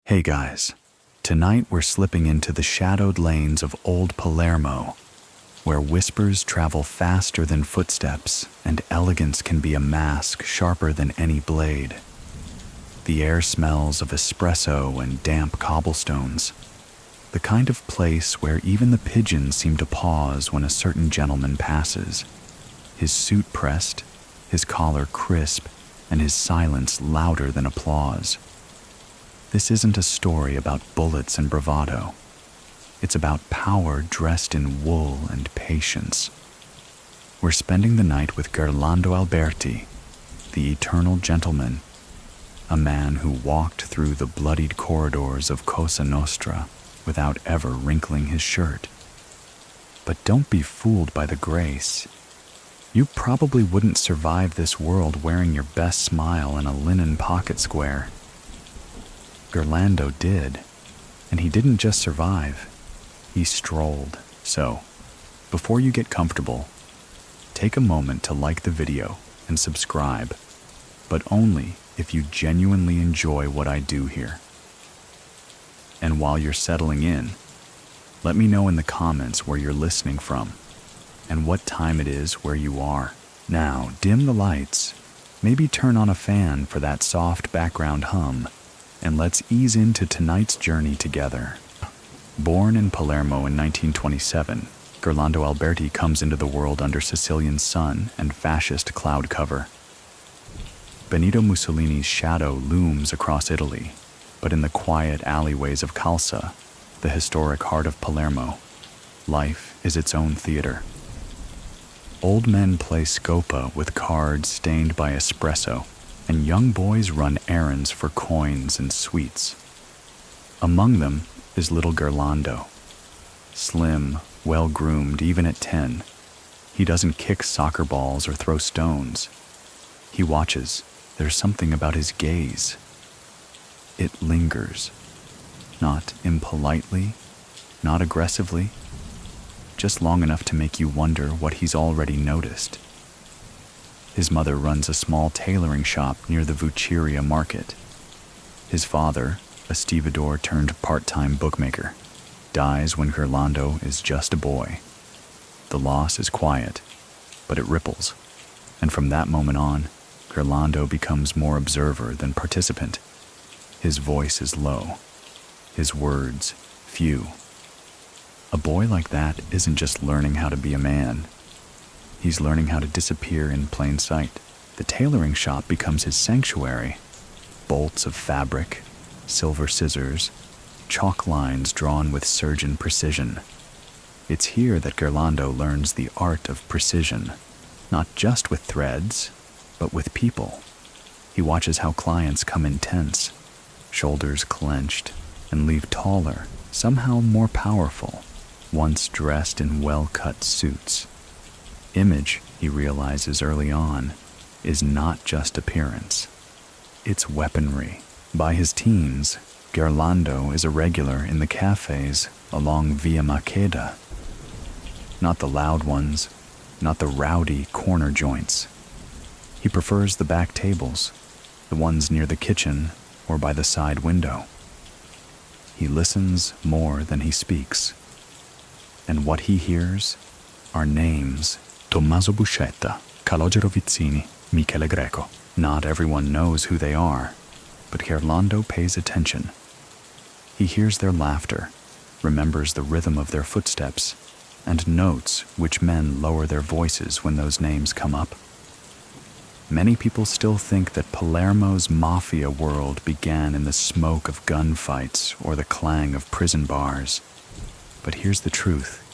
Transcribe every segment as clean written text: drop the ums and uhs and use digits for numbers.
Hey guys, tonight we're slipping into the shadowed lanes of old Palermo, where whispers travel faster than footsteps and elegance can be a mask sharper than any blade. The air smells of espresso and damp cobblestones, the kind of place where even the pigeons seem to pause when a certain gentleman passes, his suit pressed, his collar crisp, and his silence louder than applause. This isn't a story about bullets and bravado. It's about power dressed in wool and patience. We're spending the night with Gerlando Alberti, the eternal gentleman, a man who walked through the bloodied corridors of Cosa Nostra without ever wrinkling his shirt. But don't be fooled by the grace. You probably wouldn't survive this world wearing your best smile in a linen pocket square. Gerlando did, and he didn't just survive, he strolled. So, before you get comfortable, take a moment to like the video and subscribe, but only if you genuinely enjoy what I do here. And while you're settling in, let me know in the comments where you're listening from and what time it is where you are. Now, dim the lights, maybe turn on a fan for that soft background hum, and let's ease into tonight's journey together. Born in Palermo in 1927, Gerlando Alberti comes into the world under Sicilian sun and fascist cloud cover. Benito Mussolini's shadow looms across Italy, but in the quiet alleyways of Calza, the historic heart of Palermo, life is its own theater. Old men play scopa with cards stained by espresso, and young boys run errands for coins and sweets. Among them is little Gerlando. Slim, well-groomed even at 10, he doesn't kick soccer balls or throw stones. He watches. There's something about his gaze. It lingers. Not impolitely, not aggressively, just long enough to make you wonder what he's already noticed. His mother runs a small tailoring shop near the Vucciria market. His father, a stevedore turned part-time bookmaker, dies when Gerlando is just a boy. The loss is quiet, but it ripples, and from that moment on, Gerlando becomes more observer than participant. His voice is low, his words few. A boy like that isn't just learning how to be a man. He's learning how to disappear in plain sight. The tailoring shop becomes his sanctuary. Bolts of fabric, silver scissors, chalk lines drawn with surgeon precision. It's here that Gerlando learns the art of precision, not just with threads, but with people. He watches how clients come in tense, shoulders clenched, and leave taller, somehow more powerful, once dressed in well-cut suits. Image, he realizes early on, is not just appearance. It's weaponry. By his teens, Gerlando is a regular in the cafes along Via Maqueda. Not the loud ones, not the rowdy corner joints. He prefers the back tables, the ones near the kitchen or by the side window. He listens more than he speaks. And what he hears are names. Tommaso Buscetta, Calogero Vizzini, Michele Greco. Not everyone knows who they are, but Gerlando pays attention. He hears their laughter, remembers the rhythm of their footsteps, and notes which men lower their voices when those names come up. Many people still think that Palermo's mafia world began in the smoke of gunfights or the clang of prison bars. But here's the truth.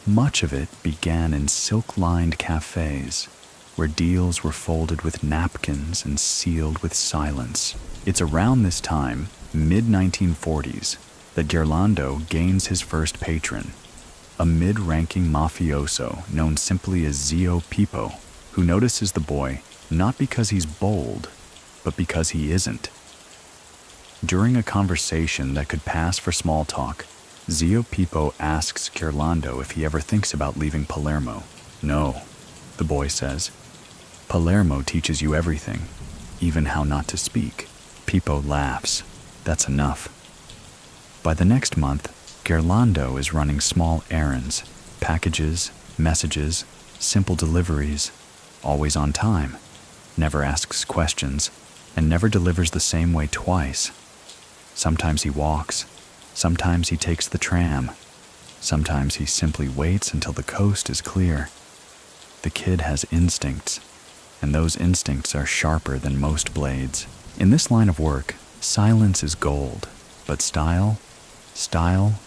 Much of it began in silk-lined cafes, where deals were folded with napkins and sealed with silence. It's around this time, mid-1940s, that Gerlando gains his first patron, a mid-ranking mafioso known simply as Zio Pippo, who notices the boy not because he's bold, but because he isn't. During a conversation that could pass for small talk, Zio Pippo asks Gerlando if he ever thinks about leaving Palermo. No, the boy says. Palermo teaches you everything, even how not to speak. Pippo laughs. That's enough. By the next month, Gerlando is running small errands, packages, messages, simple deliveries, always on time, never asks questions, and never delivers the same way twice. Sometimes he walks, sometimes he takes the tram, sometimes he simply waits until the coast is clear. The kid has instincts, and those instincts are sharper than most blades. In this line of work, silence is gold, but style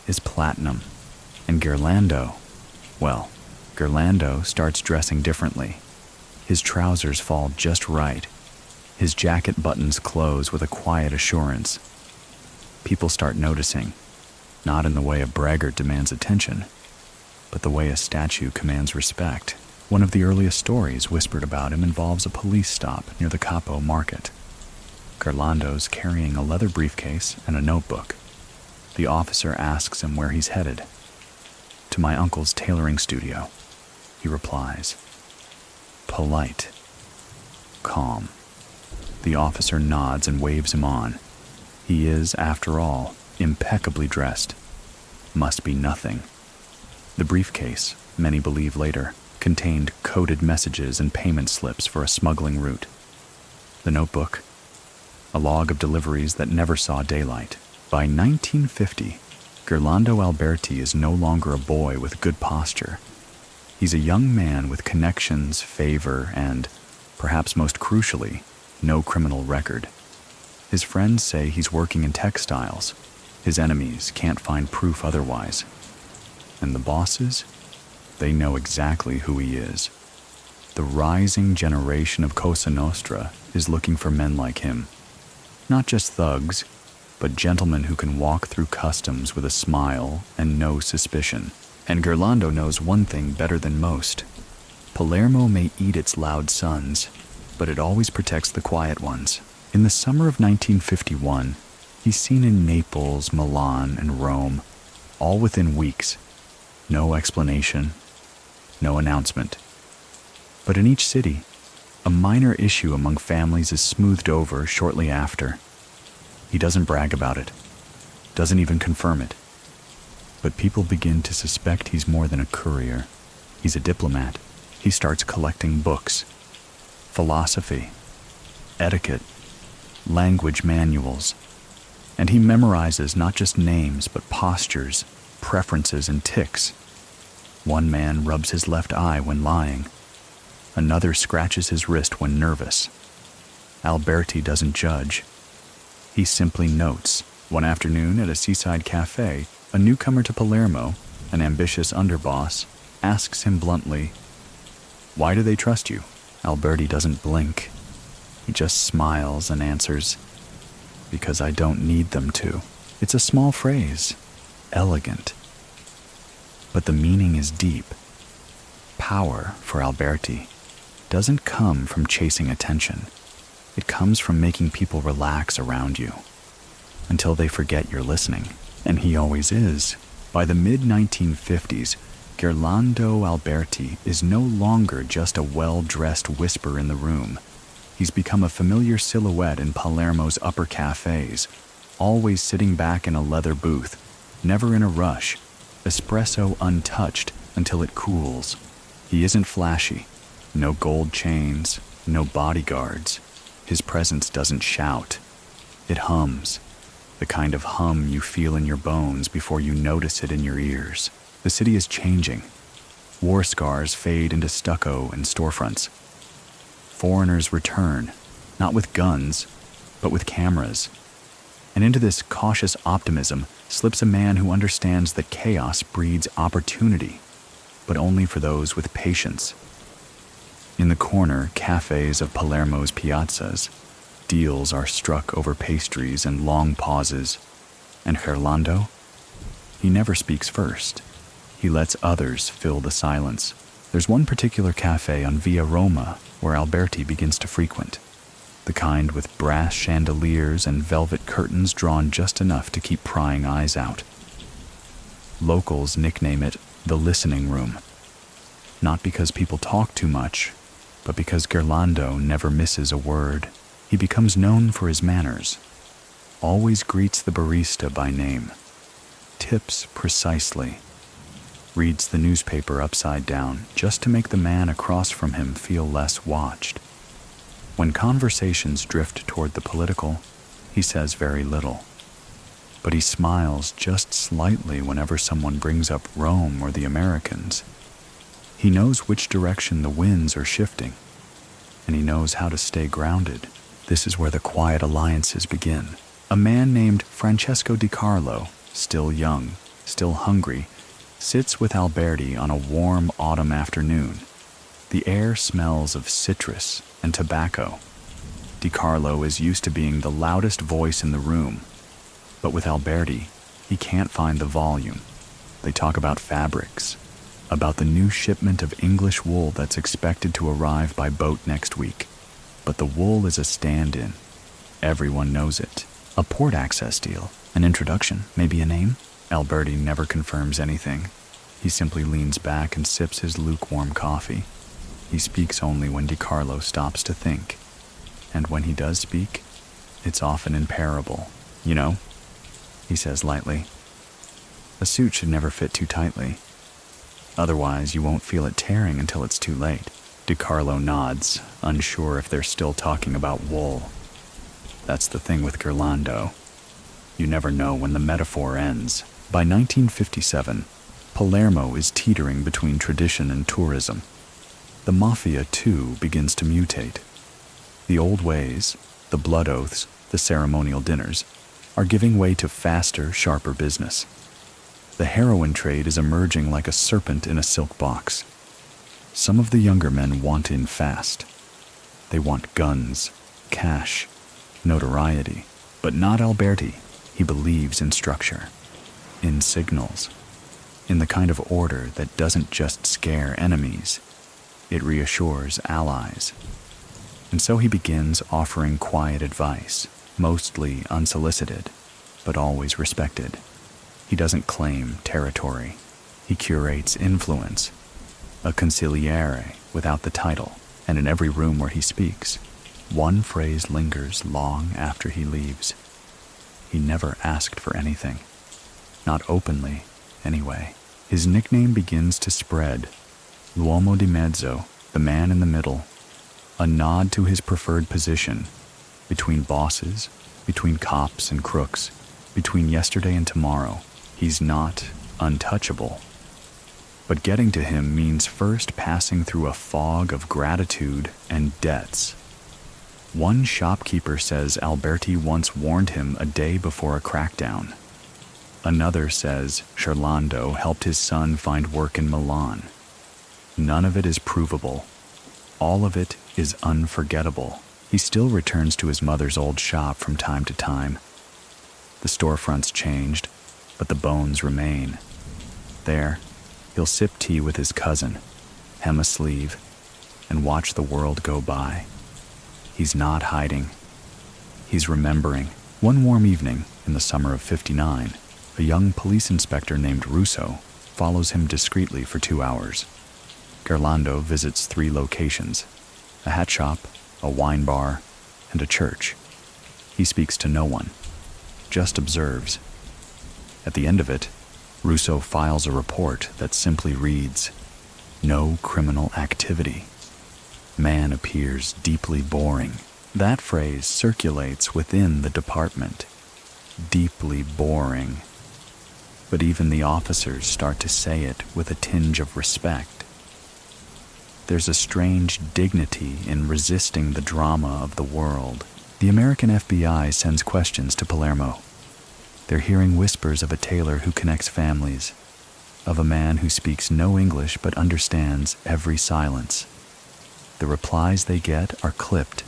is platinum. And Gerlando starts dressing differently. His trousers fall just right. His jacket buttons close with a quiet assurance. People start noticing, not in the way a braggart demands attention, but the way a statue commands respect. One of the earliest stories whispered about him involves a police stop near the Capo market. Gerlando's carrying a leather briefcase and a notebook. The officer asks him where he's headed. To my uncle's tailoring studio, he replies. Polite. Calm. The officer nods and waves him on. He is, after all, impeccably dressed. Must be nothing. The briefcase, many believe later, contained coded messages and payment slips for a smuggling route. The notebook, a log of deliveries that never saw daylight. By 1950, Gerlando Alberti is no longer a boy with good posture. He's a young man with connections, favor, and, perhaps most crucially, no criminal record. His friends say he's working in textiles. His enemies can't find proof otherwise. And the bosses? They know exactly who he is. The rising generation of Cosa Nostra is looking for men like him. Not just thugs, but gentlemen who can walk through customs with a smile and no suspicion. And Gerlando knows one thing better than most. Palermo may eat its loud sons, but it always protects the quiet ones. In the summer of 1951, he's seen in Naples, Milan, and Rome, all within weeks. No explanation, no announcement. But in each city, a minor issue among families is smoothed over shortly after. He doesn't brag about it, doesn't even confirm it. But people begin to suspect he's more than a courier. He's a diplomat. He starts collecting books, philosophy, etiquette, language manuals, and he memorizes not just names but postures, preferences, and tics. One man rubs his left eye when lying. Another scratches his wrist when nervous. Alberti doesn't judge. He simply notes. One afternoon at a seaside cafe, a newcomer to Palermo, an ambitious underboss, asks him bluntly, "Why do they trust you?" Alberti doesn't blink. He just smiles and answers, "Because I don't need them to." It's a small phrase, elegant, but the meaning is deep. Power, for Alberti, doesn't come from chasing attention. It comes from making people relax around you until they forget you're listening. And he always is. By the mid-1950s, Gerlando Alberti is no longer just a well-dressed whisper in the room. He's become a familiar silhouette in Palermo's upper cafes, always sitting back in a leather booth, never in a rush, espresso untouched until it cools. He isn't flashy. No gold chains, no bodyguards. His presence doesn't shout. It hums. The kind of hum you feel in your bones before you notice it in your ears. The city is changing. War scars fade into stucco and storefronts. Foreigners return, not with guns, but with cameras. And into this cautious optimism slips a man who understands that chaos breeds opportunity, but only for those with patience. In the corner cafes of Palermo's piazzas, deals are struck over pastries and long pauses. And Gerlando? He never speaks first. He lets others fill the silence. There's one particular cafe on Via Roma where Alberti begins to frequent. The kind with brass chandeliers and velvet curtains drawn just enough to keep prying eyes out. Locals nickname it the listening room. Not because people talk too much, but because Gerlando never misses a word. He becomes known for his manners. always greets the barista by name, tips precisely, reads the newspaper upside down just to make the man across from him feel less watched. When conversations drift toward the political, he says very little, but he smiles just slightly whenever someone brings up Rome or the Americans. He knows which direction the winds are shifting, and he knows how to stay grounded. This is where the quiet alliances begin. A man named Francesco Di Carlo, still young, still hungry, sits with Alberti on a warm autumn afternoon. The air smells of citrus and tobacco. Di Carlo is used to being the loudest voice in the room, but with Alberti, he can't find the volume. They talk about fabrics, about the new shipment of English wool that's expected to arrive by boat next week. But the wool is a stand-in. Everyone knows it. A port access deal, an introduction, maybe a name? Alberti never confirms anything. He simply leans back and sips his lukewarm coffee. He speaks only when Di Carlo stops to think. And when he does speak, it's often in parable. You know, he says lightly, a suit should never fit too tightly. Otherwise, you won't feel it tearing until it's too late. Di Carlo nods, unsure if they're still talking about wool. That's the thing with Gerlando. You never know when the metaphor ends. By 1957, Palermo is teetering between tradition and tourism. The mafia, too, begins to mutate. The old ways, the blood oaths, the ceremonial dinners, are giving way to faster, sharper business. The heroin trade is emerging like a serpent in a silk box. Some of the younger men want in fast. They want guns, cash, notoriety, but not Alberti. He believes in structure, in signals, in the kind of order that doesn't just scare enemies, it reassures allies. And so he begins offering quiet advice, mostly unsolicited, but always respected. He doesn't claim territory. He curates influence, a consigliere without the title, and in every room where he speaks, one phrase lingers long after he leaves. He never asked for anything. Not openly, anyway. His nickname begins to spread. L'uomo di mezzo, the man in the middle. A nod to his preferred position. Between bosses, between cops and crooks, between yesterday and tomorrow. He's not untouchable. But getting to him means first passing through a fog of gratitude and debts. One shopkeeper says Alberti once warned him a day before a crackdown. Another says Gerlando helped his son find work in Milan. None of it is provable. All of it is unforgettable. He still returns to his mother's old shop from time to time. The storefront's changed, but the bones remain. There, he'll sip tea with his cousin, hem a sleeve, and watch the world go by. He's not hiding. He's remembering. One warm evening, in the summer of '59, a young police inspector named Russo follows him discreetly for 2 hours. Gerlando visits 3 locations: a hat shop, a wine bar, and a church. He speaks to no one, just observes. At the end of it, Russo files a report that simply reads, "No criminal activity." Man appears deeply boring. That phrase circulates within the department. Deeply boring. But even the officers start to say it with a tinge of respect. There's a strange dignity in resisting the drama of the world. The American FBI sends questions to Palermo. They're hearing whispers of a tailor who connects families, of a man who speaks no English but understands every silence. The replies they get are clipped,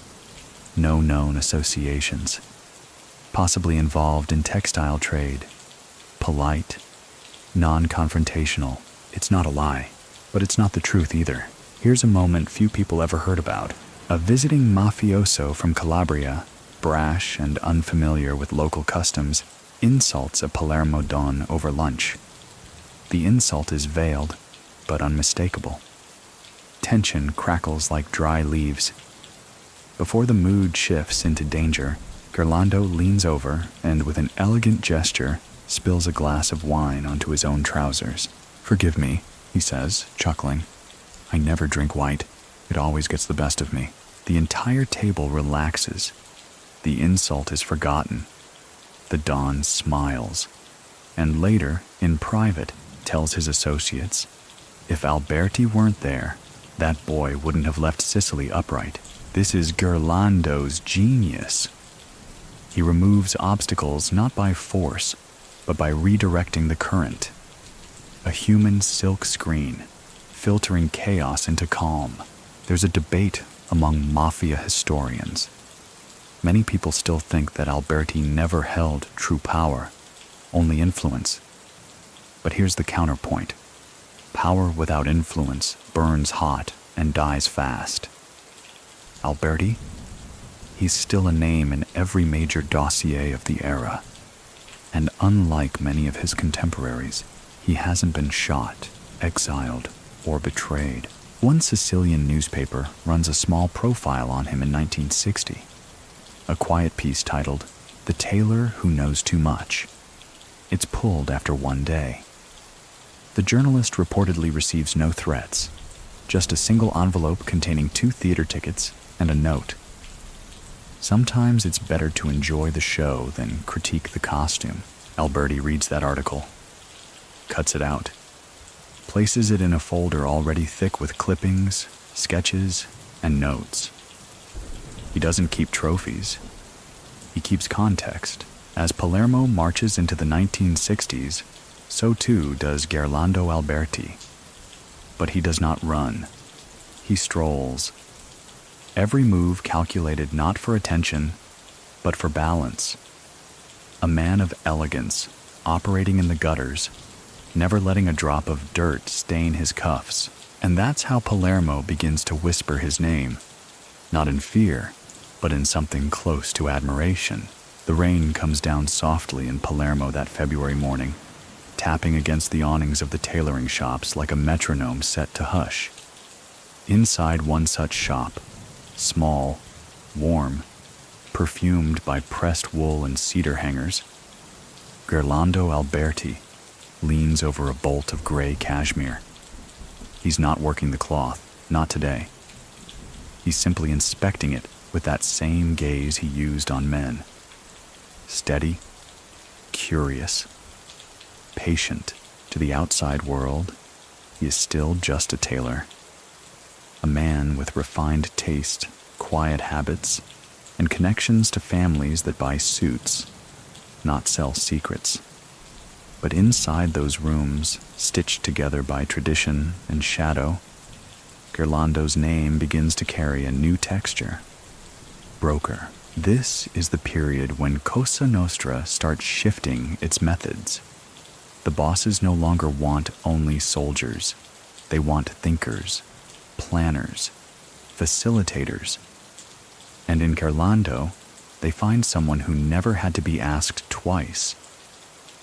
no known associations, possibly involved in textile trade, polite, non-confrontational. It's not a lie, but it's not the truth either. Here's a moment few people ever heard about. A visiting mafioso from Calabria, brash and unfamiliar with local customs, insults a Palermo don over lunch. The insult is veiled, but unmistakable. Tension crackles like dry leaves. Before the mood shifts into danger, Gerlando leans over and, with an elegant gesture, spills a glass of wine onto his own trousers. "Forgive me," he says, chuckling. "I never drink white. It always gets the best of me." The entire table relaxes. The insult is forgotten. The Don smiles, and later, in private, tells his associates, "If Alberti weren't there, that boy wouldn't have left Sicily upright. This is Gerlando's genius." He removes obstacles not by force, but by redirecting the current. A human silk screen, filtering chaos into calm. There's a debate among mafia historians. Many people still think that Alberti never held true power, only influence. But here's the counterpoint. Power without influence burns hot and dies fast. Alberti? He's still a name in every major dossier of the era. And unlike many of his contemporaries, he hasn't been shot, exiled, or betrayed. One Sicilian newspaper runs a small profile on him in 1960. A quiet piece titled, "The Tailor Who Knows Too Much." It's pulled after one day. The journalist reportedly receives no threats, just a single envelope containing 2 theater tickets and a note. Sometimes it's better to enjoy the show than critique the costume. Alberti reads that article, cuts it out, places it in a folder already thick with clippings, sketches, and notes. He doesn't keep trophies. He keeps context. As Palermo marches into the 1960s, so too does Gerlando Alberti. But he does not run. He strolls. Every move calculated not for attention, but for balance. A man of elegance, operating in the gutters, never letting a drop of dirt stain his cuffs. And that's how Palermo begins to whisper his name, not in fear, but in something close to admiration. The rain comes down softly in Palermo that February morning, tapping against the awnings of the tailoring shops like a metronome set to hush. Inside one such shop, small, warm, perfumed by pressed wool and cedar hangers, Gerlando Alberti leans over a bolt of gray cashmere. He's not working the cloth, not today. He's simply inspecting it with that same gaze he used on men. Steady, curious, patient. To the outside world, he is still just a tailor. A man with refined taste, quiet habits, and connections to families that buy suits, not sell secrets. But inside those rooms, stitched together by tradition and shadow, Gerlando's name begins to carry a new texture. Broker. This is the period when Cosa Nostra starts shifting its methods. The bosses no longer want only soldiers. They want thinkers, planners, facilitators. And in Gerlando, they find someone who never had to be asked twice,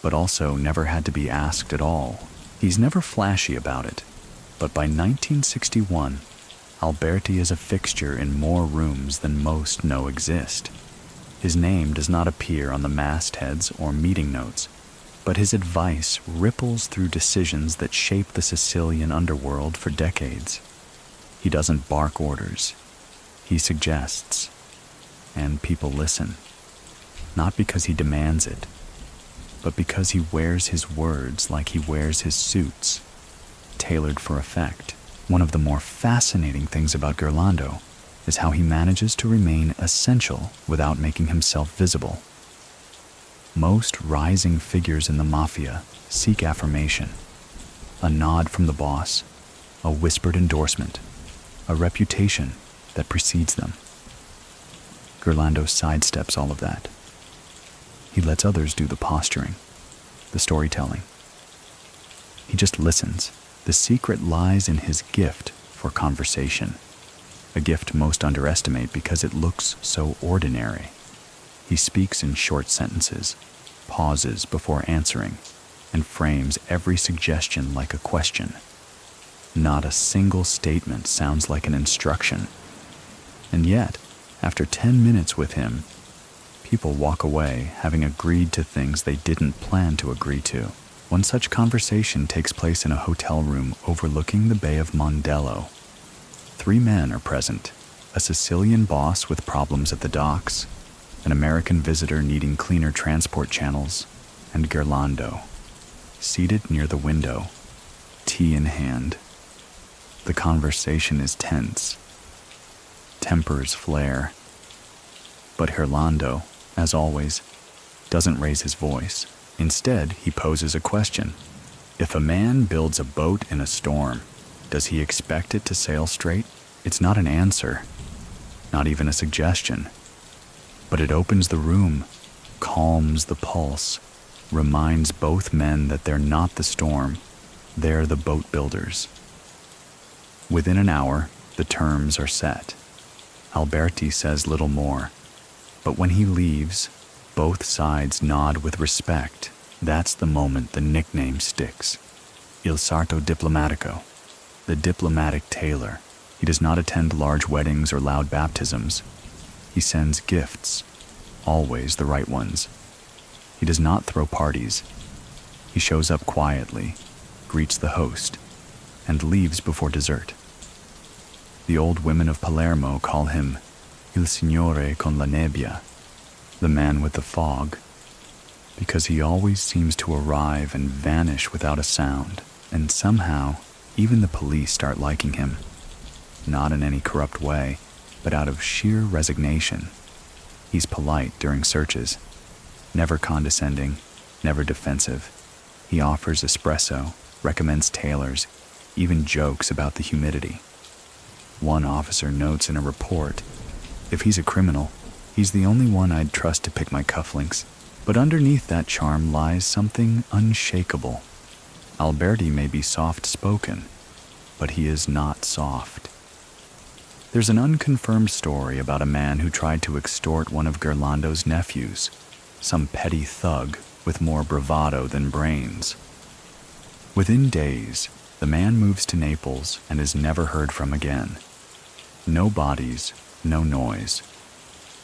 but also never had to be asked at all. He's never flashy about it, but by 1961, Alberti is a fixture in more rooms than most know exist. His name does not appear on the mastheads or meeting notes, but his advice ripples through decisions that shape the Sicilian underworld for decades. He doesn't bark orders. He suggests, and people listen, not because he demands it, but because he wears his words like he wears his suits, tailored for effect. One of the more fascinating things about Gerlando is how he manages to remain essential without making himself visible. Most rising figures in the mafia seek affirmation, a nod from the boss, a whispered endorsement, a reputation that precedes them. Gerlando sidesteps all of that. He lets others do the posturing, the storytelling. He just listens. The secret lies in his gift for conversation, a gift most underestimate because it looks so ordinary. He speaks in short sentences, pauses before answering, and frames every suggestion like a question. Not a single statement sounds like an instruction. And yet, after 10 minutes with him, People walk away having agreed to things they didn't plan to agree to. One such conversation takes place in a hotel room overlooking the Bay of Mondello. 3 men are present: a Sicilian boss with problems at the docks, an American visitor needing cleaner transport channels, and Gerlando, seated near the window, tea in hand. The conversation is tense. Tempers flare. But Gerlando, as always, doesn't raise his voice. Instead, he poses a question. If a man builds a boat in a storm, does he expect it to sail straight? It's not an answer, not even a suggestion. But it opens the room, calms the pulse, reminds both men that they're not the storm, they're the boat builders. Within an hour, the terms are set. Alberti says little more, but when he leaves, both sides nod with respect. That's the moment the nickname sticks. Il sarto diplomatico, the diplomatic tailor. He does not attend large weddings or loud baptisms. He sends gifts, always the right ones. He does not throw parties. He shows up quietly, greets the host, and leaves before dessert. The old women of Palermo call him Il Signore con la nebbia, the man with the fog, because he always seems to arrive and vanish without a sound, and somehow even the police start liking him, not in any corrupt way, but out of sheer resignation. He's polite during searches, never condescending, never defensive. He offers espresso, recommends tailors, even jokes about the humidity. One officer notes in a report, if he's a criminal, he's the only one I'd trust to pick my cufflinks. But underneath that charm lies something unshakable. Alberti may be soft-spoken, but he is not soft. There's an unconfirmed story about a man who tried to extort one of Gerlando's nephews, some petty thug with more bravado than brains. Within days, the man moves to Naples and is never heard from again. No bodies, no noise,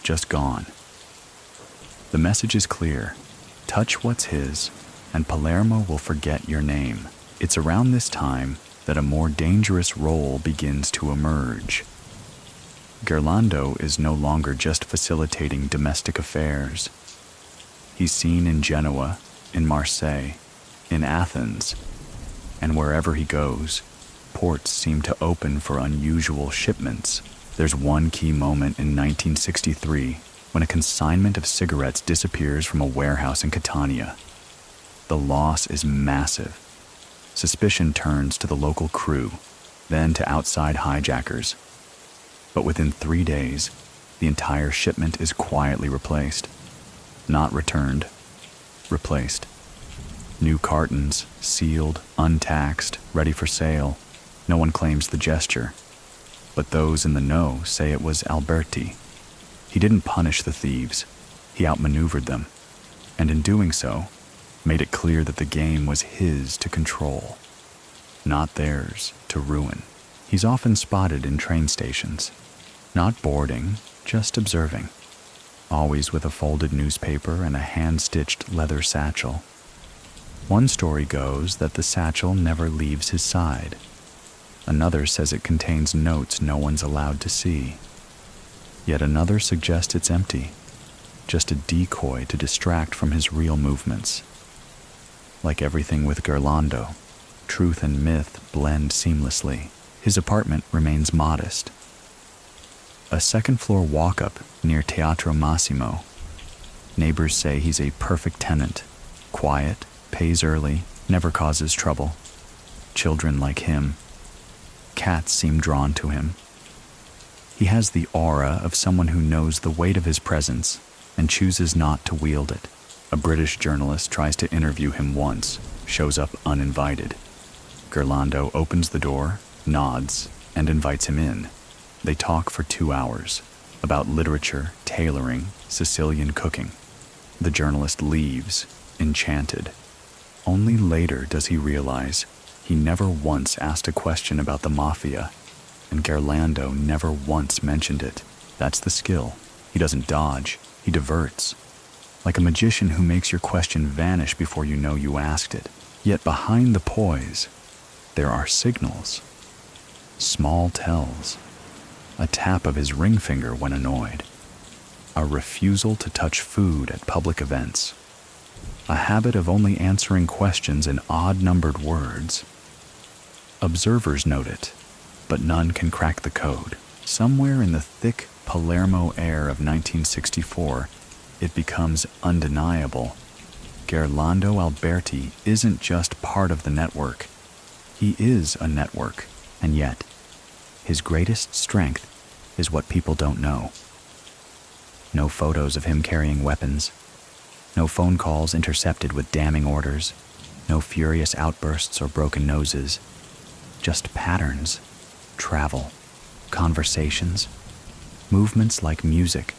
just gone. The message is clear: touch what's his, and Palermo will forget your name. It's around this time that a more dangerous role begins to emerge. Gerlando is no longer just facilitating domestic affairs. He's seen in Genoa, in Marseille, in Athens, and wherever he goes, ports seem to open for unusual shipments. There's one key moment in 1963 when a consignment of cigarettes disappears from a warehouse in Catania. The loss is massive. Suspicion turns to the local crew, then to outside hijackers. But within 3 days, the entire shipment is quietly replaced. Not returned, replaced. New cartons, sealed, untaxed, ready for sale. No one claims the gesture, but those in the know say it was Alberti. He didn't punish the thieves, he outmaneuvered them, and in doing so, made it clear that the game was his to control, not theirs to ruin. He's often spotted in train stations, not boarding, just observing, always with a folded newspaper and a hand-stitched leather satchel. One story goes that the satchel never leaves his side. Another says it contains notes no one's allowed to see. Yet another suggests it's empty, just a decoy to distract from his real movements. Like everything with Gerlando, truth and myth blend seamlessly. His apartment remains modest. A second-floor walk-up near Teatro Massimo. Neighbors say he's a perfect tenant, quiet, pays early, never causes trouble. Children like him. Cats seem drawn to him. He has the aura of someone who knows the weight of his presence and chooses not to wield it. A British journalist tries to interview him once, shows up uninvited. Gerlando opens the door, nods, and invites him in. They talk for 2 hours about literature, tailoring, Sicilian cooking. The journalist leaves, enchanted. Only later does he realize he never once asked a question about the mafia, and Gerlando never once mentioned it. That's the skill. He doesn't dodge. He diverts, like a magician who makes your question vanish before you know you asked it. Yet behind the poise, there are signals, small tells, a tap of his ring finger when annoyed, a refusal to touch food at public events, a habit of only answering questions in odd-numbered words. Observers note it, but none can crack the code. Somewhere in the thick Palermo air of 1964, it becomes undeniable. Gerlando Alberti isn't just part of the network. He is a network, and yet, his greatest strength is what people don't know. No photos of him carrying weapons, no phone calls intercepted with damning orders, no furious outbursts or broken noses, just patterns, travel, conversations, movements like music,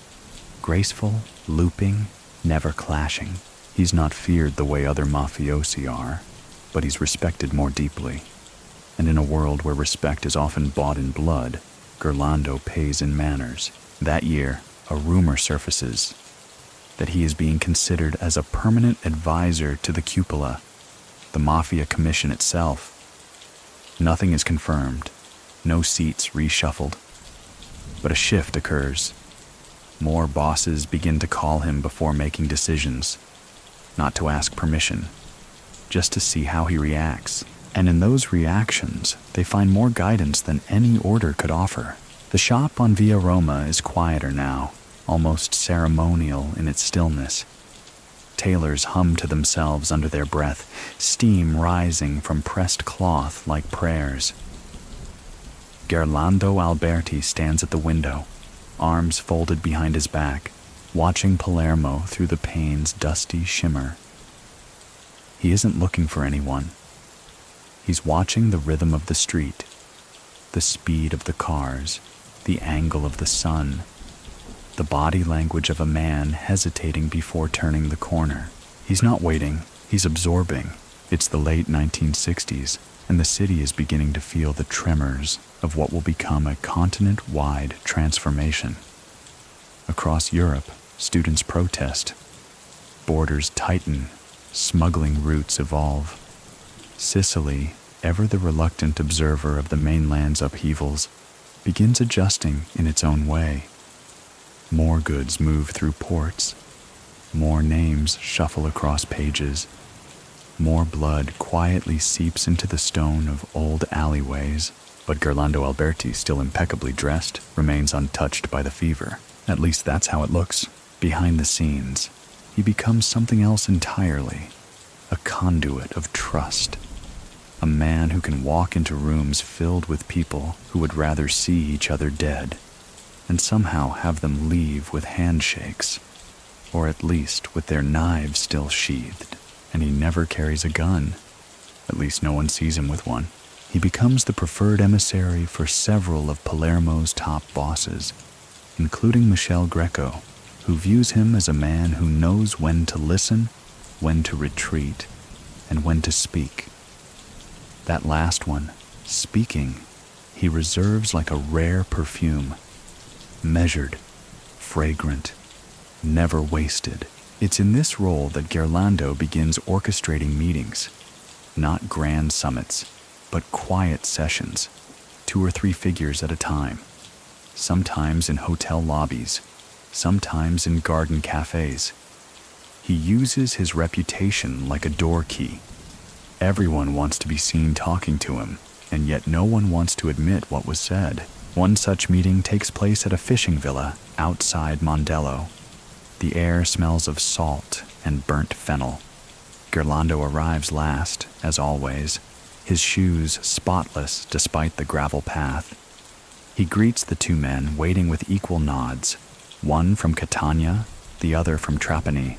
graceful, looping, never clashing. He's not feared the way other mafiosi are, but he's respected more deeply. And in a world where respect is often bought in blood, Gerlando pays in manners. That year, a rumor surfaces that he is being considered as a permanent advisor to the cupola, the Mafia Commission itself. Nothing is confirmed, no seats reshuffled, but a shift occurs. More bosses begin to call him before making decisions, not to ask permission, just to see how he reacts. And in those reactions, they find more guidance than any order could offer. The shop on Via Roma is quieter now, almost ceremonial in its stillness. Tailors hum to themselves under their breath, steam rising from pressed cloth like prayers. Gerlando Alberti stands at the window, arms folded behind his back, watching Palermo through the pane's dusty shimmer. He isn't looking for anyone. He's watching the rhythm of the street, the speed of the cars, the angle of the sun, the body language of a man hesitating before turning the corner. He's not waiting, he's absorbing. It's the late 1960s, and the city is beginning to feel the tremors of what will become a continent-wide transformation. Across Europe, students protest. Borders tighten, smuggling routes evolve. Sicily, ever the reluctant observer of the mainland's upheavals, begins adjusting in its own way. More goods move through ports. More names shuffle across pages. More blood quietly seeps into the stone of old alleyways. But Gerlando Alberti, still impeccably dressed, remains untouched by the fever. At least that's how it looks. Behind the scenes, he becomes something else entirely. A conduit of trust. A man who can walk into rooms filled with people who would rather see each other dead, and somehow have them leave with handshakes, or at least with their knives still sheathed. And he never carries a gun. At least no one sees him with one. He becomes the preferred emissary for several of Palermo's top bosses, including Michel Greco, who views him as a man who knows when to listen, when to retreat, and when to speak. That last one, speaking, he reserves like a rare perfume, measured, fragrant, never wasted. It's in this role that Gerlando begins orchestrating meetings, not grand summits, but quiet sessions, 2 or 3 figures at a time, sometimes in hotel lobbies, sometimes in garden cafes. He uses his reputation like a door key. Everyone wants to be seen talking to him, and yet no one wants to admit what was said. One such meeting takes place at a fishing villa outside Mondello. The air smells of salt and burnt fennel. Gerlando arrives last, as always, his shoes spotless despite the gravel path. He greets the 2 men waiting with equal nods, one from Catania, the other from Trapani.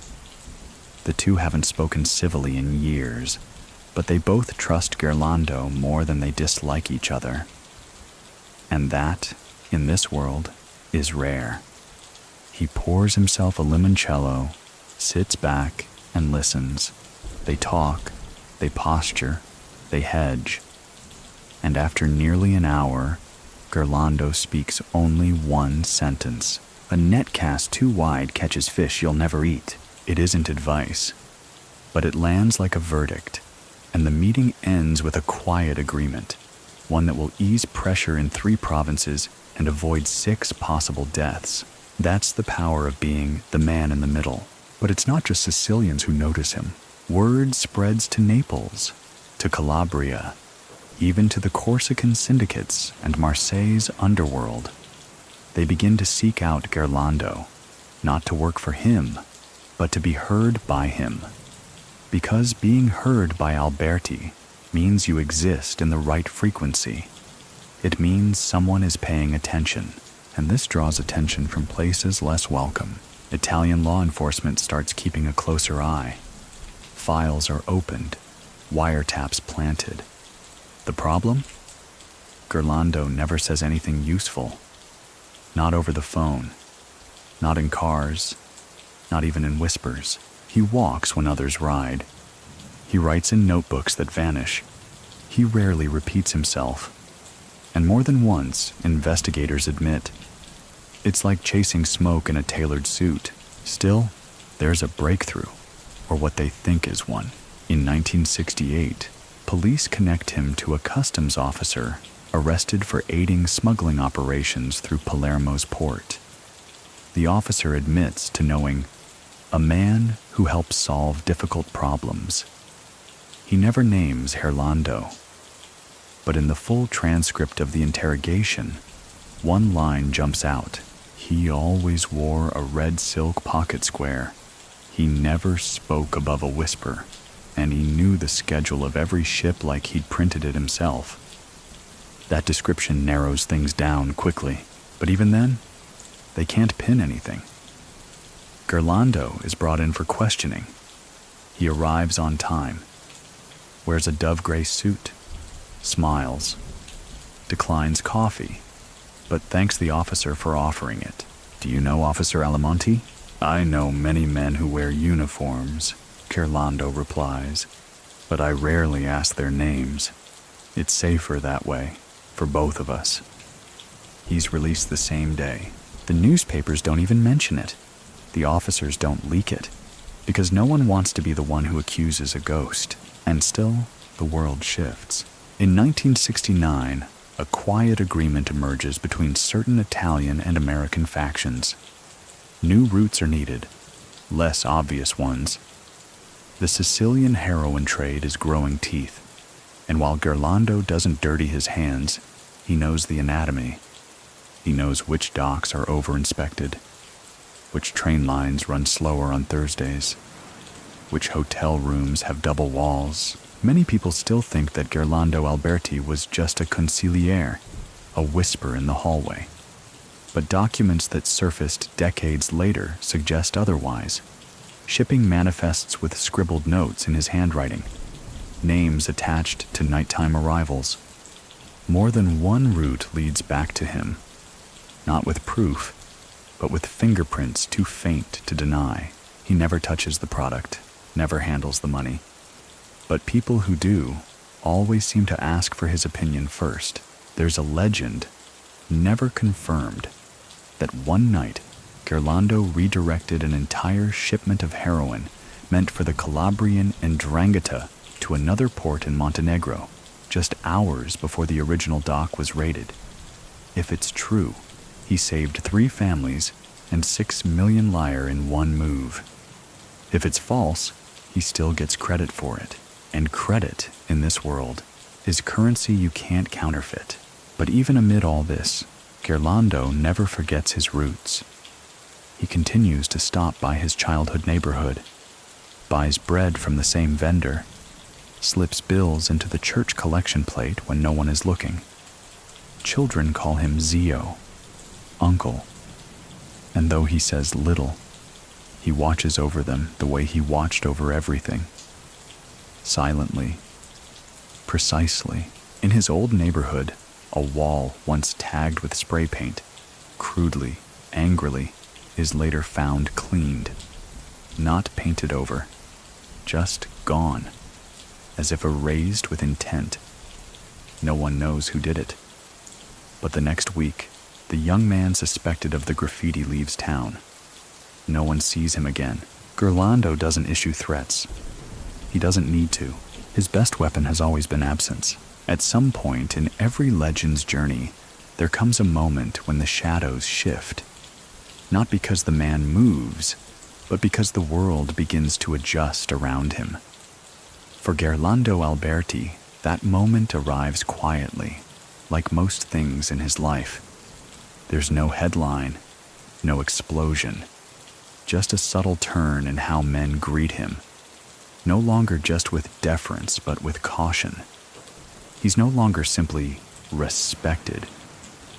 The 2 haven't spoken civilly in years, but they both trust Gerlando more than they dislike each other. And that, in this world, is rare. He pours himself a limoncello, sits back, and listens. They talk, they posture, they hedge. And after nearly an hour, Gerlando speaks only one sentence, A net cast too wide catches fish you'll never eat. It isn't advice, but it lands like a verdict, and the meeting ends with a quiet agreement, one that will ease pressure in 3 provinces and avoid 6 possible deaths. That's the power of being the man in the middle. But it's not just Sicilians who notice him. Word spreads to Naples, to Calabria, even to the Corsican syndicates and Marseille's underworld. They begin to seek out Gerlando, not to work for him, but to be heard by him. Because being heard by Alberti means you exist in the right frequency. It means someone is paying attention, and this draws attention from places less welcome. Italian law enforcement starts keeping a closer eye. Files are opened, wiretaps planted. The problem? Gerlando never says anything useful. Not over the phone, not in cars, not even in whispers. He walks when others ride. He writes in notebooks that vanish. He rarely repeats himself. And more than once, investigators admit, it's like chasing smoke in a tailored suit. Still, there's a breakthrough, or what they think is one. In 1968, police connect him to a customs officer arrested for aiding smuggling operations through Palermo's port. The officer admits to knowing a man who helps solve difficult problems. He never names Gerlando, but in the full transcript of the interrogation, one line jumps out. He always wore a red silk pocket square. He never spoke above a whisper, and he knew the schedule of every ship like he'd printed it himself. That description narrows things down quickly, but even then, they can't pin anything. Gerlando is brought in for questioning. He arrives on time, wears a dove-gray suit, smiles, declines coffee, but thanks the officer for offering it. Do you know Officer Alamonti? I know many men who wear uniforms, Gerlando replies, but I rarely ask their names. It's safer that way, for both of us. He's released the same day. The newspapers don't even mention it. The officers don't leak it, because no one wants to be the one who accuses a ghost. And still, the world shifts. In 1969, a quiet agreement emerges between certain Italian and American factions. New routes are needed, less obvious ones. The Sicilian heroin trade is growing teeth, and while Gerlando doesn't dirty his hands, he knows the anatomy. He knows which docks are over-inspected, which train lines run slower on Thursdays, which hotel rooms have double walls. Many people still think that Gerlando Alberti was just a consigliere, a whisper in the hallway. But documents that surfaced decades later suggest otherwise. Shipping manifests with scribbled notes in his handwriting, names attached to nighttime arrivals. More than one route leads back to him, not with proof, but with fingerprints too faint to deny. He never touches the product, never handles the money. But people who do always seem to ask for his opinion first. There's a legend, never confirmed, that one night Gerlando redirected an entire shipment of heroin meant for the Calabrian 'Ndrangheta to another port in Montenegro, just hours before the original dock was raided. If it's true, he saved 3 families and 6 million lire in one move. If it's false, he still gets credit for it. And credit, in this world, is currency you can't counterfeit. But even amid all this, Gerlando never forgets his roots. He continues to stop by his childhood neighborhood, buys bread from the same vendor, slips bills into the church collection plate when no one is looking. Children call him Zio, uncle, and though he says little, he watches over them the way he watched over everything. Silently, precisely. In his old neighborhood, a wall once tagged with spray paint, crudely, angrily, is later found cleaned, not painted over, just gone, as if erased with intent. No one knows who did it. But the next week, the young man suspected of the graffiti leaves town. No one sees him again. Gerlando doesn't issue threats. He doesn't need to. His best weapon has always been absence. At some point in every legend's journey, there comes a moment when the shadows shift. Not because the man moves, but because the world begins to adjust around him. For Gerlando Alberti, that moment arrives quietly, like most things in his life. There's no headline, no explosion, just a subtle turn in how men greet him. No longer just with deference, but with caution. He's no longer simply respected.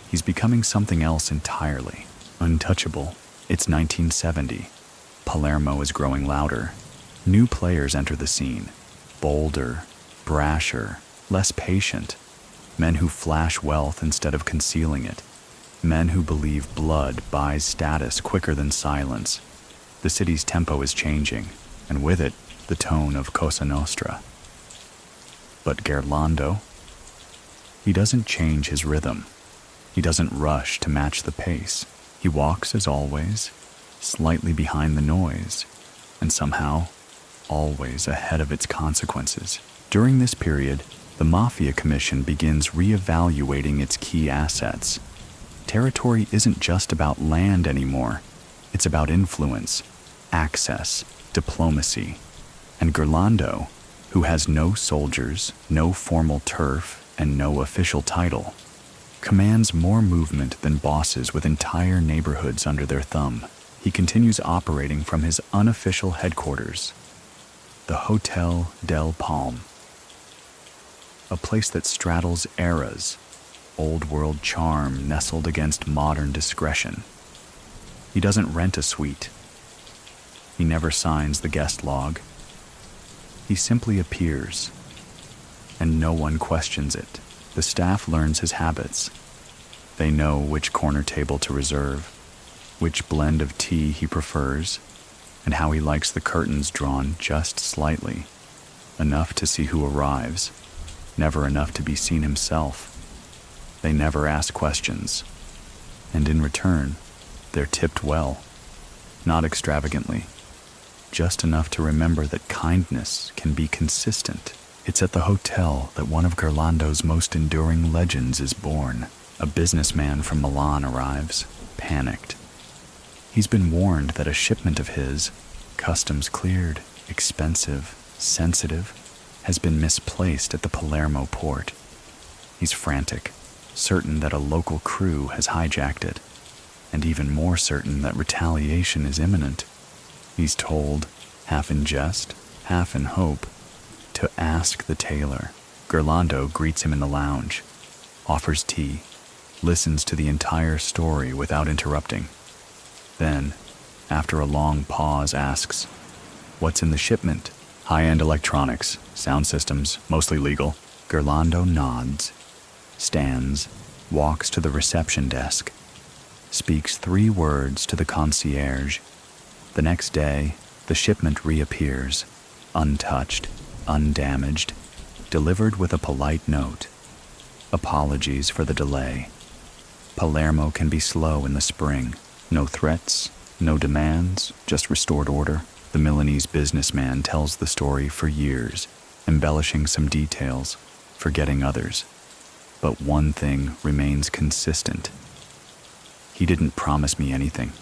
He's becoming something else entirely. Untouchable. It's 1970. Palermo is growing louder. New players enter the scene. Bolder, brasher, less patient. Men who flash wealth instead of concealing it. Men who believe blood buys status quicker than silence. The city's tempo is changing, and with it, the tone of Cosa Nostra. But Gerlando, he doesn't change his rhythm. He doesn't rush to match the pace. He walks as always, slightly behind the noise, and somehow, always ahead of its consequences. During this period, the Mafia Commission begins re-evaluating its key assets. Territory isn't just about land anymore. It's about influence, access, diplomacy. And Gerlando, who has no soldiers, no formal turf, and no official title, commands more movement than bosses with entire neighborhoods under their thumb. He continues operating from his unofficial headquarters, the Hotel del Palm, a place that straddles eras, old-world charm nestled against modern discretion. He doesn't rent a suite. He never signs the guest log. He simply appears, and no one questions it. The staff learns his habits. They know which corner table to reserve, which blend of tea he prefers, and how he likes the curtains drawn just slightly, enough to see who arrives, never enough to be seen himself. They never ask questions, and in return, they're tipped well, not extravagantly, just enough to remember that kindness can be consistent. It's at the hotel that one of Gerlando's most enduring legends is born. A businessman from Milan arrives, panicked. He's been warned that a shipment of his, customs cleared, expensive, sensitive, has been misplaced at the Palermo port. He's frantic, certain that a local crew has hijacked it, and even more certain that retaliation is imminent. He's told, half in jest, half in hope, to ask the tailor. Gerlando greets him in the lounge, offers tea, listens to the entire story without interrupting. Then, after a long pause, asks, "What's in the shipment?" "High-end electronics, sound systems, mostly legal." Gerlando nods, stands, walks to the reception desk, speaks 3 words to the concierge. The next day, the shipment reappears, untouched, undamaged, delivered with a polite note. Apologies for the delay. Palermo can be slow in the spring. No threats, no demands, just restored order. The Milanese businessman tells the story for years, embellishing some details, forgetting others. But one thing remains consistent. He didn't promise me anything.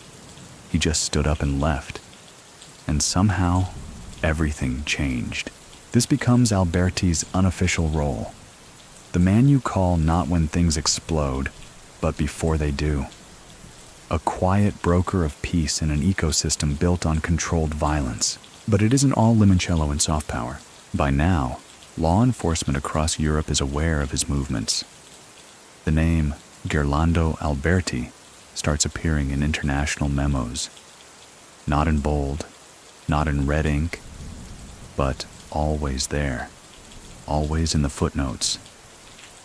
He just stood up and left. And somehow, everything changed. This becomes Alberti's unofficial role. The man you call not when things explode, but before they do. A quiet broker of peace in an ecosystem built on controlled violence. But it isn't all limoncello and soft power. By now, law enforcement across Europe is aware of his movements. The name Gerlando Alberti starts appearing in international memos. Not in bold, not in red ink, but always there, always in the footnotes.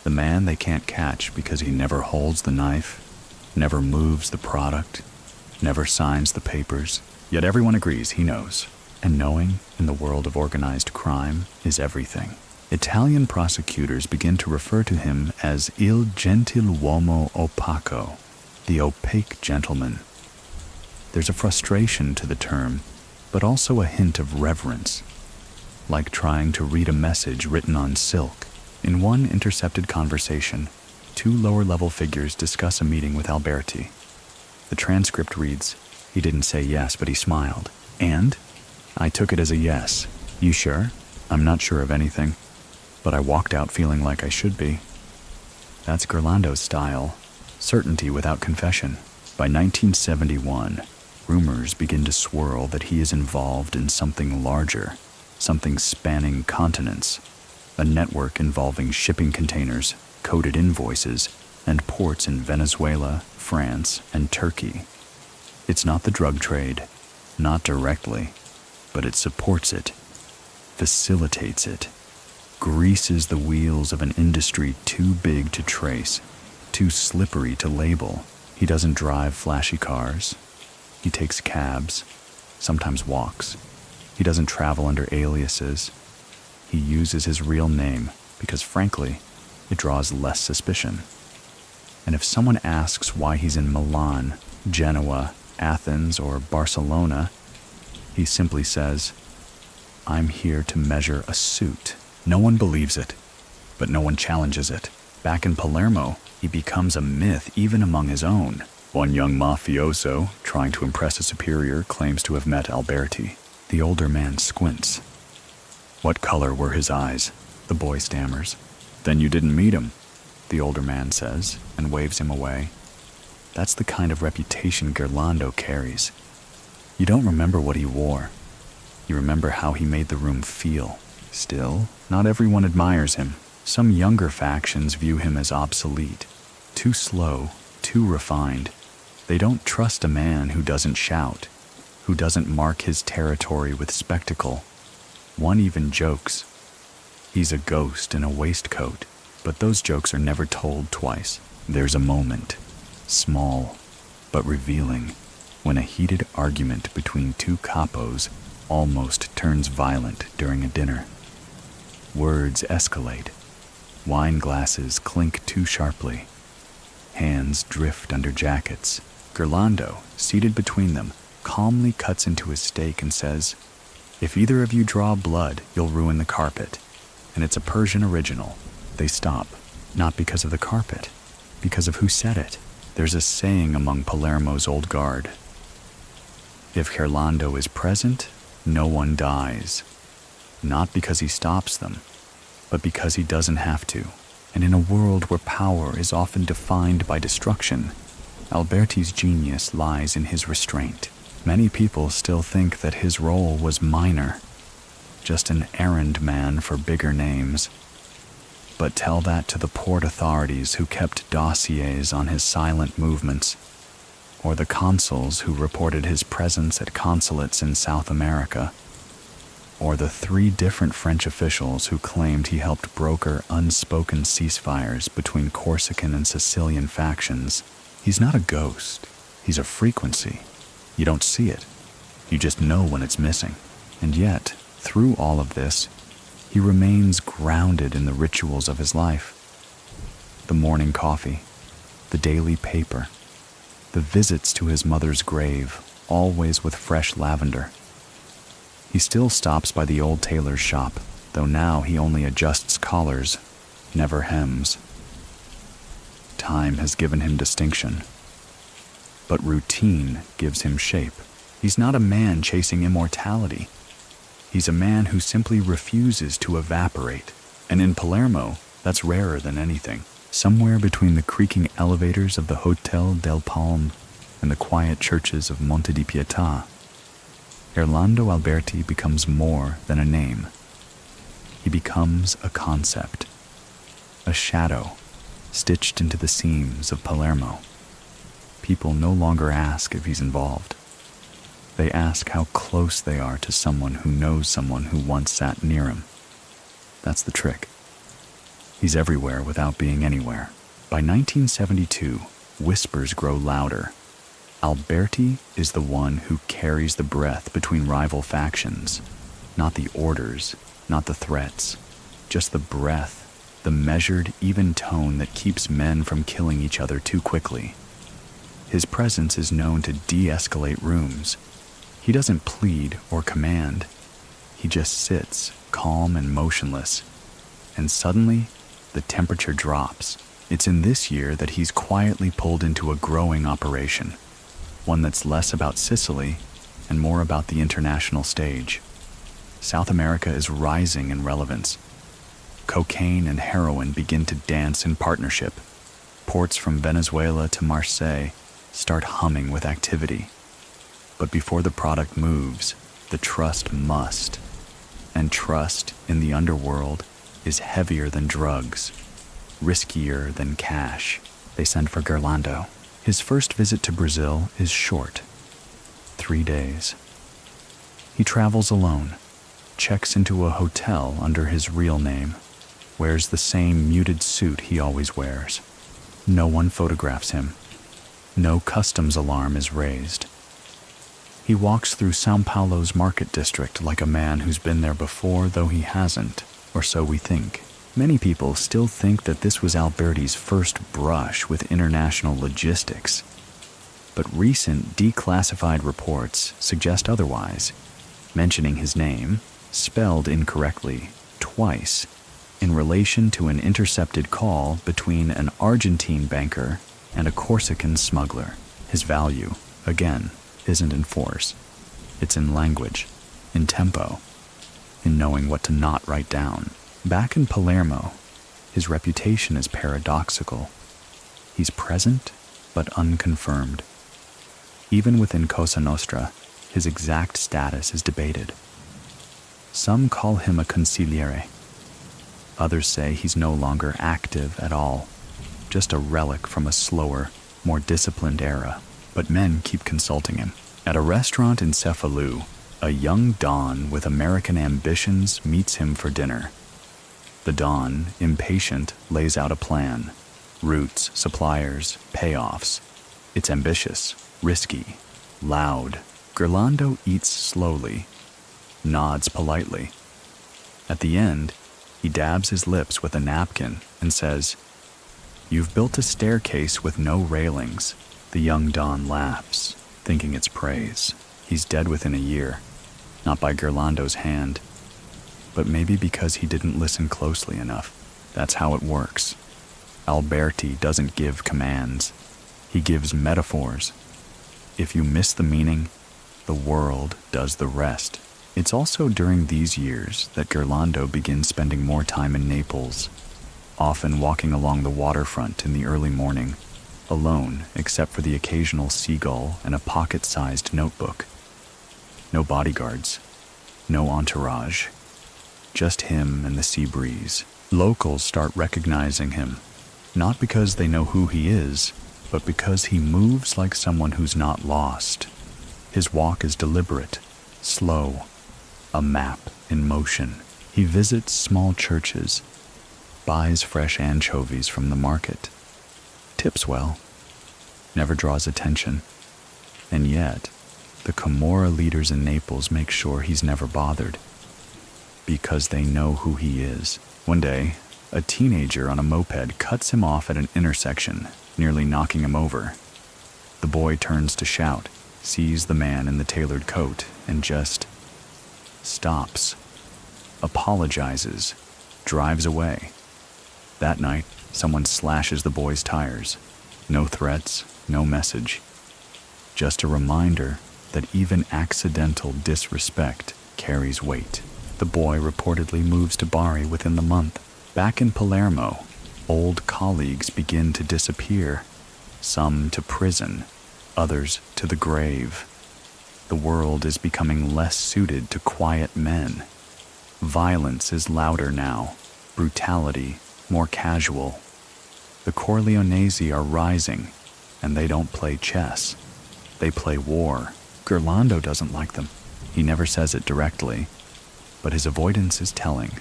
The man they can't catch because he never holds the knife, never moves the product, never signs the papers, yet everyone agrees he knows. And knowing, in the world of organized crime, is everything. Italian prosecutors begin to refer to him as Il Gentiluomo Opaco, The opaque gentleman. There's a frustration to the term, but also a hint of reverence, like trying to read a message written on silk. In one intercepted conversation, two lower-level figures discuss a meeting with Alberti. The transcript reads, "He didn't say yes, but he smiled. And? I took it as a yes. You sure? I'm not sure of anything, but I walked out feeling like I should be." That's Gerlando's style, certainty without confession. By 1971, rumors begin to swirl that he is involved in something larger, something spanning continents, a network involving shipping containers, coded invoices, and ports in Venezuela, France, and Turkey. It's not the drug trade, not directly, but it supports it, facilitates it, greases the wheels of an industry too big to trace, too slippery to label. He doesn't drive flashy cars. He takes cabs, sometimes walks. He doesn't travel under aliases. He uses his real name because, frankly, it draws less suspicion. And if someone asks why he's in Milan, Genoa, Athens, or Barcelona, he simply says, "I'm here to measure a suit." No one believes it, but no one challenges it. Back in Palermo, he becomes a myth even among his own. One young mafioso, trying to impress a superior, claims to have met Alberti. The older man squints. "What color were his eyes?" the boy stammers. "Then you didn't meet him," the older man says, and waves him away. That's the kind of reputation Gerlando carries. You don't remember what he wore. You remember how he made the room feel. Still, not everyone admires him. Some younger factions view him as obsolete, too slow, too refined. They don't trust a man who doesn't shout, who doesn't mark his territory with spectacle. One even jokes, "He's a ghost in a waistcoat," but those jokes are never told twice. There's a moment, small but revealing, when a heated argument between two capos almost turns violent during a dinner. Words escalate. Wine glasses clink too sharply. Hands drift under jackets. Gerlando, seated between them, calmly cuts into his steak and says, "If either of you draw blood, you'll ruin the carpet." And it's a Persian original. They stop, not because of the carpet, because of who said it. There's a saying among Palermo's old guard. If Gerlando is present, no one dies. Not because he stops them, but because he doesn't have to. And in a world where power is often defined by destruction, Alberti's genius lies in his restraint. Many people still think that his role was minor, just an errand man for bigger names. But tell that to the port authorities who kept dossiers on his silent movements, or the consuls who reported his presence at consulates in South America, or the 3 different French officials who claimed he helped broker unspoken ceasefires between Corsican and Sicilian factions. He's not a ghost. He's a frequency. You don't see it. You just know when it's missing. And yet, through all of this, he remains grounded in the rituals of his life. The morning coffee, the daily paper, the visits to his mother's grave, always with fresh lavender. He still stops by the old tailor's shop, though now he only adjusts collars, never hems. Time has given him distinction, but routine gives him shape. He's not a man chasing immortality. He's a man who simply refuses to evaporate. And in Palermo, that's rarer than anything. Somewhere between the creaking elevators of the Hotel del Palme and the quiet churches of Monte di Pietà, Gerlando Alberti becomes more than a name. He becomes a concept, a shadow stitched into the seams of Palermo. People no longer ask if he's involved. They ask how close they are to someone who knows someone who once sat near him. That's the trick. He's everywhere without being anywhere. By 1972, whispers grow louder. Alberti is the one who carries the breath between rival factions. Not the orders, not the threats, just the breath, the measured, even tone that keeps men from killing each other too quickly. His presence is known to de-escalate rooms. He doesn't plead or command. He just sits, calm and motionless. And suddenly, the temperature drops. It's in this year that he's quietly pulled into a growing operation, one that's less about Sicily and more about the international stage. South America is rising in relevance. Cocaine and heroin begin to dance in partnership. Ports from Venezuela to Marseille start humming with activity. But before the product moves, the trust must. And trust in the underworld is heavier than drugs, riskier than cash. They send for Gerlando. His first visit to Brazil is short, 3 days. He travels alone, checks into a hotel under his real name, wears the same muted suit he always wears. No one photographs him. No customs alarm is raised. He walks through São Paulo's market district like a man who's been there before, though he hasn't, or so we think. Many people still think that this was Alberti's first brush with international logistics. But recent declassified reports suggest otherwise, mentioning his name, spelled incorrectly, twice, in relation to an intercepted call between an Argentine banker and a Corsican smuggler. His value, again, isn't in force. It's in language, in tempo, in knowing what to not write down. Back in Palermo, his reputation is paradoxical. He's present, but unconfirmed. Even within Cosa Nostra, his exact status is debated. Some call him a consigliere. Others say he's no longer active at all, just a relic from a slower, more disciplined era. But men keep consulting him. At a restaurant in Cefalù, a young Don with American ambitions meets him for dinner. The Don, impatient, lays out a plan. Routes, suppliers, payoffs. It's ambitious, risky, loud. Gerlando eats slowly, nods politely. At the end, he dabs his lips with a napkin and says, "You've built a staircase with no railings." The young Don laughs, thinking it's praise. He's dead within a year, not by Gerlando's hand, but maybe because he didn't listen closely enough. That's how it works. Alberti doesn't give commands. He gives metaphors. If you miss the meaning, the world does the rest. It's also during these years that Gerlando begins spending more time in Naples, often walking along the waterfront in the early morning, alone except for the occasional seagull and a pocket-sized notebook. No bodyguards, no entourage, just him and the sea breeze. Locals start recognizing him, not because they know who he is, but because he moves like someone who's not lost. His walk is deliberate, slow, a map in motion. He visits small churches, buys fresh anchovies from the market, tips well, never draws attention. And yet, the Camorra leaders in Naples make sure he's never bothered, because they know who he is. One day, a teenager on a moped cuts him off at an intersection, nearly knocking him over. The boy turns to shout, sees the man in the tailored coat, and just stops, apologizes, drives away. That night, someone slashes the boy's tires. No threats, no message. Just a reminder that even accidental disrespect carries weight. The boy reportedly moves to Bari within the month. Back in Palermo, old colleagues begin to disappear. Some to prison, others to the grave. The world is becoming less suited to quiet men. Violence is louder now, brutality more casual. The Corleonesi are rising, and they don't play chess. They play war. Gerlando doesn't like them. He never says it directly, but his avoidance is telling.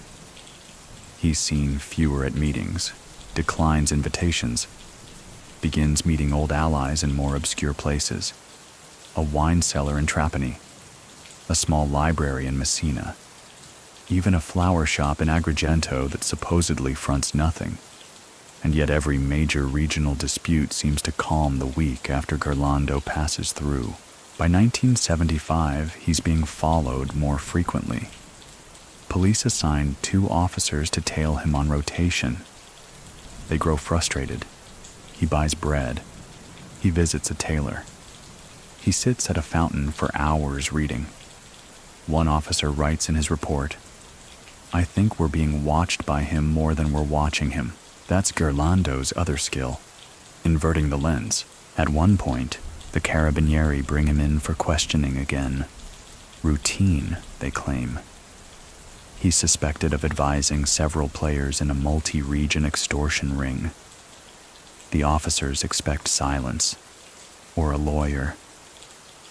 He's seen fewer at meetings, declines invitations, begins meeting old allies in more obscure places. A wine cellar in Trapani, a small library in Messina, even a flower shop in Agrigento that supposedly fronts nothing. and yet every major regional dispute seems to calm the week after Gerlando passes through. By 1975, he's being followed more frequently. Police assign 2 officers to tail him on rotation. They grow frustrated. He buys bread. He visits a tailor. He sits at a fountain for hours reading. One officer writes in his report, "I think we're being watched by him more than we're watching him." That's Gerlando's other skill, inverting the lens. At one point, the carabinieri bring him in for questioning again. Routine, they claim. He's suspected of advising several players in a multi-region extortion ring. The officers expect silence, or a lawyer.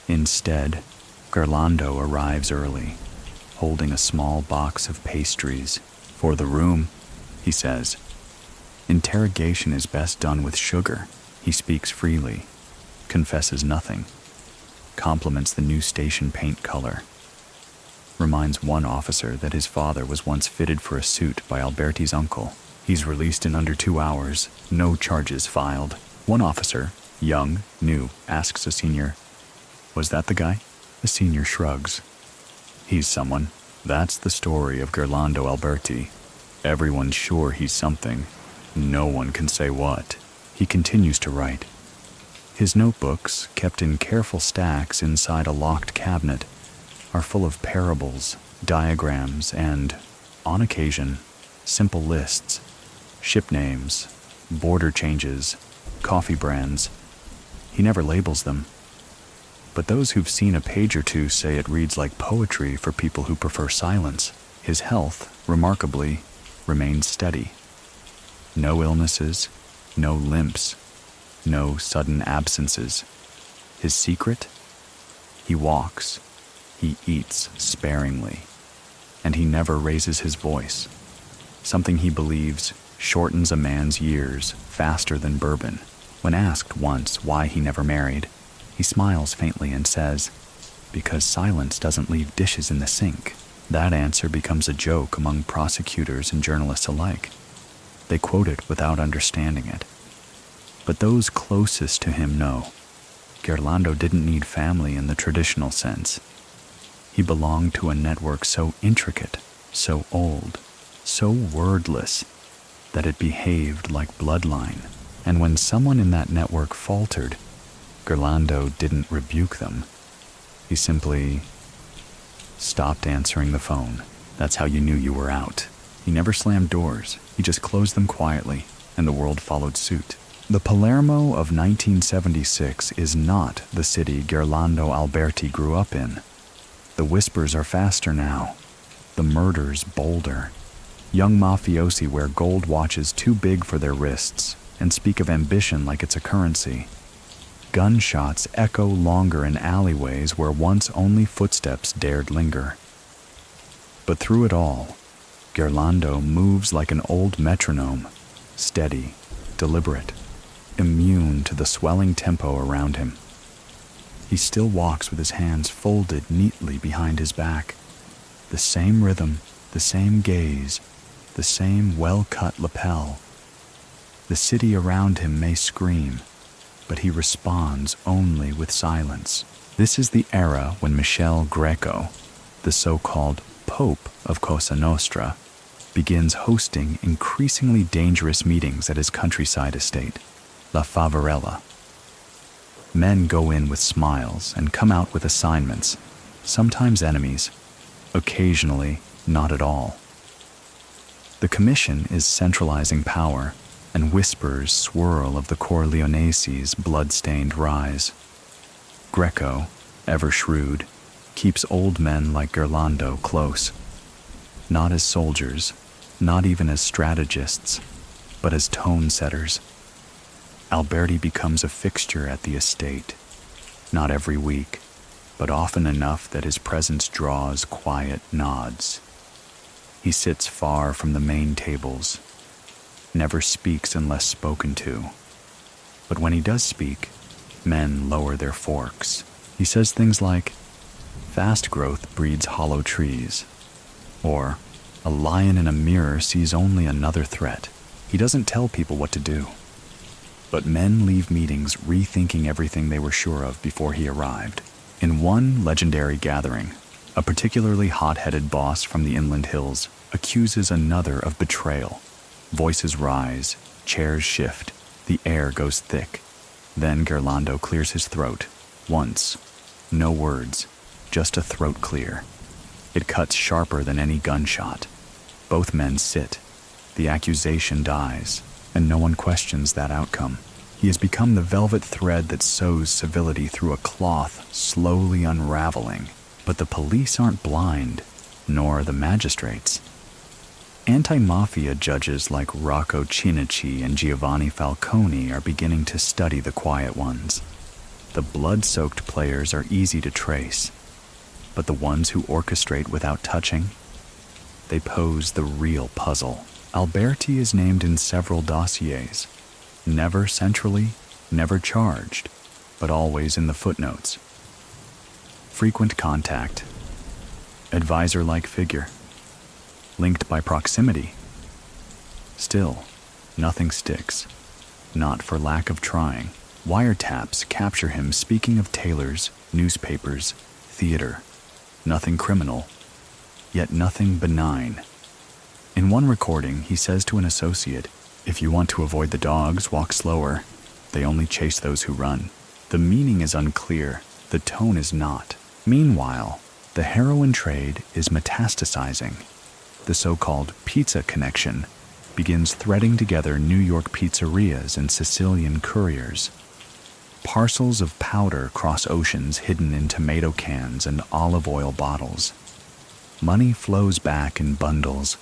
Instead, Gerlando arrives early, holding a small box of pastries. "For the room," he says. Interrogation is best done with sugar. He speaks freely, confesses nothing, compliments the new station paint color, reminds one officer that his father was once fitted for a suit by Alberti's uncle. He's released in under 2 hours, no charges filed. One officer, young, new, asks a senior, "Was that the guy?" The senior shrugs. "He's someone." That's the story of Gerlando Alberti. Everyone's sure he's something. No one can say what. He continues to write. His notebooks, kept in careful stacks inside a locked cabinet, are full of parables, diagrams, and, on occasion, simple lists, ship names, border changes, coffee brands. He never labels them. But those who've seen a page or two say it reads like poetry for people who prefer silence. His health, remarkably, remains steady. No illnesses, no limps, no sudden absences. His secret? He walks, he eats sparingly, and he never raises his voice. Something he believes shortens a man's years faster than bourbon. When asked once why he never married, he smiles faintly and says, "Because silence doesn't leave dishes in the sink." That answer becomes a joke among prosecutors and journalists alike. They quote it without understanding it. But those closest to him know. Gerlando didn't need family in the traditional sense. He belonged to a network so intricate, so old, so wordless, that it behaved like bloodline. And when someone in that network faltered, Gerlando didn't rebuke them. He simply stopped answering the phone. That's how you knew you were out. He never slammed doors. He just closed them quietly, and the world followed suit. The Palermo of 1976 is not the city Gerlando Alberti grew up in. The whispers are faster now, the murders bolder. Young mafiosi wear gold watches too big for their wrists and speak of ambition like it's a currency. Gunshots echo longer in alleyways where once only footsteps dared linger. But through it all, Gerlando moves like an old metronome, steady, deliberate, immune to the swelling tempo around him. He still walks with his hands folded neatly behind his back. The same rhythm, the same gaze, the same well-cut lapel. The city around him may scream, but he responds only with silence. This is the era when Michel Greco, the so-called Pope of Cosa Nostra, begins hosting increasingly dangerous meetings at his countryside estate, La Favorella. Men go in with smiles and come out with assignments, sometimes enemies, occasionally not at all. The commission is centralizing power, and whispers swirl of the Corleonese's blood-stained rise. Greco, ever shrewd, keeps old men like Gerlando close, not as soldiers, not even as strategists, but as tone-setters. Alberti becomes a fixture at the estate, not every week, but often enough that his presence draws quiet nods. He sits far from the main tables, never speaks unless spoken to. But when he does speak, men lower their forks. He says things like, "Fast growth breeds hollow trees," or "A lion in a mirror sees only another threat." He doesn't tell people what to do. But men leave meetings rethinking everything they were sure of before he arrived. In one legendary gathering, a particularly hot-headed boss from the inland hills accuses another of betrayal. Voices rise, chairs shift, the air goes thick. Then Gerlando clears his throat. Once. No words, just a throat clear. It cuts sharper than any gunshot. Both men sit. The accusation dies, and no one questions that outcome. He has become the velvet thread that sews civility through a cloth slowly unraveling. But the police aren't blind, nor are the magistrates. Anti-mafia judges like Rocco Cinici and Giovanni Falcone are beginning to study the quiet ones. The blood-soaked players are easy to trace, but the ones who orchestrate without touching, they pose the real puzzle. Alberti is named in several dossiers, never centrally, never charged, but always in the footnotes. Frequent contact, advisor-like figure, linked by proximity. Still, nothing sticks, not for lack of trying. Wiretaps capture him speaking of tailors, newspapers, theater. Nothing criminal, yet nothing benign. In one recording, he says to an associate, "If you want to avoid the dogs, walk slower. They only chase those who run." The meaning is unclear, the tone is not. Meanwhile, the heroin trade is metastasizing. The so-called pizza connection begins threading together New York pizzerias and Sicilian couriers. Parcels of powder cross oceans hidden in tomato cans and olive oil bottles. Money flows back in bundles,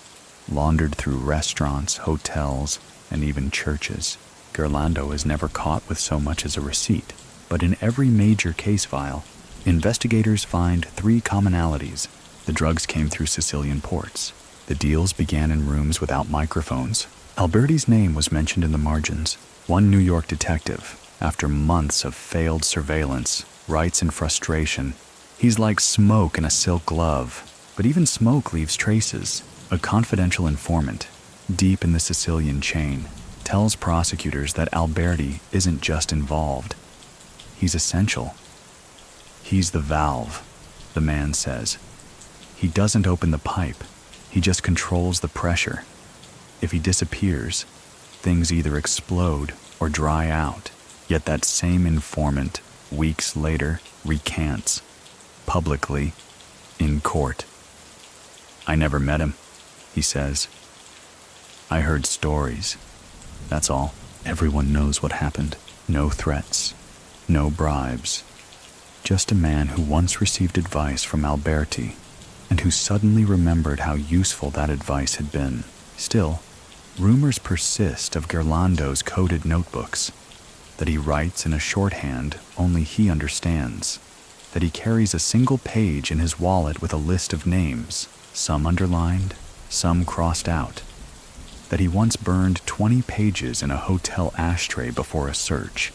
laundered through restaurants, hotels, and even churches. Gerlando is never caught with so much as a receipt, but in every major case file, investigators find 3 commonalities. The drugs came through Sicilian ports. The deals began in rooms without microphones. Alberti's name was mentioned in the margins. One New York detective, after months of failed surveillance, writes in frustration, "He's like smoke in a silk glove." But even smoke leaves traces. A confidential informant, deep in the Sicilian chain, tells prosecutors that Alberti isn't just involved. He's essential. "He's the valve," the man says. "He doesn't open the pipe. He just controls the pressure. If he disappears, things either explode or dry out." Yet that same informant, weeks later, recants, publicly, in court. "I never met him," he says. "I heard stories. That's all. Everyone knows what happened. No threats, no bribes. Just a man who once received advice from Alberti and who suddenly remembered how useful that advice had been. Still, rumors persist of Gerlando's coded notebooks, that he writes in a shorthand only he understands, that he carries a single page in his wallet with a list of names, some underlined, some crossed out, that he once burned 20 pages in a hotel ashtray before a search,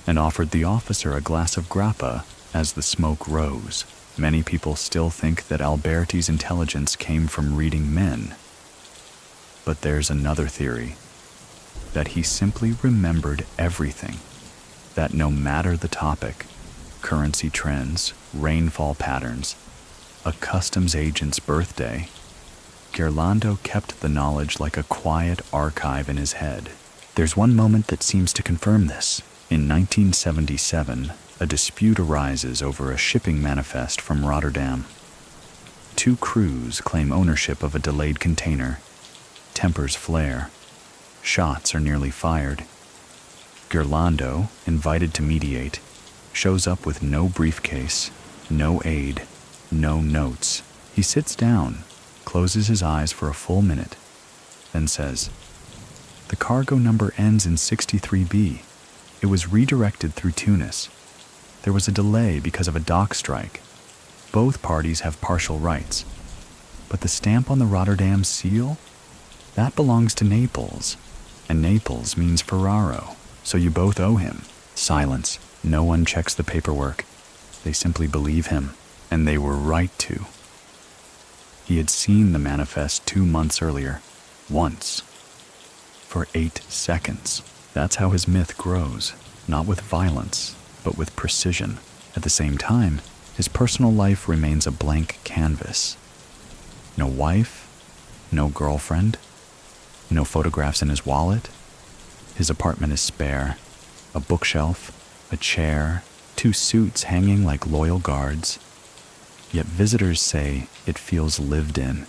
and offered the officer a glass of grappa as the smoke rose. Many people still think that Alberti's intelligence came from reading men. But there's another theory, that he simply remembered everything, that no matter the topic, currency trends, rainfall patterns, a customs agent's birthday, Gerlando kept the knowledge like a quiet archive in his head. There's one moment that seems to confirm this. In 1977, a dispute arises over a shipping manifest from Rotterdam. 2 crews claim ownership of a delayed container. Tempers flare. Shots are nearly fired. Gerlando, invited to mediate, shows up with no briefcase, no aid, no notes. He sits down, closes his eyes for a full minute, then says, "The cargo number ends in 63B. It was redirected through Tunis. There was a delay because of a dock strike. Both parties have partial rights. But the stamp on the Rotterdam seal? That belongs to Naples, and Naples means Ferraro, so you both owe him." Silence. No one checks the paperwork. They simply believe him, and they were right to. He had seen the manifest 2 months earlier, once. for 8 seconds. That's how his myth grows, not with violence, but with precision. At the same time, his personal life remains a blank canvas. No wife, no girlfriend, no photographs in his wallet. His apartment is spare. A bookshelf, a chair, 2 suits hanging like loyal guards. Yet visitors say it feels lived in,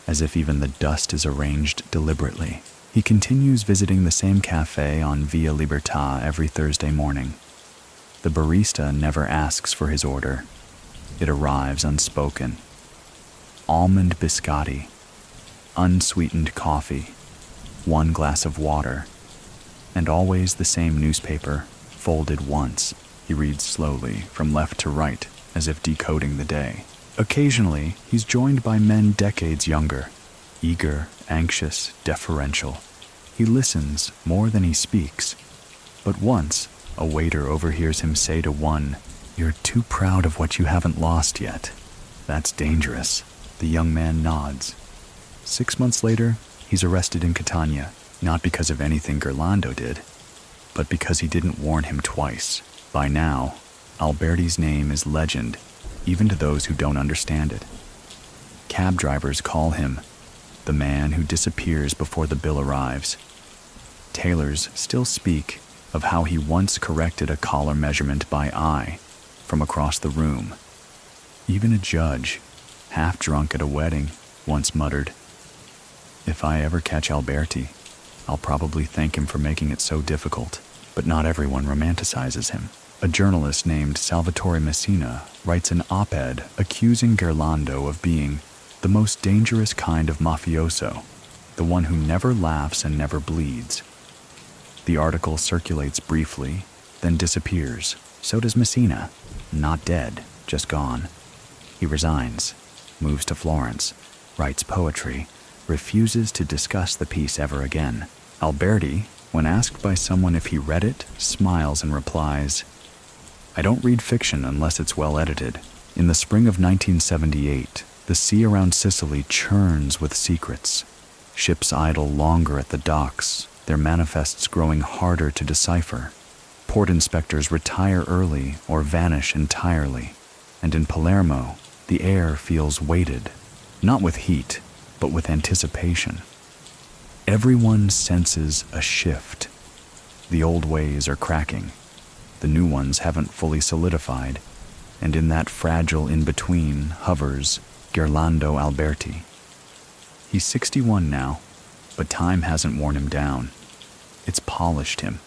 as if even the dust is arranged deliberately. He continues visiting the same cafe on Via Libertà every Thursday morning. The barista never asks for his order. It arrives unspoken. Almond biscotti, unsweetened coffee, 1 glass of water, and always the same newspaper, folded once. He reads slowly, from left to right, as if decoding the day. Occasionally, he's joined by men decades younger, eager, anxious, deferential. He listens more than he speaks. But once, a waiter overhears him say to one, "You're too proud of what you haven't lost yet." That's dangerous. The young man nods. 6 months later, he's arrested in Catania, not because of anything Gerlando did, but because he didn't warn him twice. By now, Alberti's name is legend, even to those who don't understand it. Cab drivers call him the man who disappears before the bill arrives. Tailors still speak of how he once corrected a collar measurement by eye from across the room. Even a judge, half drunk at a wedding, once muttered, "If I ever catch Alberti, I'll probably thank him for making it so difficult." But not everyone romanticizes him. A journalist named Salvatore Messina writes an op-ed accusing Gerlando of being the most dangerous kind of mafioso, the one who never laughs and never bleeds. The article circulates briefly, then disappears. So does Messina. Not dead, just gone. He resigns, moves to Florence, writes poetry, refuses to discuss the piece ever again. Alberti, when asked by someone if he read it, smiles and replies, "I don't read fiction unless it's well edited." In the spring of 1978, the sea around Sicily churns with secrets. Ships idle longer at the docks, their manifests growing harder to decipher. Port inspectors retire early or vanish entirely. And in Palermo, the air feels weighted, not with heat, but with anticipation. Everyone senses a shift. The old ways are cracking. The new ones haven't fully solidified, and in that fragile in-between hovers Gerlando Alberti. He's 61 now, but time hasn't worn him down. It's polished him.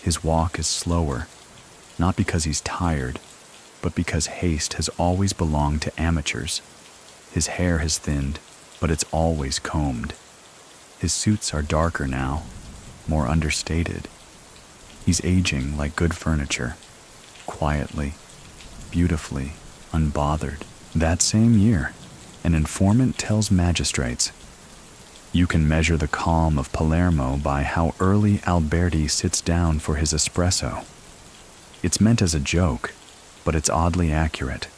His walk is slower, not because he's tired, but because haste has always belonged to amateurs. His hair has thinned, but it's always combed. His suits are darker now, more understated. He's aging like good furniture, quietly, beautifully, unbothered. That same year, an informant tells magistrates, "You can measure the calm of Palermo by how early Alberti sits down for his espresso." It's meant as a joke, but it's oddly accurate.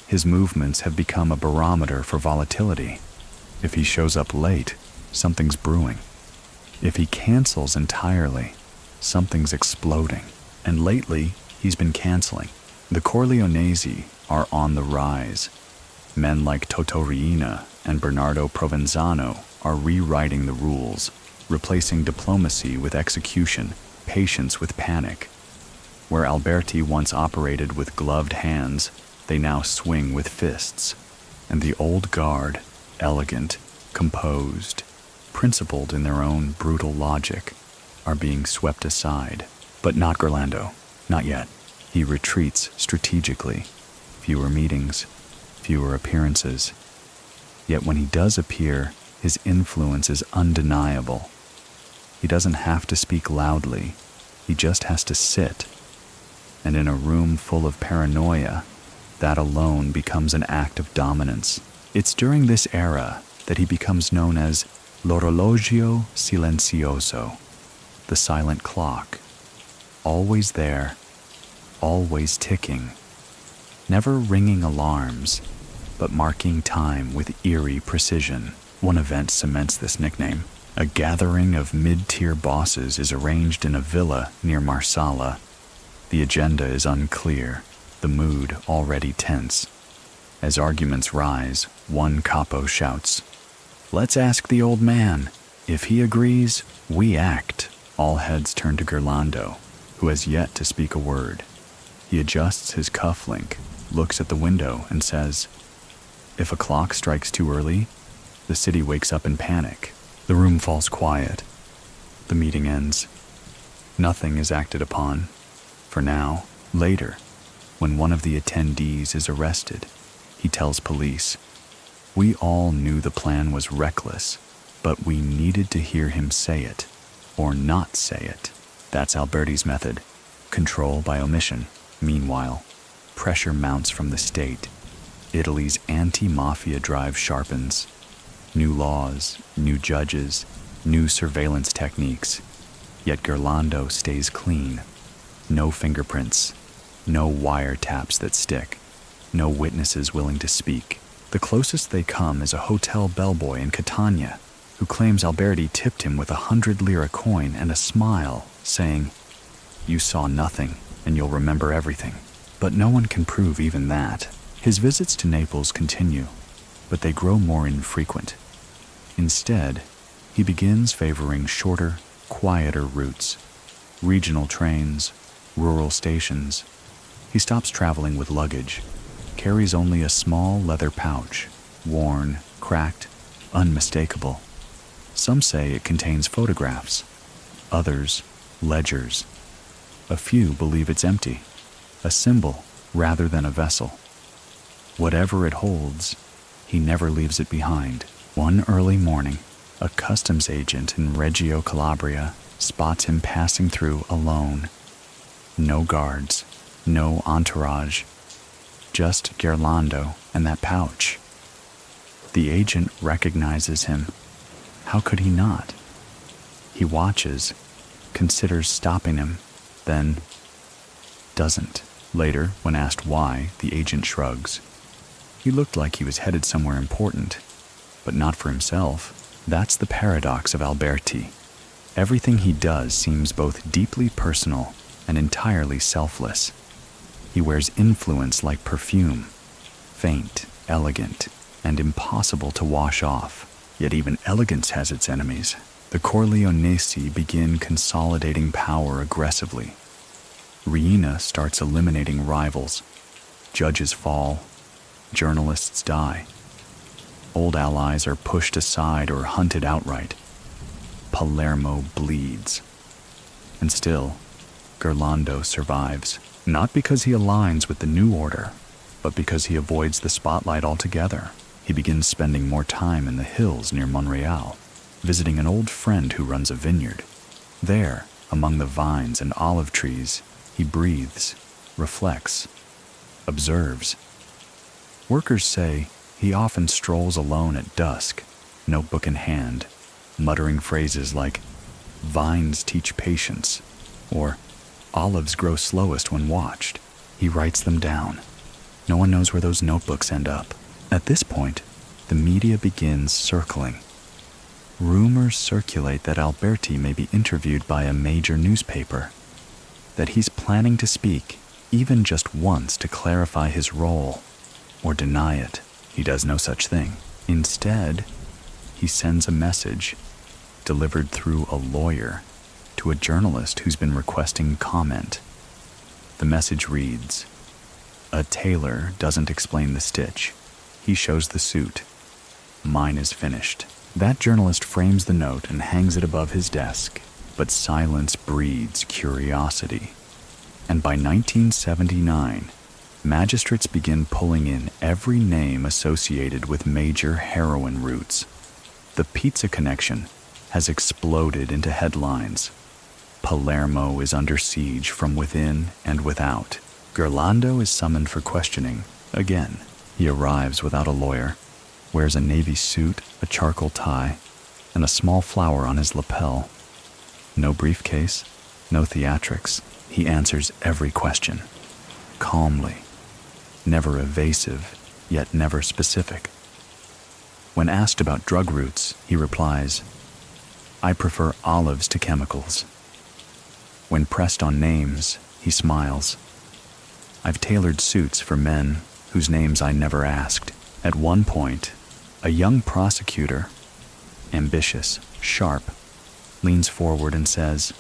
His movements have become a barometer for volatility. If he shows up late, something's brewing. If he cancels entirely, something's exploding. And lately, he's been canceling. The Corleonesi are on the rise. Men like Toto Riina and Bernardo Provenzano are rewriting the rules, replacing diplomacy with execution, patience with panic. Where Alberti once operated with gloved hands, they now swing with fists. And the old guard, elegant, composed, principled in their own brutal logic, are being swept aside. But not Gerlando, not yet. He retreats strategically. Fewer meetings, fewer appearances. Yet when he does appear, his influence is undeniable. He doesn't have to speak loudly. He just has to sit. And in a room full of paranoia, that alone becomes an act of dominance. It's during this era that he becomes known as l'orologio silenzioso, the silent clock, always there, always ticking, never ringing alarms, but marking time with eerie precision. One event cements this nickname. A gathering of mid-tier bosses is arranged in a villa near Marsala. The agenda is unclear, the mood already tense. As arguments rise, one capo shouts, "Let's ask the old man. If he agrees, we act." All heads turn to Gerlando, who has yet to speak a word. He adjusts his cufflink, looks at the window, and says, "If a clock strikes too early, the city wakes up in panic." The room falls quiet. The meeting ends. Nothing is acted upon. For now, later, when one of the attendees is arrested, he tells police, "We all knew the plan was reckless, but we needed to hear him say it, or not say it." That's Alberti's method, control by omission. Meanwhile, pressure mounts from the state. Italy's anti-mafia drive sharpens. New laws, new judges, new surveillance techniques. Yet Gerlando stays clean. No fingerprints, no wiretaps that stick, no witnesses willing to speak. The closest they come is a hotel bellboy in Catania, who claims Alberti tipped him with 100 lira coin and a smile, saying, "You saw nothing, and you'll remember everything." But no one can prove even that. His visits to Naples continue, but they grow more infrequent. Instead, he begins favoring shorter, quieter routes, regional trains, rural stations. He stops traveling with luggage, carries only a small leather pouch, worn, cracked, unmistakable. Some say it contains photographs, others, ledgers. A few believe it's empty, a symbol rather than a vessel. Whatever it holds, he never leaves it behind. One early morning, a customs agent in Reggio Calabria spots him passing through alone. No guards, no entourage, just Gerlando and that pouch. The agent recognizes him. How could he not? He watches, considers stopping him, then doesn't. Later, when asked why, the agent shrugs. He looked like he was headed somewhere important, but not for himself. That's the paradox of Alberti. Everything he does seems both deeply personal and entirely selfless. He wears influence like perfume, faint, elegant, and impossible to wash off. Yet even elegance has its enemies. The Corleonesi begin consolidating power aggressively. Riina starts eliminating rivals. Judges fall. Journalists die. Old allies are pushed aside or hunted outright. Palermo bleeds. And still, Gerlando survives, not because he aligns with the new order, but because he avoids the spotlight altogether. He begins spending more time in the hills near Monreale, visiting an old friend who runs a vineyard. There, among the vines and olive trees, he breathes, reflects, observes. Workers say he often strolls alone at dusk, notebook in hand, muttering phrases like, "Vines teach patience," or "Olives grow slowest when watched." He writes them down. No one knows where those notebooks end up. At this point, the media begins circling. Rumors circulate that Alberti may be interviewed by a major newspaper, that he's planning to speak, even just once, to clarify his role, or deny it. He does no such thing. Instead, he sends a message, delivered through a lawyer, to a journalist who's been requesting comment. The message reads, "A tailor doesn't explain the stitch. He shows the suit. Mine is finished." That journalist frames the note and hangs it above his desk, but silence breeds curiosity. And by 1979, magistrates begin pulling in every name associated with major heroin routes. The pizza connection has exploded into headlines. Palermo is under siege from within and without. Gerlando is summoned for questioning. Again, he arrives without a lawyer, wears a navy suit, a charcoal tie, and a small flower on his lapel. No briefcase, no theatrics. He answers every question, calmly, never evasive, yet never specific. When asked about drug routes, he replies, I prefer olives to chemicals. When pressed on names, he smiles. I've tailored suits for men whose names I never asked. At one point, a young prosecutor, ambitious, sharp, leans forward and says,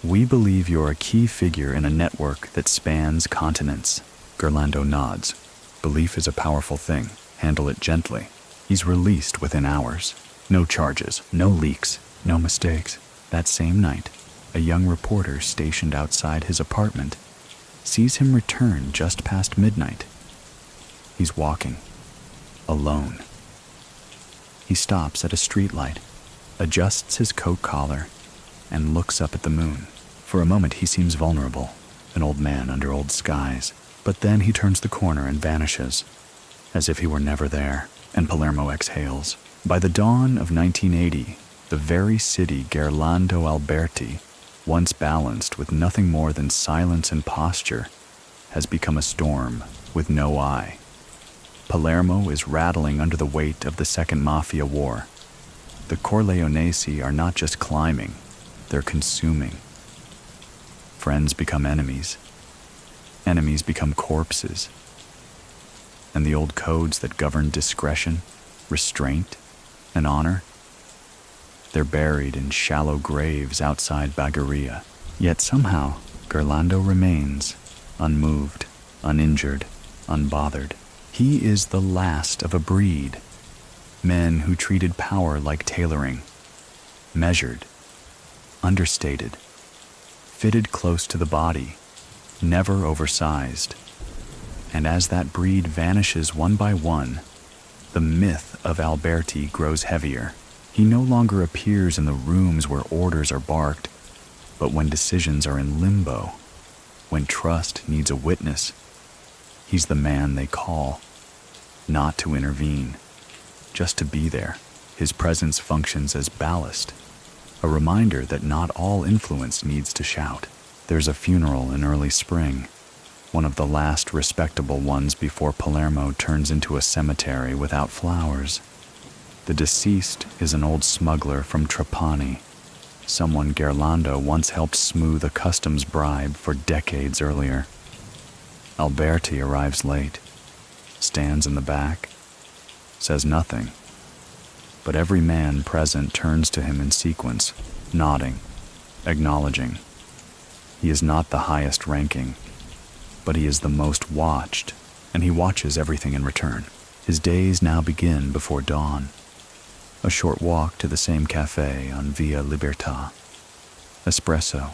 "We believe you're a key figure in a network that spans continents." Gerlando nods. Belief is a powerful thing. Handle it gently. He's released within hours. No charges, no leaks, no mistakes. That same night, a young reporter stationed outside his apartment sees him return just past midnight. He's walking, alone. He stops at a streetlight, adjusts his coat collar, and looks up at the moon. For a moment he seems vulnerable, an old man under old skies. But then he turns the corner and vanishes, as if he were never there, and Palermo exhales. By the dawn of 1980, the very city Gerlando Alberti, once balanced with nothing more than silence and posture, has become a storm with no eye. Palermo is rattling under the weight of the Second Mafia War. The Corleonesi are not just climbing, they're consuming. Friends become enemies. Enemies become corpses. And the old codes that govern discretion, restraint, and honor, they're buried in shallow graves outside Bagheria. Yet somehow, Gerlando remains, unmoved, uninjured, unbothered. He is the last of a breed. Men who treated power like tailoring, measured, understated, fitted close to the body, never oversized. And as that breed vanishes one by one, the myth of Alberti grows heavier. He no longer appears in the rooms where orders are barked, but when decisions are in limbo, when trust needs a witness, he's the man they call, not to intervene, just to be there. His presence functions as ballast, a reminder that not all influence needs to shout. There's a funeral in early spring, one of the last respectable ones before Palermo turns into a cemetery without flowers. The deceased is an old smuggler from Trapani, someone Gerlando once helped smooth a customs bribe for decades earlier. Alberti arrives late, stands in the back, says nothing, but every man present turns to him in sequence, nodding, acknowledging. He is not the highest ranking, but he is the most watched, and he watches everything in return. His days now begin before dawn. A short walk to the same cafe on Via Libertà. Espresso,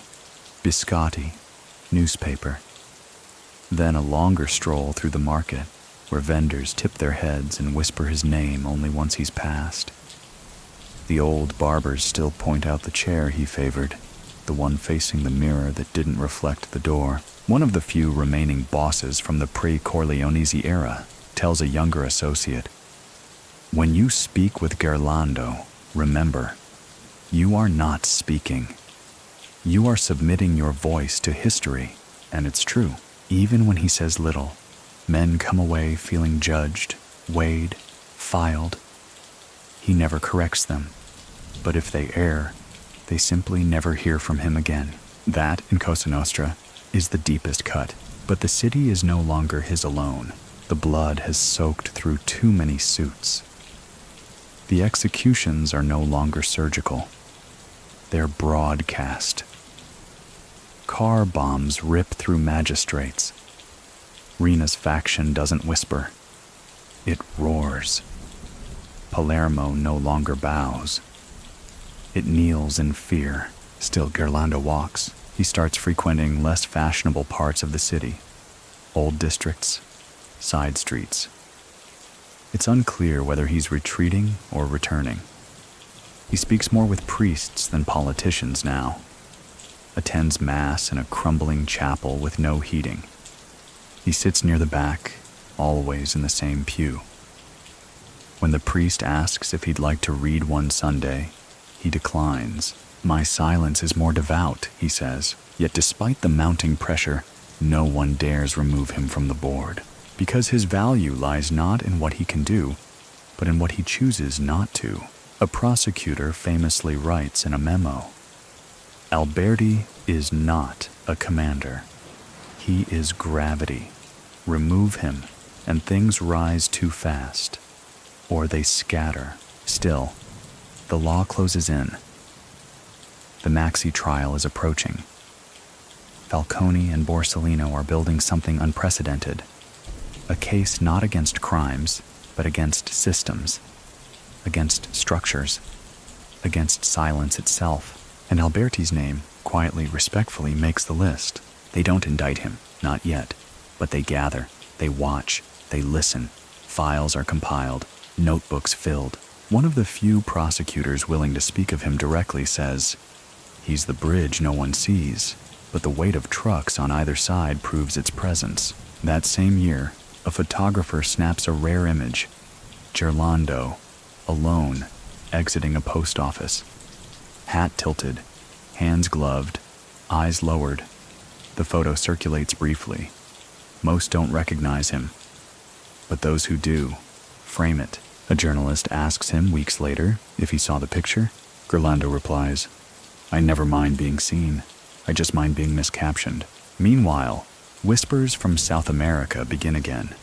biscotti, newspaper. Then a longer stroll through the market, where vendors tip their heads and whisper his name only once he's passed. The old barbers still point out the chair he favored, the one facing the mirror that didn't reflect the door. One of the few remaining bosses from the pre-Corleonesi era tells a younger associate, "When you speak with Gerlando, remember, you are not speaking. You are submitting your voice to history," and it's true. Even when he says little, men come away feeling judged, weighed, filed. He never corrects them, but if they err, they simply never hear from him again. That, in Cosa Nostra, is the deepest cut. But the city is no longer his alone. The blood has soaked through too many suits. The executions are no longer surgical. They're broadcast. Car bombs rip through magistrates. Rina's faction doesn't whisper. It roars. Palermo no longer bows. It kneels in fear. Still, Gerlando walks. He starts frequenting less fashionable parts of the city. Old districts, side streets. It's unclear whether he's retreating or returning. He speaks more with priests than politicians now. Attends mass in a crumbling chapel with no heating. He sits near the back, always in the same pew. When the priest asks if he'd like to read one Sunday, he declines. "My silence is more devout," he says. Yet despite the mounting pressure, no one dares remove him from the board, because his value lies not in what he can do, but in what he chooses not to. A prosecutor famously writes in a memo, "Alberti is not a commander. He is gravity. Remove him, and things rise too fast, or they scatter." Still, the law closes in. The Maxi trial is approaching. Falcone and Borsellino are building something unprecedented. A case not against crimes, but against systems, against structures, against silence itself. And Alberti's name, quietly, respectfully, makes the list. They don't indict him, not yet, but they gather, they watch, they listen. Files are compiled, notebooks filled. One of the few prosecutors willing to speak of him directly says, "He's the bridge no one sees, but the weight of trucks on either side proves its presence." That same year, a photographer snaps a rare image, Gerlando, alone, exiting a post office. Hat tilted, hands gloved, eyes lowered. The photo circulates briefly. Most don't recognize him, but those who do, frame it. A journalist asks him weeks later if he saw the picture. Gerlando replies, "I never mind being seen. I just mind being miscaptioned." Meanwhile, whispers from South America begin again.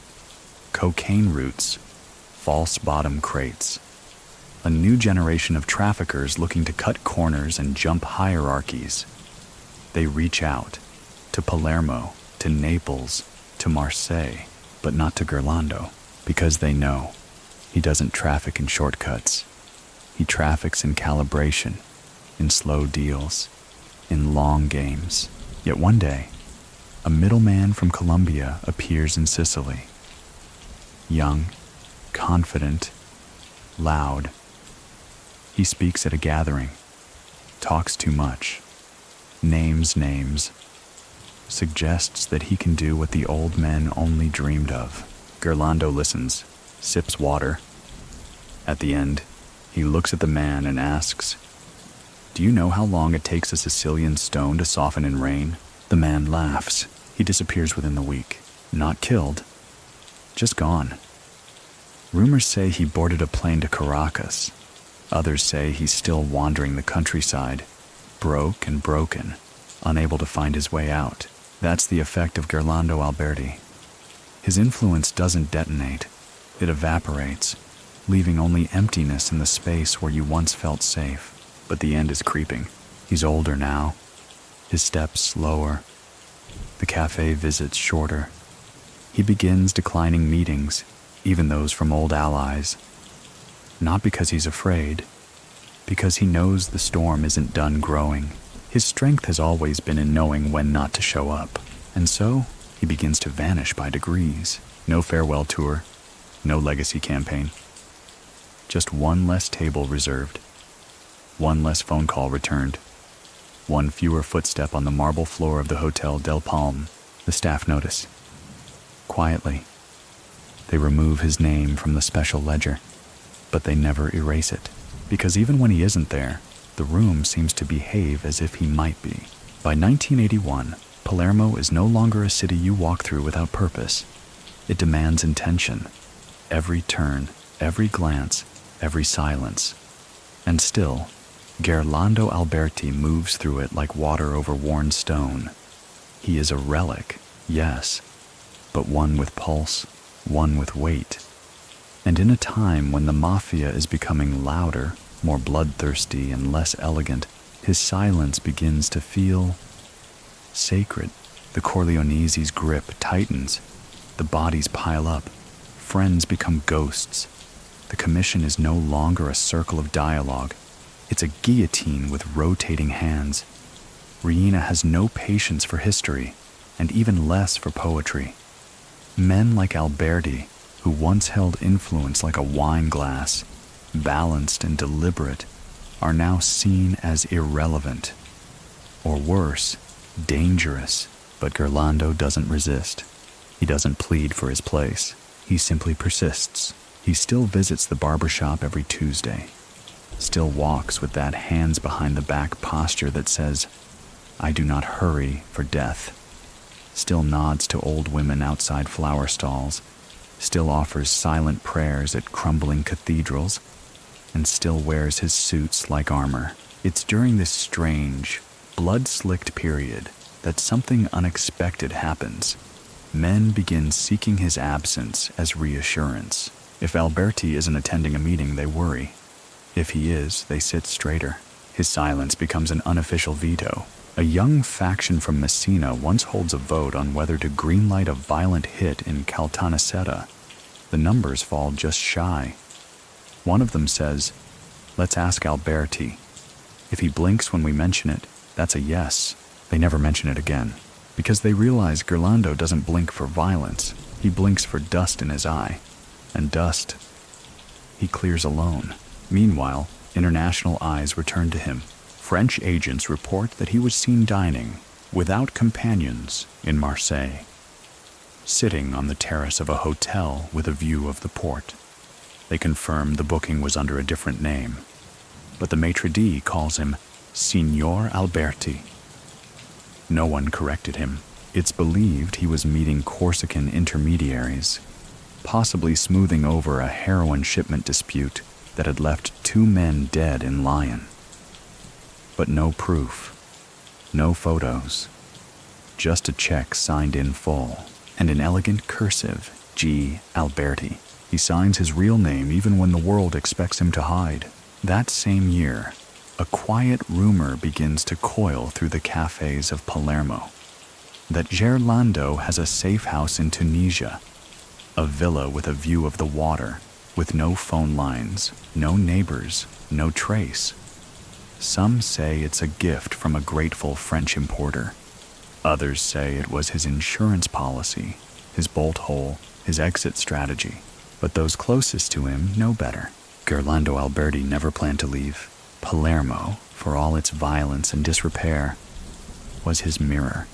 Cocaine routes, false bottom crates. A new generation of traffickers looking to cut corners and jump hierarchies. They reach out to Palermo, to Naples, to Marseille, but not to Gerlando, because they know he doesn't traffic in shortcuts. He traffics in calibration, in slow deals, in long games. Yet one day, a middleman from Colombia appears in Sicily. Young, confident, loud. He speaks at a gathering, talks too much, names names, suggests that he can do what the old men only dreamed of. Gerlando listens, sips water. At the end, he looks at the man and asks, "Do you know how long it takes a Sicilian stone to soften in rain?" The man laughs. He disappears within the week. Not killed, just gone. Rumors say he boarded a plane to Caracas. Others say he's still wandering the countryside, broke and broken, unable to find his way out. That's the effect of Gerlando Alberti. His influence doesn't detonate, it evaporates, leaving only emptiness in the space where you once felt safe. But the end is creeping. He's older now, his steps slower, the cafe visits shorter. He begins declining meetings, even those from old allies. Not because he's afraid, because he knows the storm isn't done growing. His strength has always been in knowing when not to show up, and so he begins to vanish by degrees. No farewell tour, no legacy campaign. Just one less table reserved, one less phone call returned, one fewer footstep on the marble floor of the Hotel Del Palme. The staff notice. Quietly, they remove his name from the special ledger, but they never erase it, because even when he isn't there, the room seems to behave as if he might be. By 1981, Palermo is no longer a city you walk through without purpose. It demands intention. Every turn, every glance, every silence. And still, Gerlando Alberti moves through it like water over worn stone. He is a relic, yes, but one with pulse, one with weight. And in a time when the mafia is becoming louder, more bloodthirsty and less elegant, his silence begins to feel sacred. The Corleonese's grip tightens. The bodies pile up. Friends become ghosts. The commission is no longer a circle of dialogue. It's a guillotine with rotating hands. Riina has no patience for history, and even less for poetry. Men like Alberti, who once held influence like a wine glass, balanced and deliberate, are now seen as irrelevant. Or worse, dangerous. But Gerlando doesn't resist. He doesn't plead for his place. He simply persists. He still visits the barbershop every Tuesday. Still walks with that hands behind the back posture that says, "I do not hurry for death." Still nods to old women outside flower stalls. Still offers silent prayers at crumbling cathedrals. and still wears his suits like armor. It's during this strange, blood-slicked period that something unexpected happens. Men begin seeking his absence as reassurance. If Alberti isn't attending a meeting, they worry. If he is, they sit straighter. His silence becomes an unofficial veto. A young faction from Messina once holds a vote on whether to greenlight a violent hit in Caltanissetta. The numbers fall just shy. One of them says, "Let's ask Alberti. If he blinks when we mention it, that's a yes." They never mention it again, because they realize Gerlando doesn't blink for violence. He blinks for dust in his eye. And dust, he clears alone. Meanwhile, international eyes return to him. French agents report that he was seen dining, without companions, in Marseille, sitting on the terrace of a hotel with a view of the port. They confirm the booking was under a different name, but the maitre d' calls him Signor Alberti. No one corrected him. It's believed he was meeting Corsican intermediaries, possibly smoothing over a heroin shipment dispute that had left 2 men dead in Lyon. But no proof, no photos, just a check signed in full, and in elegant cursive, G. Alberti. He signs his real name even when the world expects him to hide. That same year, a quiet rumor begins to coil through the cafes of Palermo, that Gerlando has a safe house in Tunisia, a villa with a view of the water, with no phone lines, no neighbors, no trace. Some say it's a gift from a grateful French importer. Others say it was his insurance policy, his bolt hole, his exit strategy. But those closest to him know better. Gerlando Alberti never planned to leave. Palermo, for all its violence and disrepair, was his mirror.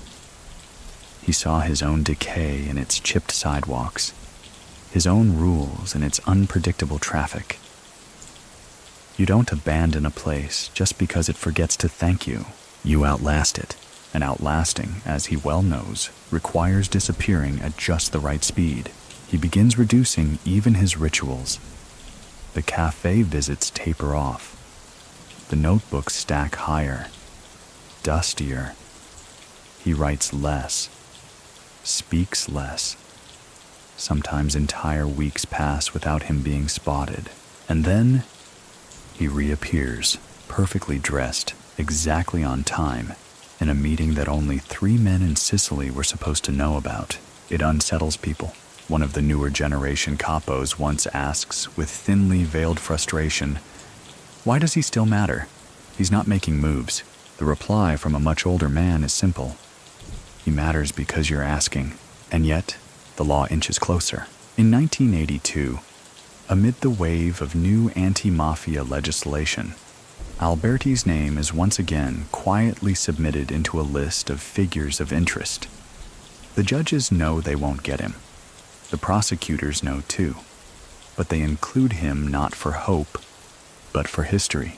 He saw his own decay in its chipped sidewalks, his own rules in its unpredictable traffic. You don't abandon a place just because it forgets to thank you. You outlast it, and outlasting, as he well knows, requires disappearing at just the right speed. He begins reducing even his rituals. The cafe visits taper off. The notebooks stack higher, dustier. He writes less, speaks less. Sometimes entire weeks pass without him being spotted. And then he reappears, perfectly dressed, exactly on time, in a meeting that only 3 men in Sicily were supposed to know about. It unsettles people. One of the newer generation capos once asks, with thinly veiled frustration, "Why does he still matter? He's not making moves." The reply from a much older man is simple. He matters because you're asking. And yet, the law inches closer. In 1982, amid the wave of new anti-mafia legislation, Alberti's name is once again quietly submitted into a list of figures of interest. The judges know they won't get him. The prosecutors know too, but they include him not for hope, but for history.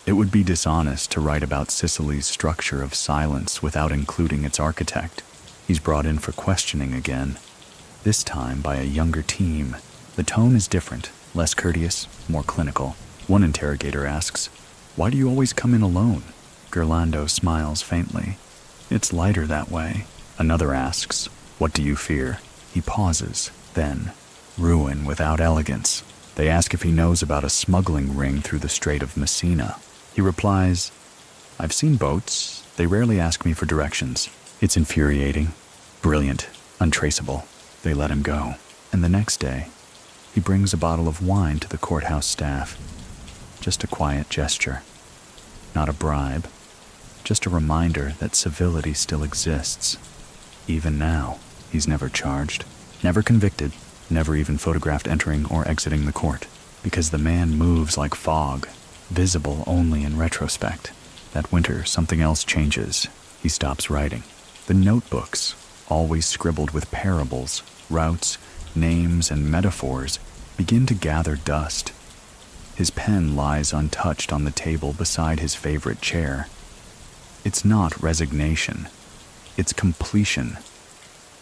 It would be dishonest to write about Sicily's structure of silence without including its architect. He's brought in for questioning again, this time by a younger team. The tone is different, less courteous, more clinical. One interrogator asks, "Why do you always come in alone?" Gerlando smiles faintly. "It's lighter that way." Another asks, "What do you fear?" He pauses, then, ruin without elegance. They ask if he knows about a smuggling ring through the Strait of Messina. He replies, "I've seen boats. They rarely ask me for directions." It's infuriating, brilliant, untraceable. They let him go. And the next day, he brings a bottle of wine to the courthouse staff. Just a quiet gesture. Not a bribe. Just a reminder that civility still exists. Even now, he's never charged, never convicted, never even photographed entering or exiting the court. Because the man moves like fog, visible only in retrospect. That winter, something else changes. He stops writing. The notebooks, always scribbled with parables, routes, names, and metaphors, begin to gather dust. His pen lies untouched on the table beside his favorite chair. It's not resignation. It's completion.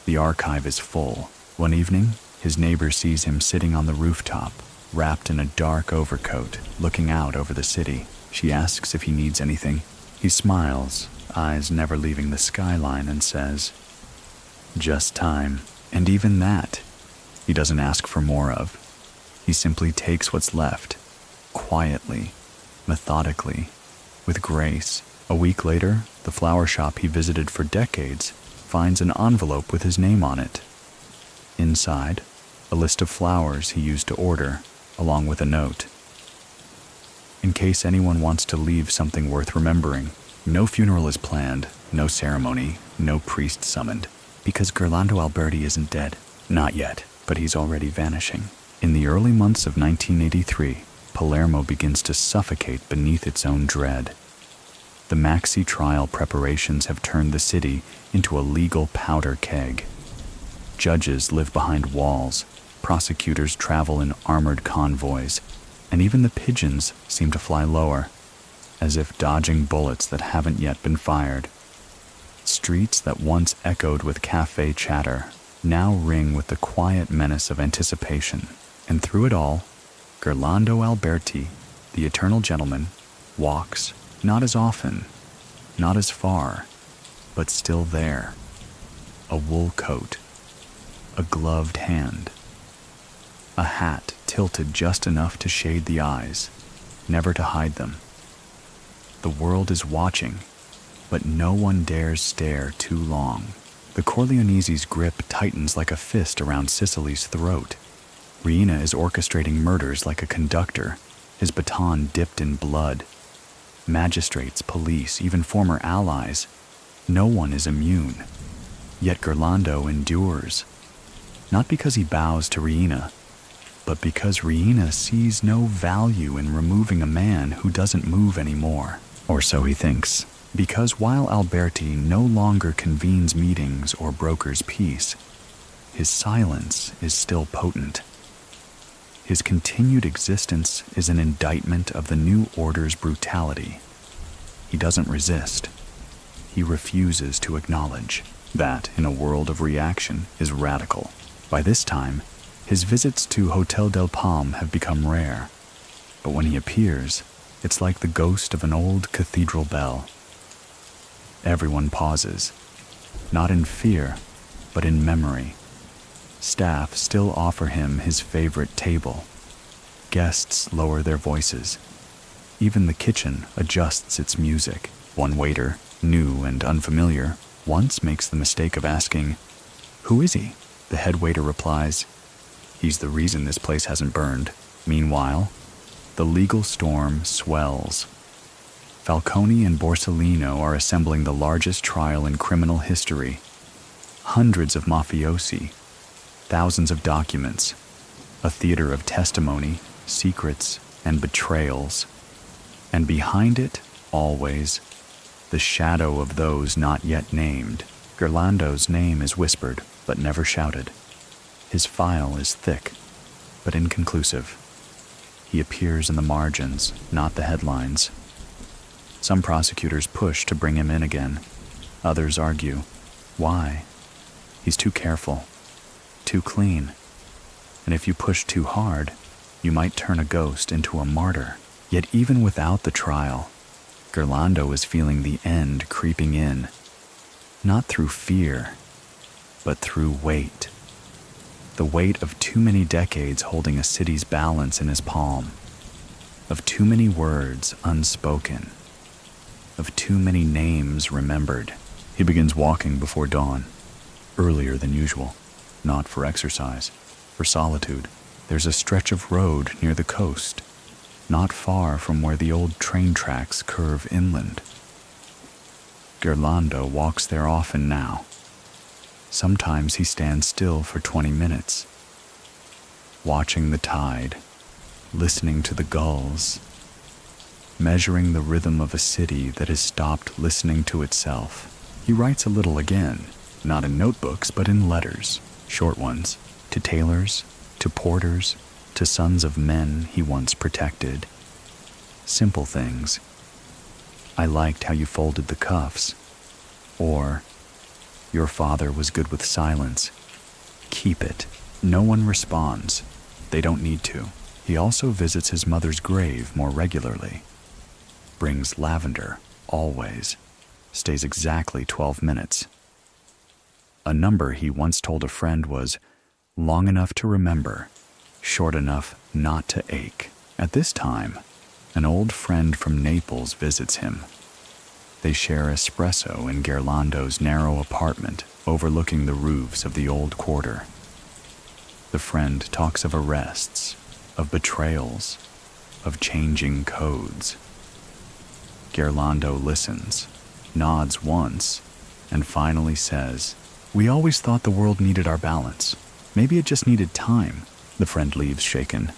The archive is full. One evening, his neighbor sees him sitting on the rooftop, wrapped in a dark overcoat, looking out over the city. She asks if he needs anything. He smiles, eyes never leaving the skyline, and says, "Just time." And even that, he doesn't ask for more of. He simply takes what's left, quietly, methodically, with grace. A week later, the flower shop he visited for decades finds an envelope with his name on it. Inside, a list of flowers he used to order, along with a note. In case anyone wants to leave something worth remembering, no funeral is planned, no ceremony, no priest summoned, because Gerlando Alberti isn't dead. Not yet, but he's already vanishing. In the early months of 1983, Palermo begins to suffocate beneath its own dread. The maxi trial preparations have turned the city into a legal powder keg. Judges live behind walls, prosecutors travel in armored convoys, and even the pigeons seem to fly lower, as if dodging bullets that haven't yet been fired. Streets that once echoed with cafe chatter now ring with the quiet menace of anticipation. And through it all, Gerlando Alberti, the eternal gentleman, walks, not as often, not as far, but still there. A wool coat, a gloved hand, a hat tilted just enough to shade the eyes, never to hide them. The world is watching, but no one dares stare too long. The Corleonese's grip tightens like a fist around Sicily's throat. Riina is orchestrating murders like a conductor, his baton dipped in blood. Magistrates, police, even former allies, no one is immune. Yet Gerlando endures, not because he bows to Riina, but because Riina sees no value in removing a man who doesn't move anymore. Or so he thinks. Because while Alberti no longer convenes meetings or brokers peace, his silence is still potent. His continued existence is an indictment of the new order's brutality. He doesn't resist. He refuses to acknowledge. That, in a world of reaction, is radical. By this time, his visits to Hotel del Palm have become rare. But when he appears, it's like the ghost of an old cathedral bell. Everyone pauses, not in fear, but in memory. Staff still offer him his favorite table. Guests lower their voices. Even the kitchen adjusts its music. One waiter, new and unfamiliar, once makes the mistake of asking, "Who is he?" The head waiter replies, "He's the reason this place hasn't burned." Meanwhile, the legal storm swells. Falcone and Borsellino are assembling the largest trial in criminal history. Hundreds of mafiosi, thousands of documents, a theater of testimony, secrets, and betrayals. And behind it, always, the shadow of those not yet named. Gerlando's name is whispered, but never shouted. His file is thick, but inconclusive. He appears in the margins, not the headlines. Some prosecutors push to bring him in again. Others argue. Why? He's too careful, too clean. And if you push too hard, you might turn a ghost into a martyr. Yet even without the trial, Gerlando is feeling the end creeping in. Not through fear, but through weight. The weight of too many decades holding a city's balance in his palm. Of too many words unspoken. Of too many names remembered. He begins walking before dawn, earlier than usual, not for exercise, for solitude. There's a stretch of road near the coast, not far from where the old train tracks curve inland. Gerlando walks there often now. Sometimes he stands still for 20 minutes, watching the tide, listening to the gulls, measuring the rhythm of a city that has stopped listening to itself. He writes a little again, not in notebooks, but in letters, short ones, to tailors, to porters, to sons of men he once protected. Simple things. "I liked how you folded the cuffs." Or, "Your father was good with silence. Keep it." No one responds. They don't need to. He also visits his mother's grave more regularly. Brings lavender, always. Stays exactly 12 minutes. A number he once told a friend was long enough to remember, short enough not to ache. At this time, an old friend from Naples visits him. They share espresso in Gerlando's narrow apartment overlooking the roofs of the old quarter. The friend talks of arrests, of betrayals, of changing codes. Gerlando listens, nods once, and finally says, "We always thought the world needed our balance. Maybe it just needed time." The friend leaves shaken,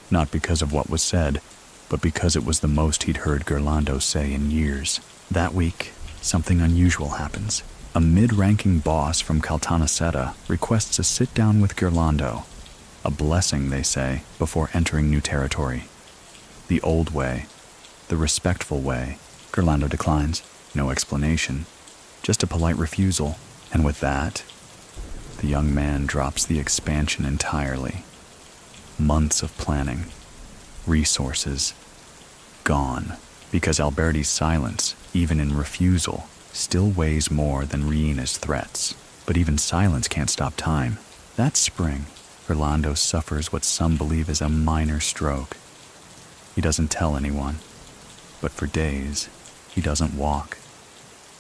not because of what was said, but because it was the most he'd heard Gerlando say in years. That week, something unusual happens. A mid-ranking boss from Caltanissetta requests a sit-down with Gerlando. A blessing, they say, before entering new territory. The old way, the respectful way. Gerlando declines. No explanation, just a polite refusal. And with that, the young man drops the expansion entirely. Months of planning, resources, gone. Because Alberti's silence, even in refusal, still weighs more than Riena's threats. But even silence can't stop time. That spring, Gerlando suffers what some believe is a minor stroke. He doesn't tell anyone, but for days, he doesn't walk,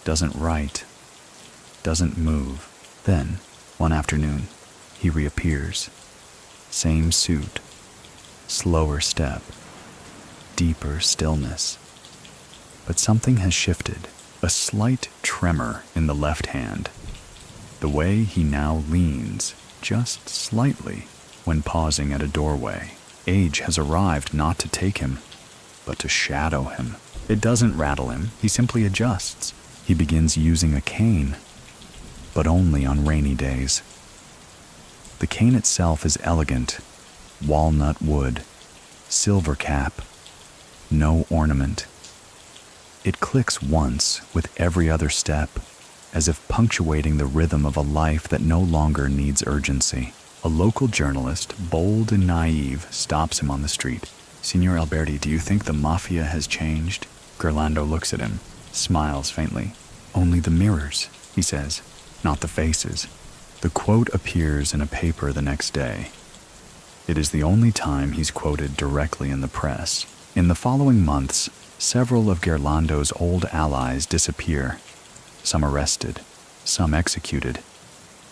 doesn't write, doesn't move. Then, one afternoon, he reappears. Same suit, slower step, deeper stillness. But something has shifted, a slight tremor in the left hand. The way he now leans, just slightly, when pausing at a doorway. Age has arrived not to take him, but to shadow him. It doesn't rattle him, he simply adjusts. He begins using a cane, but only on rainy days. The cane itself is elegant, walnut wood, silver cap, no ornament. It clicks once with every other step, as if punctuating the rhythm of a life that no longer needs urgency. A local journalist, bold and naive, stops him on the street. "Signor Alberti, do you think the mafia has changed?" Gerlando looks at him, smiles faintly. "Only the mirrors," he says, "not the faces." The quote appears in a paper the next day. It is the only time he's quoted directly in the press. In the following months, several of Gerlando's old allies disappear. Some arrested, some executed.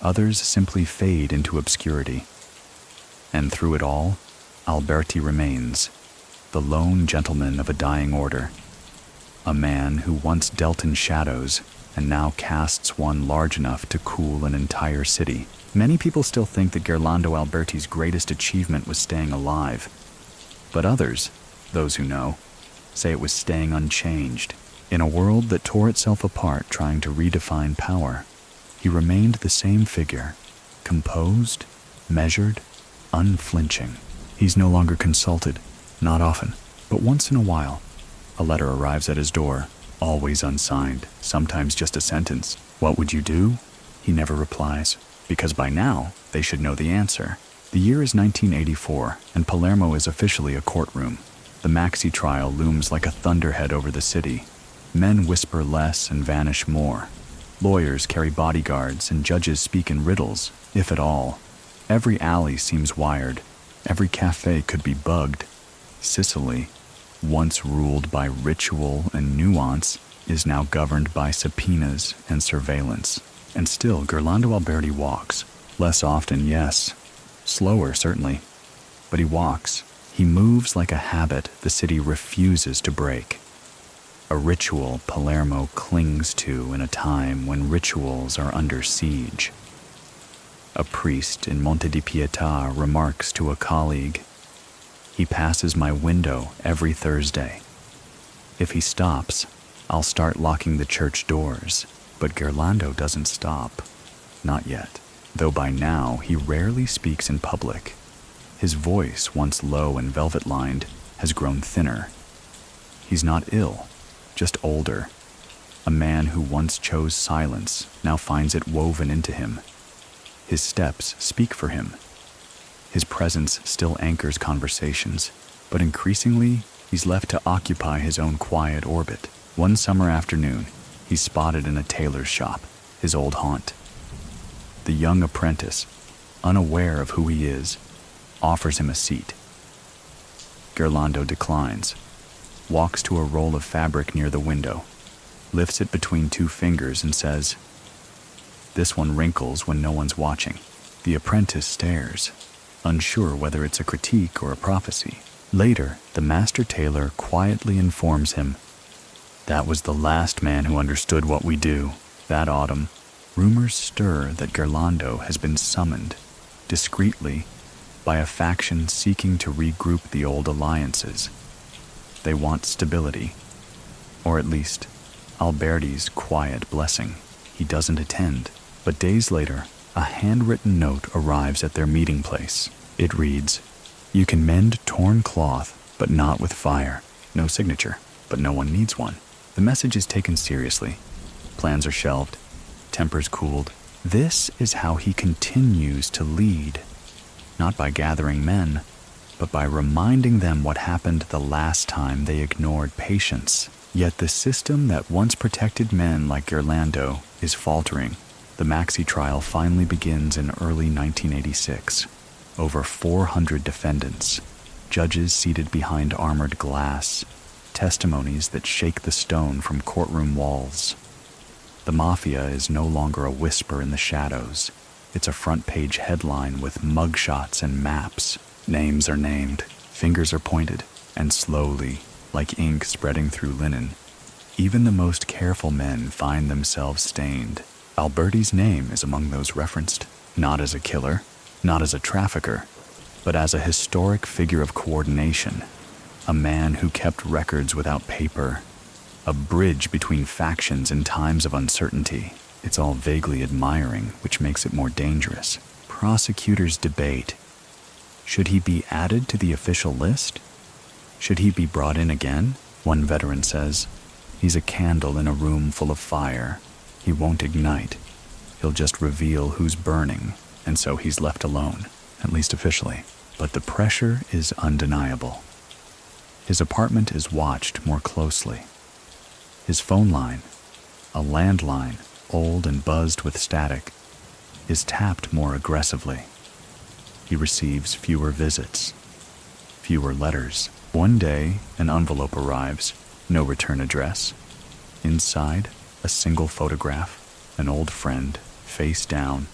Others simply fade into obscurity. And through it all, Alberti remains, the lone gentleman of a dying order. A man who once dealt in shadows and now casts one large enough to cool an entire city. Many people still think that Gerlando Alberti's greatest achievement was staying alive. But others, those who know, say it was staying unchanged. In a world that tore itself apart trying to redefine power, he remained the same figure, composed, measured, unflinching. He's no longer consulted, not often, but once in a while. A letter arrives at his door, always unsigned, sometimes just a sentence. "What would you do?" He never replies, because by now they should know the answer. The year is 1984, and Palermo is officially a courtroom. The Maxi trial looms like a thunderhead over the city. Men whisper less and vanish more. Lawyers carry bodyguards, and judges speak in riddles, if at all. Every alley seems wired. Every cafe could be bugged. Sicily, once ruled by ritual and nuance, is now governed by subpoenas and surveillance. And still, Gerlando Alberti walks. Less often, yes. Slower, certainly. But he walks. He moves like a habit the city refuses to break. A ritual Palermo clings to in a time when rituals are under siege. A priest in Monte di Pietà remarks to a colleague, "He passes my window every Thursday. If he stops, I'll start locking the church doors." But Gerlando doesn't stop. Not yet. Though by now he rarely speaks in public. His voice, once low and velvet-lined, has grown thinner. He's not ill, just older. A man who once chose silence now finds it woven into him. His steps speak for him. His presence still anchors conversations, but increasingly, he's left to occupy his own quiet orbit. One summer afternoon, he's spotted in a tailor's shop, his old haunt. The young apprentice, unaware of who he is, offers him a seat. Gerlando declines, walks to a roll of fabric near the window, lifts it between two fingers and says, "This one wrinkles when no one's watching." The apprentice stares, unsure whether it's a critique or a prophecy. Later, the master tailor quietly informs him, "That was the last man who understood what we do." That autumn, rumors stir that Gerlando has been summoned, discreetly, by a faction seeking to regroup the old alliances. They want stability, or at least Alberti's quiet blessing. He doesn't attend, but days later, a handwritten note arrives at their meeting place. It reads, "You can mend torn cloth, but not with fire." No signature, but no one needs one. The message is taken seriously. Plans are shelved, tempers cooled. This is how he continues to lead, not by gathering men, but by reminding them what happened the last time they ignored patience. Yet the system that once protected men like Gerlando is faltering. The maxi trial finally begins in early 1986. Over 400 defendants, judges seated behind armored glass, testimonies that shake the stone from courtroom walls. The mafia is no longer a whisper in the shadows. It's a front-page headline with mugshots and maps. Names are named, fingers are pointed, and slowly, like ink spreading through linen, even the most careful men find themselves stained. Alberti's name is among those referenced, not as a killer, not as a trafficker, but as a historic figure of coordination, a man who kept records without paper, a bridge between factions in times of uncertainty. It's all vaguely admiring, which makes it more dangerous. Prosecutors debate. Should he be added to the official list? Should he be brought in again? One veteran says, "He's a candle in a room full of fire. He won't ignite. He'll just reveal who's burning, and so he's left alone, at least officially." But the pressure is undeniable. His apartment is watched more closely. His phone line, a landline, old and buzzed with static, is tapped more aggressively. He receives fewer visits, fewer letters. One day, an envelope arrives, no return address. Inside, a single photograph, an old friend, face down,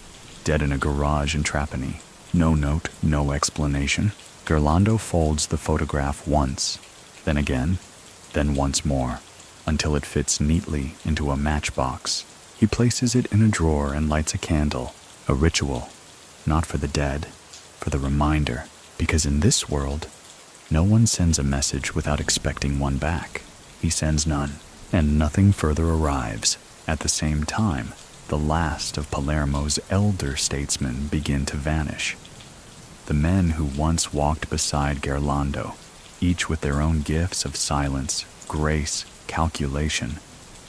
dead in a garage in Trapani. No note, no explanation. Gerlando folds the photograph once, then again, then once more, until it fits neatly into a matchbox. He places it in a drawer and lights a candle, a ritual, not for the dead, for the reminder, because in this world, no one sends a message without expecting one back. He sends none, and nothing further arrives. At the same time, the last of Palermo's elder statesmen begin to vanish. The men who once walked beside Gerlando, each with their own gifts of silence, grace, calculation,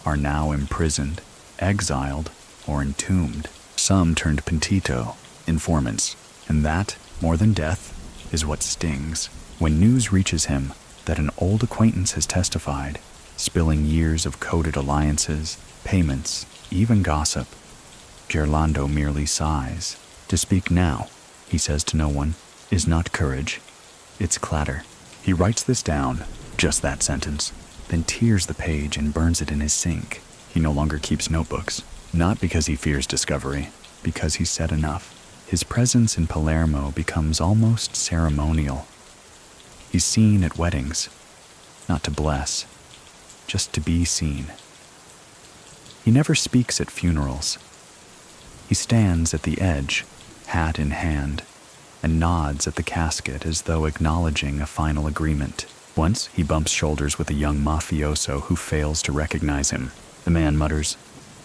are now imprisoned, exiled, or entombed. Some turned pentito, informants, and that, more than death, is what stings. When news reaches him that an old acquaintance has testified, spilling years of coded alliances, payments, even gossip, Gerlando merely sighs. To speak now, he says to no one, is not courage, it's clatter. He writes this down, just that sentence, then tears the page and burns it in his sink. He no longer keeps notebooks, not because he fears discovery, because he's said enough. His presence in Palermo becomes almost ceremonial. He's seen at weddings, not to bless, just to be seen. He never speaks at funerals. He stands at the edge, hat in hand, and nods at the casket as though acknowledging a final agreement. Once he bumps shoulders with a young mafioso who fails to recognize him. The man mutters,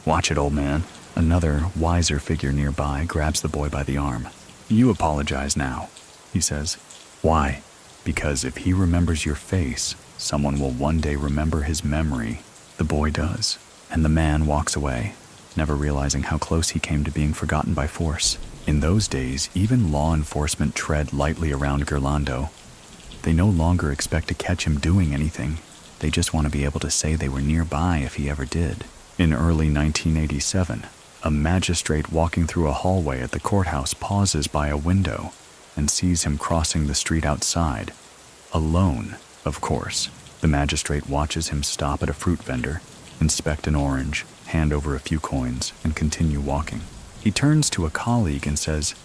"Watch it, old man." Another, wiser figure nearby grabs the boy by the arm. "You apologize now," he says. "Why?" "Because if he remembers your face, someone will one day remember his memory." The boy does, and the man walks away, never realizing how close he came to being forgotten by force. In those days, even law enforcement tread lightly around Gerlando. They no longer expect to catch him doing anything. They just want to be able to say they were nearby if he ever did. In early 1987, a magistrate walking through a hallway at the courthouse pauses by a window and sees him crossing the street outside. Alone, of course. The magistrate watches him stop at a fruit vendor, inspect an orange, hand over a few coins, and continue walking. He turns to a colleague and says,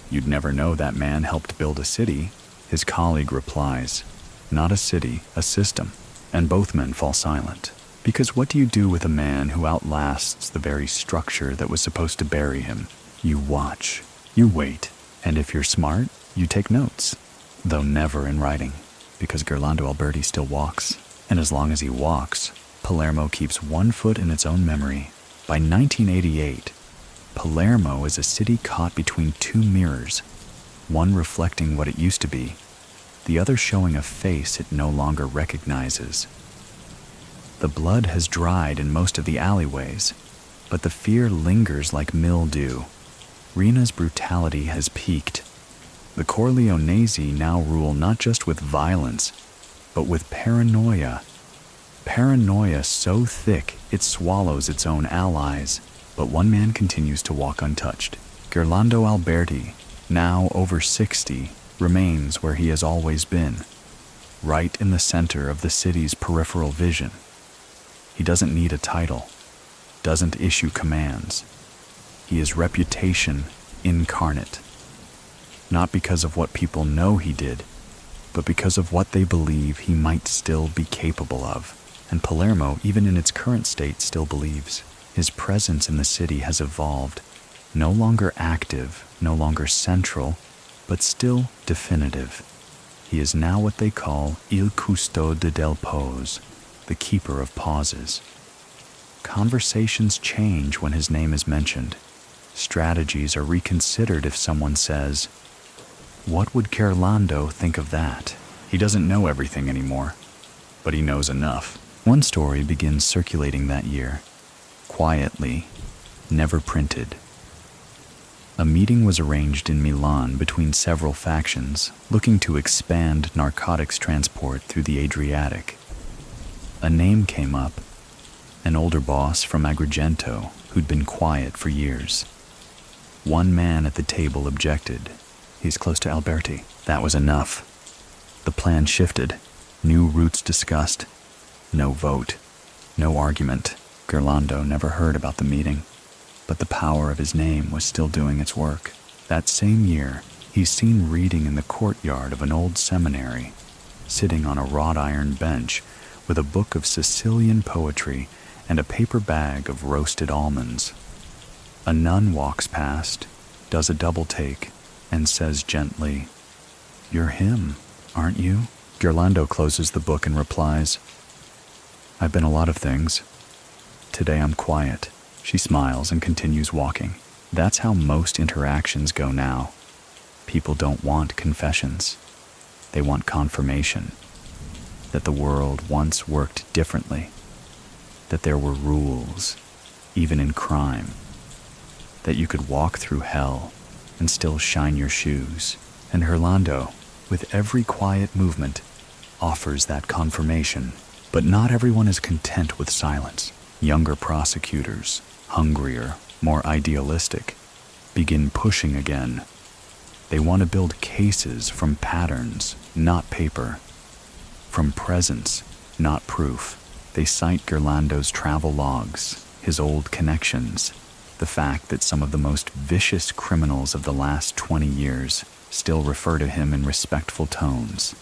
"You'd never know that man helped build a city." His colleague replies, "Not a city, a system." And both men fall silent. Because what do you do with a man who outlasts the very structure that was supposed to bury him? You watch, you wait, and if you're smart, you take notes. Though never in writing, because Gerlando Alberti still walks. And as long as he walks, Palermo keeps one foot in its own memory. By 1988, Palermo is a city caught between two mirrors, one reflecting what it used to be, the other showing a face it no longer recognizes. The blood has dried in most of the alleyways, but the fear lingers like mildew. Rina's brutality has peaked. The Corleonesi now rule not just with violence, but with paranoia. Paranoia so thick it swallows its own allies. But one man continues to walk untouched. Gerlando Alberti, now over 60, remains where he has always been, right in the center of the city's peripheral vision. He doesn't need a title, doesn't issue commands. He is reputation incarnate. Not because of what people know he did, but because of what they believe he might still be capable of. And Palermo, even in its current state, still believes. His presence in the city has evolved, no longer active, no longer central, but still definitive. He is now what they call il custode del pause, the keeper of pauses. Conversations change when his name is mentioned. Strategies are reconsidered if someone says, "What would Gerlando think of that?" He doesn't know everything anymore, but he knows enough. One story begins circulating that year. Quietly, never printed. A meeting was arranged in Milan between several factions looking to expand narcotics transport through the Adriatic. A name came up, an older boss from Agrigento who'd been quiet for years. One man at the table objected. "He's close to Alberti." That was enough. The plan shifted, new routes discussed. No vote, no argument. Gerlando never heard about the meeting, but the power of his name was still doing its work. That same year, he's seen reading in the courtyard of an old seminary, sitting on a wrought iron bench with a book of Sicilian poetry and a paper bag of roasted almonds. A nun walks past, does a double take, and says gently, "You're him, aren't you?" Gerlando closes the book and replies, "I've been a lot of things. Today I'm quiet." She smiles and continues walking. That's how most interactions go now. People don't want confessions. They want confirmation that the world once worked differently, that there were rules, even in crime, that you could walk through hell and still shine your shoes. And Gerlando, with every quiet movement, offers that confirmation. But not everyone is content with silence. Younger prosecutors, hungrier, more idealistic, begin pushing again. They want to build cases from patterns, not paper, from presence, not proof. They cite Gerlando's travel logs, his old connections, the fact that some of the most vicious criminals of the last 20 years still refer to him in respectful tones.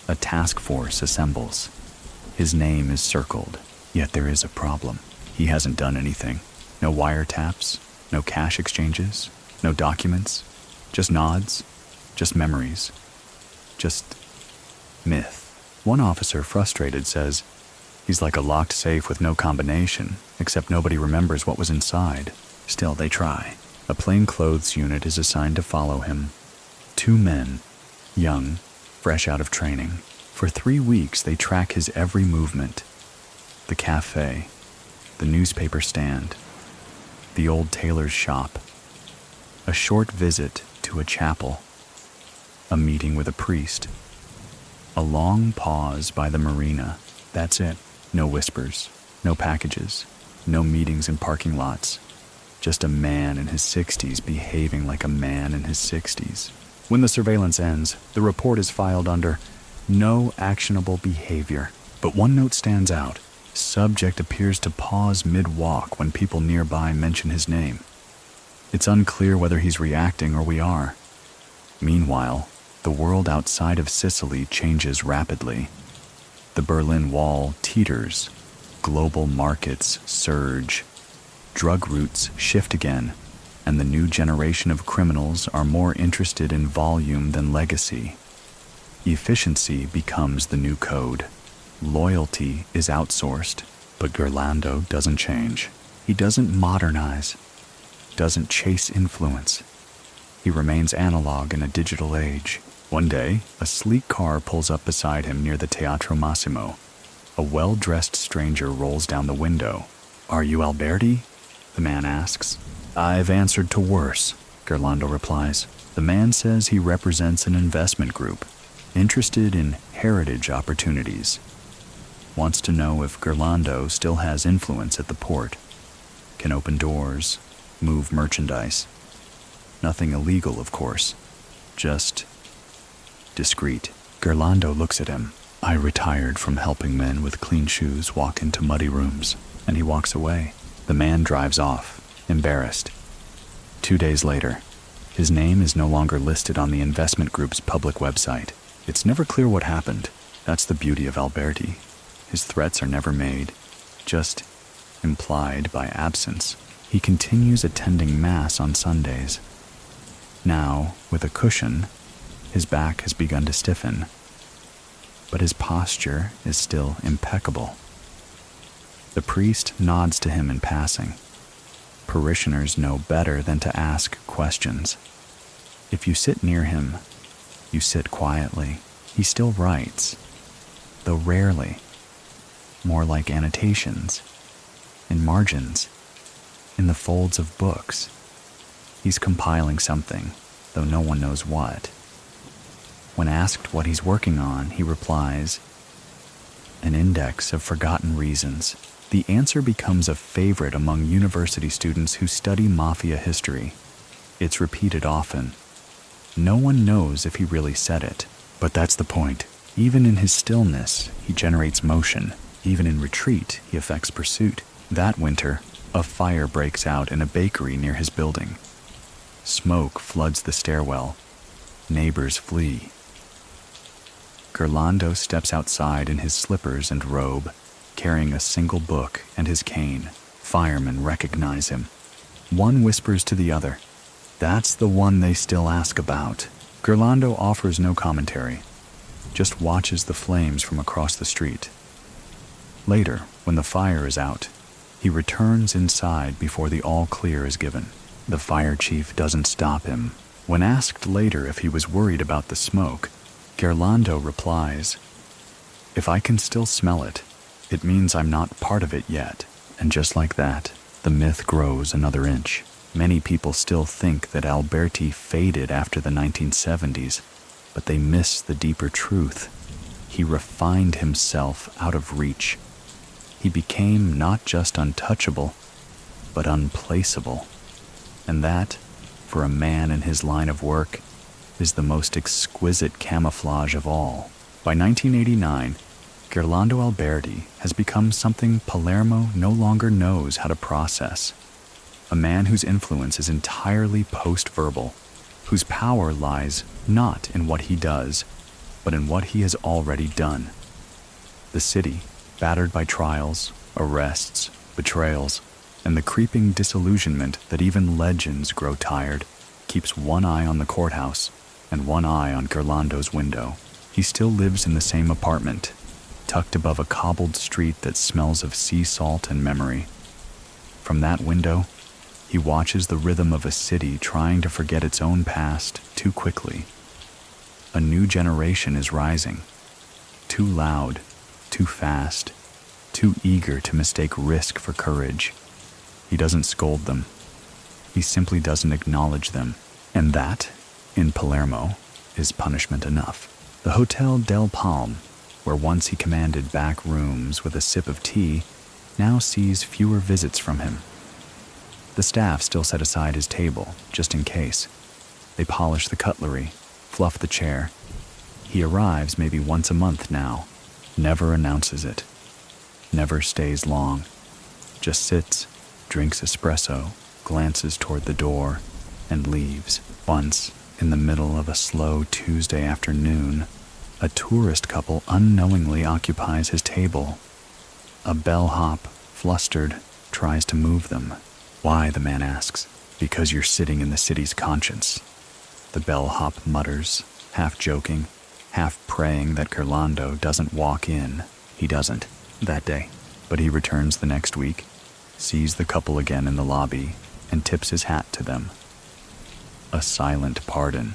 A task force assembles. His name is circled, yet there is a problem. He hasn't done anything. No wiretaps, no cash exchanges, no documents, just nods, just memories, just myth. One officer, frustrated, says, "He's like a locked safe with no combination, except nobody remembers what was inside." Still, they try. A plainclothes unit is assigned to follow him. 2 men, young, fresh out of training. For 3 weeks, they track his every movement. The cafe, the newspaper stand, the old tailor's shop. A short visit to a chapel. A meeting with a priest. A long pause by the marina. That's it. No whispers, no packages, no meetings in parking lots. Just a man in his 60s behaving like a man in his 60s. When the surveillance ends, the report is filed under no actionable behavior. But one note stands out. Subject appears to pause mid-walk when people nearby mention his name. It's unclear whether he's reacting or we are. Meanwhile, the world outside of Sicily changes rapidly. The Berlin Wall teeters. Global markets surge. Drug routes shift again, and the new generation of criminals are more interested in volume than legacy. Efficiency becomes the new code. Loyalty is outsourced, but Gerlando doesn't change. He doesn't modernize, doesn't chase influence. He remains analog in a digital age. One day, a sleek car pulls up beside him near the Teatro Massimo. A well-dressed stranger rolls down the window. "Are you Alberti?" the man asks. "I've answered to worse," Gerlando replies. The man says he represents an investment group, interested in heritage opportunities. Wants to know if Gerlando still has influence at the port, can open doors, move merchandise. Nothing illegal, of course, just discreet. Gerlando looks at him. "I retired from helping men with clean shoes walk into muddy rooms," and he walks away. The man drives off, embarrassed. 2 days later, his name is no longer listed on the investment group's public website. It's never clear what happened. That's the beauty of Alberti. His threats are never made, just implied by absence. He continues attending Mass on Sundays. Now, with a cushion, his back has begun to stiffen, but his posture is still impeccable. The priest nods to him in passing. Parishioners know better than to ask questions. If you sit near him, you sit quietly. He still writes, though rarely, more like annotations, in margins, in the folds of books. He's compiling something, though no one knows what. When asked what he's working on, he replies, "An index of forgotten reasons." The answer becomes a favorite among university students who study mafia history. It's repeated often. No one knows if he really said it, but that's the point. Even in his stillness, he generates motion. Even in retreat, he affects pursuit. That winter, a fire breaks out in a bakery near his building. Smoke floods the stairwell. Neighbors flee. Gerlando steps outside in his slippers and robe, carrying a single book and his cane. Firemen recognize him. One whispers to the other, "That's the one they still ask about." Gerlando offers no commentary, just watches the flames from across the street. Later, when the fire is out, he returns inside before the all-clear is given. The fire chief doesn't stop him. When asked later if he was worried about the smoke, Gerlando replies, "If I can still smell it, it means I'm not part of it yet." And just like that, the myth grows another inch. Many people still think that Alberti faded after the 1970s, but they miss the deeper truth. He refined himself out of reach. He became not just untouchable, but unplaceable. And that, for a man in his line of work, is the most exquisite camouflage of all. By 1989, Gerlando Alberti has become something Palermo no longer knows how to process. A man whose influence is entirely post-verbal, whose power lies not in what he does, but in what he has already done. The city, battered by trials, arrests, betrayals, and the creeping disillusionment that even legends grow tired, keeps one eye on the courthouse and one eye on Gerlando's window. He still lives in the same apartment, tucked above a cobbled street that smells of sea salt and memory. From that window, he watches the rhythm of a city trying to forget its own past too quickly. A new generation is rising, too loud, too fast, too eager to mistake risk for courage. He doesn't scold them. He simply doesn't acknowledge them. And that, in Palermo, is punishment enough. The Hotel Del Palm, where once he commanded back rooms with a sip of tea, now sees fewer visits from him. The staff still set aside his table, just in case. They polish the cutlery, fluff the chair. He arrives maybe once a month now, never announces it, never stays long, just sits, drinks espresso, glances toward the door, and leaves. Once, in the middle of a slow Tuesday afternoon, a tourist couple unknowingly occupies his table. A bellhop, flustered, tries to move them. Why, the man asks. Because you're sitting in the city's conscience. The bellhop mutters, half joking, half praying that Gerlando doesn't walk in. He doesn't, that day. But he returns the next week, sees the couple again in the lobby, and tips his hat to them. A silent pardon.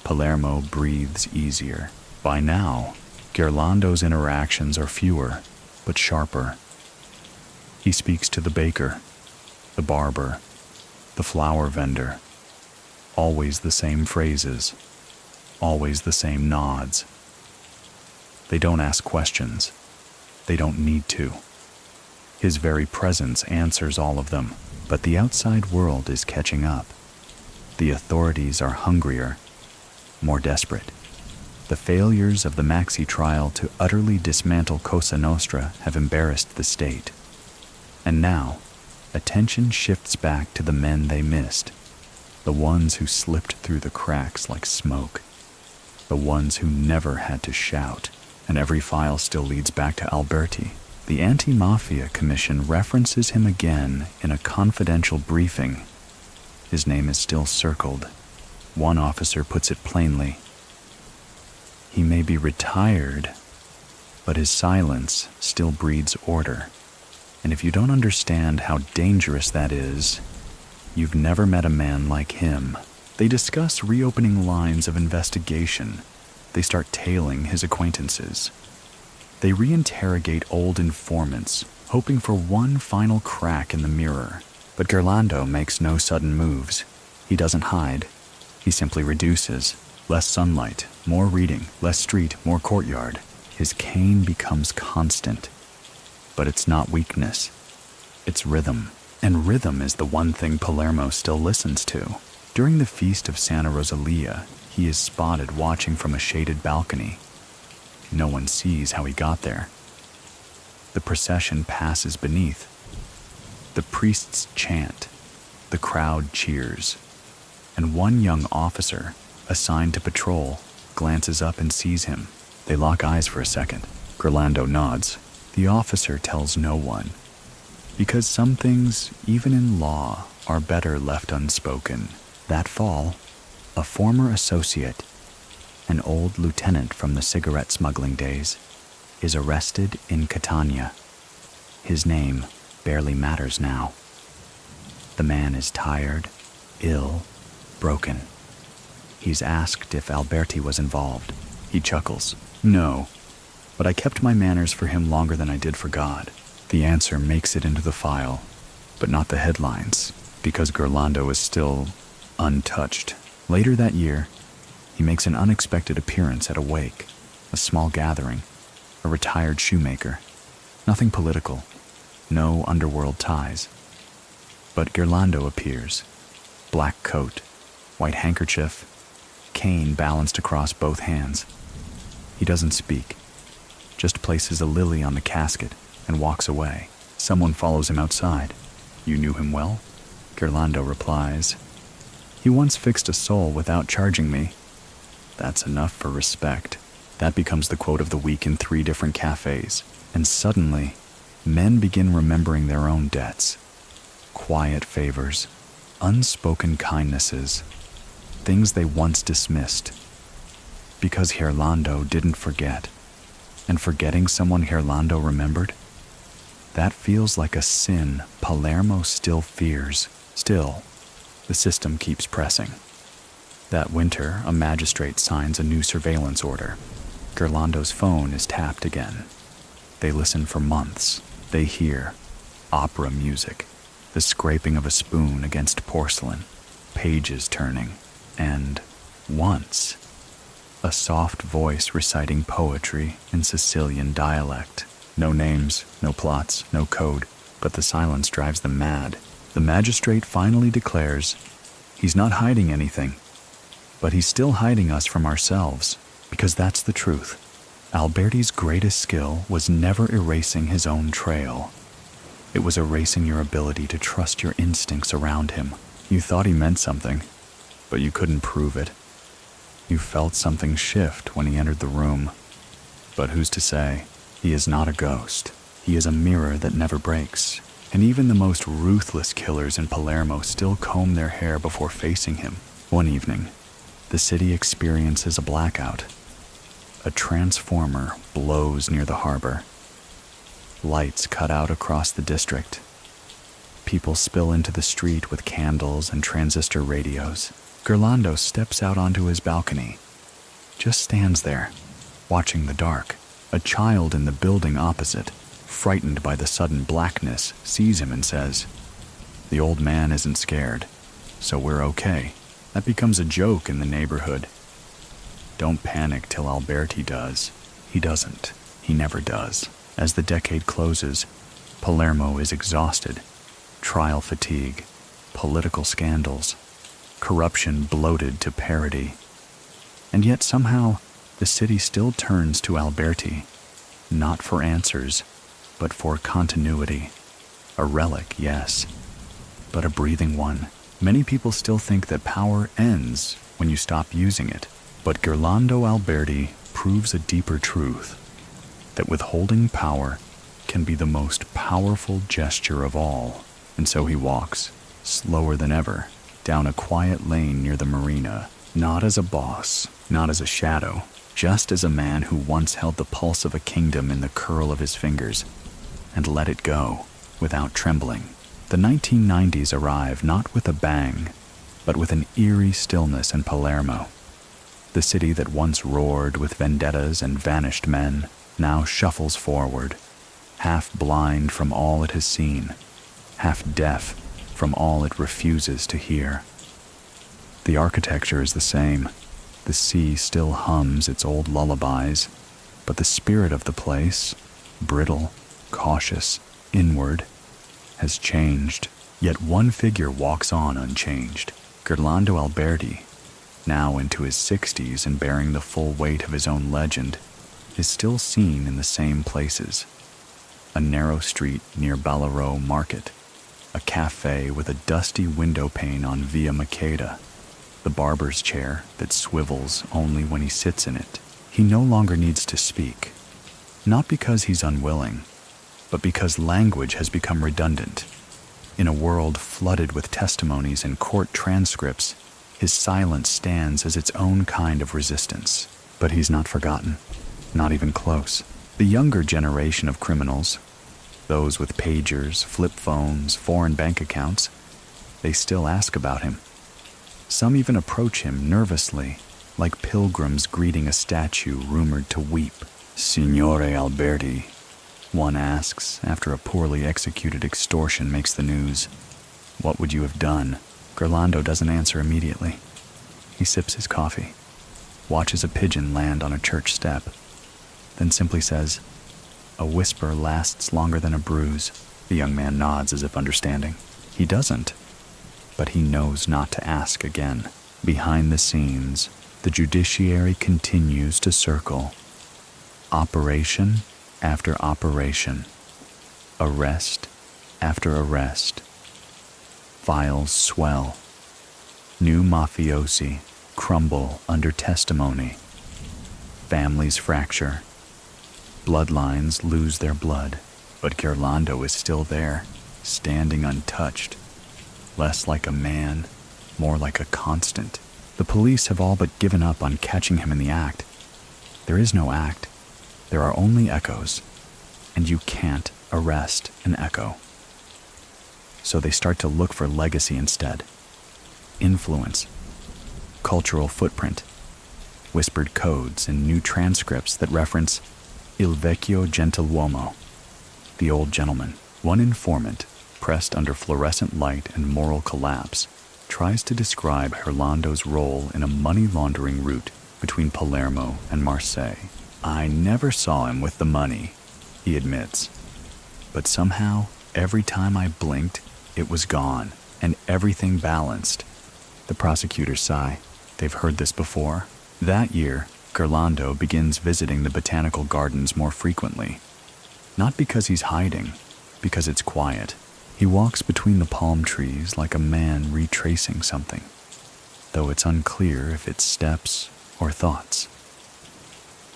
Palermo breathes easier. By now, Gerlando's interactions are fewer, but sharper. He speaks to the baker, the barber, the flower vendor. Always the same phrases, always the same nods. They don't ask questions. They don't need to. His very presence answers all of them, but the outside world is catching up. The authorities are hungrier, more desperate. The failures of the Maxi trial to utterly dismantle Cosa Nostra have embarrassed the state. And now, attention shifts back to the men they missed, the ones who slipped through the cracks like smoke, the ones who never had to shout. And every file still leads back to Alberti. The Anti-Mafia Commission references him again in a confidential briefing. His name is still circled. One officer puts it plainly. He may be retired, but his silence still breeds order. And if you don't understand how dangerous that is, you've never met a man like him. They discuss reopening lines of investigation. They start tailing his acquaintances. They reinterrogate old informants, hoping for one final crack in the mirror. But Gerlando makes no sudden moves. He doesn't hide. He simply reduces. Less sunlight, more reading, less street, more courtyard. His cane becomes constant. But it's not weakness. It's rhythm. And rhythm is the one thing Palermo still listens to. During the feast of Santa Rosalia, he is spotted watching from a shaded balcony. No one sees how he got there. The procession passes beneath. The priests chant. The crowd cheers. And one young officer, assigned to patrol, glances up and sees him. They lock eyes for a second. Gerlando nods. The officer tells no one. Because some things, even in law, are better left unspoken. That fall, a former associate, an old lieutenant from the cigarette smuggling days, is arrested in Catania. His name barely matters now. The man is tired, ill, broken. He's asked if Alberti was involved. He chuckles. No, but I kept my manners for him longer than I did for God. The answer makes it into the file, but not the headlines, because Gerlando is still untouched. Later that year, he makes an unexpected appearance at a wake, a small gathering, a retired shoemaker. Nothing political, no underworld ties. But Gerlando appears. Black coat, white handkerchief, cane balanced across both hands. He doesn't speak, just places a lily on the casket and walks away. Someone follows him outside. You knew him well? Gerlando replies. He once fixed a soul without charging me. That's enough for respect. That becomes the quote of the week in 3 different cafes. And suddenly, men begin remembering their own debts. Quiet favors, unspoken kindnesses, things they once dismissed. Because Gerlando didn't forget. And forgetting someone Gerlando remembered? That feels like a sin Palermo still fears. Still, the system keeps pressing. That winter, a magistrate signs a new surveillance order. Gerlando's phone is tapped again. They listen for months. They hear opera music. the scraping of a spoon against porcelain, pages turning, and, once, a soft voice reciting poetry in Sicilian dialect. No names, no plots, no code, but the silence drives them mad. The magistrate finally declares he's not hiding anything, but he's still hiding us from ourselves, because that's the truth. Alberti's greatest skill was never erasing his own trail. It was erasing your ability to trust your instincts around him. You thought he meant something, but you couldn't prove it. You felt something shift when he entered the room. But who's to say? He is not a ghost. He is a mirror that never breaks. And even the most ruthless killers in Palermo still comb their hair before facing him. One evening, the city experiences a blackout. A transformer blows near the harbor. Lights cut out across the district. People spill into the street with candles and transistor radios. Gerlando steps out onto his balcony, just stands there, watching the dark. A child in the building opposite, frightened by the sudden blackness, sees him and says, "The old man isn't scared, so we're okay." That becomes a joke in the neighborhood. Don't panic till Alberti does. He doesn't. He never does. As the decade closes, Palermo is exhausted. Trial fatigue, political scandals, corruption bloated to parody. And yet somehow, the city still turns to Alberti, not for answers, but for continuity. A relic, yes, but a breathing one. Many people still think that power ends when you stop using it, but Gerlando Alberti proves a deeper truth, that withholding power can be the most powerful gesture of all. And so he walks, slower than ever, down a quiet lane near the marina, not as a boss, not as a shadow, just as a man who once held the pulse of a kingdom in the curl of his fingers and let it go without trembling. The 1990s arrive not with a bang, but with an eerie stillness in Palermo. The city that once roared with vendettas and vanished men now shuffles forward, half blind from all it has seen, half deaf from all it refuses to hear. The architecture is the same. The sea still hums its old lullabies, but the spirit of the place, brittle, cautious, inward, has changed. Yet one figure walks on unchanged. Gerlando Alberti, now into his 60s and bearing the full weight of his own legend, is still seen in the same places. A narrow street near Palermo Market, a cafe with a dusty window pane on Via Maqueda, the barber's chair that swivels only when he sits in it. He no longer needs to speak, not because he's unwilling, but because language has become redundant. In a world flooded with testimonies and court transcripts, his silence stands as its own kind of resistance. But he's not forgotten, not even close. The younger generation of criminals, those with pagers, flip phones, foreign bank accounts, they still ask about him. Some even approach him nervously, like pilgrims greeting a statue rumored to weep. "Signore Alberti," one asks after a poorly executed extortion makes the news. "What would you have done?" Gerlando doesn't answer immediately. He sips his coffee, watches a pigeon land on a church step, then simply says, "A whisper lasts longer than a bruise." The young man nods as if understanding. He doesn't, but he knows not to ask again. Behind the scenes, the judiciary continues to circle. Operation after operation, arrest after arrest. Files swell. New mafiosi crumble under testimony. Families fracture. Bloodlines lose their blood, but Gerlando is still there, standing untouched, less like a man, more like a constant. The police have all but given up on catching him in the act. There is no act. There are only echoes, and you can't arrest an echo. So they start to look for legacy instead. Influence, cultural footprint, whispered codes and new transcripts that reference Il vecchio gentiluomo, the old gentleman. One informant, pressed under fluorescent light and moral collapse, tries to describe Gerlando's role in a money laundering route between Palermo and Marseille. "I never saw him with the money," he admits. "But somehow, every time I blinked, it was gone, and everything balanced." The prosecutors sigh. They've heard this before. That year, Gerlando begins visiting the botanical gardens more frequently. Not because he's hiding, because it's quiet. He walks between the palm trees like a man retracing something, though it's unclear if it's steps or thoughts.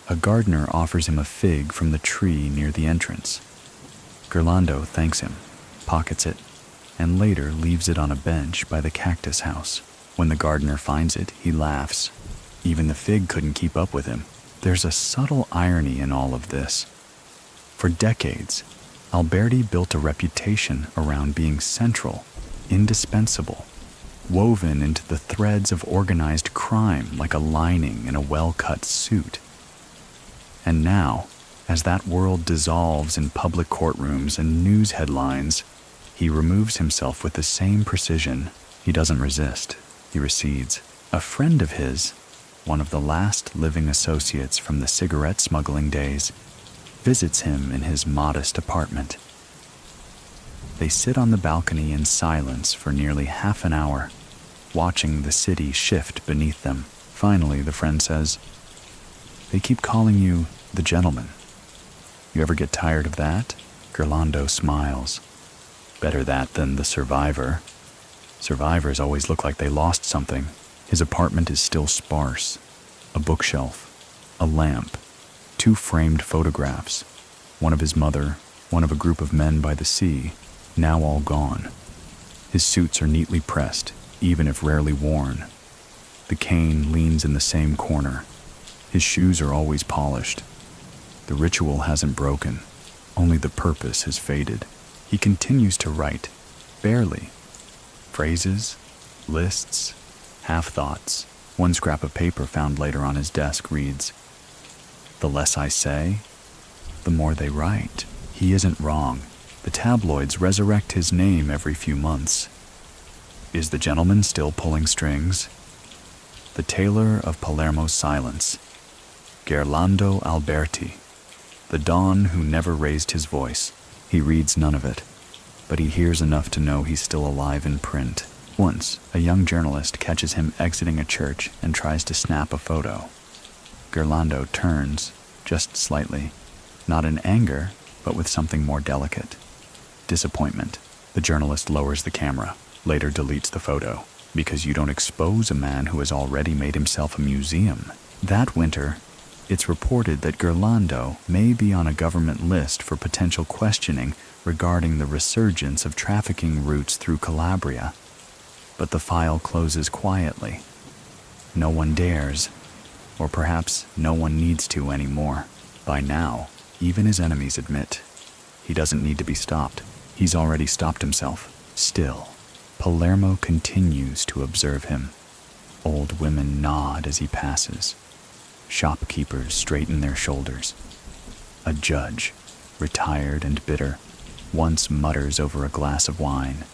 A gardener offers him a fig from the tree near the entrance. Gerlando thanks him, pockets it, and later leaves it on a bench by the cactus house. When the gardener finds it, he laughs. Even the fig couldn't keep up with him. There's a subtle irony in all of this. For decades, Alberti built a reputation around being central, indispensable, woven into the threads of organized crime like a lining in a well-cut suit. And now, as that world dissolves in public courtrooms and news headlines, he removes himself with the same precision. He doesn't resist, he recedes. A friend of his, one of the last living associates from the cigarette smuggling days, visits him in his modest apartment. They sit on the balcony in silence for nearly half an hour, watching the city shift beneath them. Finally, the friend says, "They keep calling you the gentleman. You ever get tired of that?" Gerlando smiles. "Better that than the survivor. Survivors always look like they lost something." His apartment is still sparse. A bookshelf, a lamp, 2 framed photographs, one of his mother, one of a group of men by the sea, now all gone. His suits are neatly pressed, even if rarely worn. The cane leans in the same corner. His shoes are always polished. The ritual hasn't broken, only the purpose has faded. He continues to write, barely. Phrases, lists, half-thoughts. One scrap of paper found later on his desk reads, "The less I say, the more they write." He isn't wrong. The tabloids resurrect his name every few months. Is the gentleman still pulling strings? The tailor of Palermo's silence. Gerlando Alberti. The Don who never raised his voice. He reads none of it, but he hears enough to know he's still alive in print. Once, a young journalist catches him exiting a church and tries to snap a photo. Gerlando turns, just slightly, not in anger, but with something more delicate. Disappointment. The journalist lowers the camera, later deletes the photo, because you don't expose a man who has already made himself a museum. That winter, it's reported that Gerlando may be on a government list for potential questioning regarding the resurgence of trafficking routes through Calabria. But the file closes quietly. No one dares, or perhaps no one needs to anymore. By now, even his enemies admit he doesn't need to be stopped. He's already stopped himself. Still, Palermo continues to observe him. Old women nod as he passes. Shopkeepers straighten their shoulders. A judge, retired and bitter, once mutters over a glass of wine,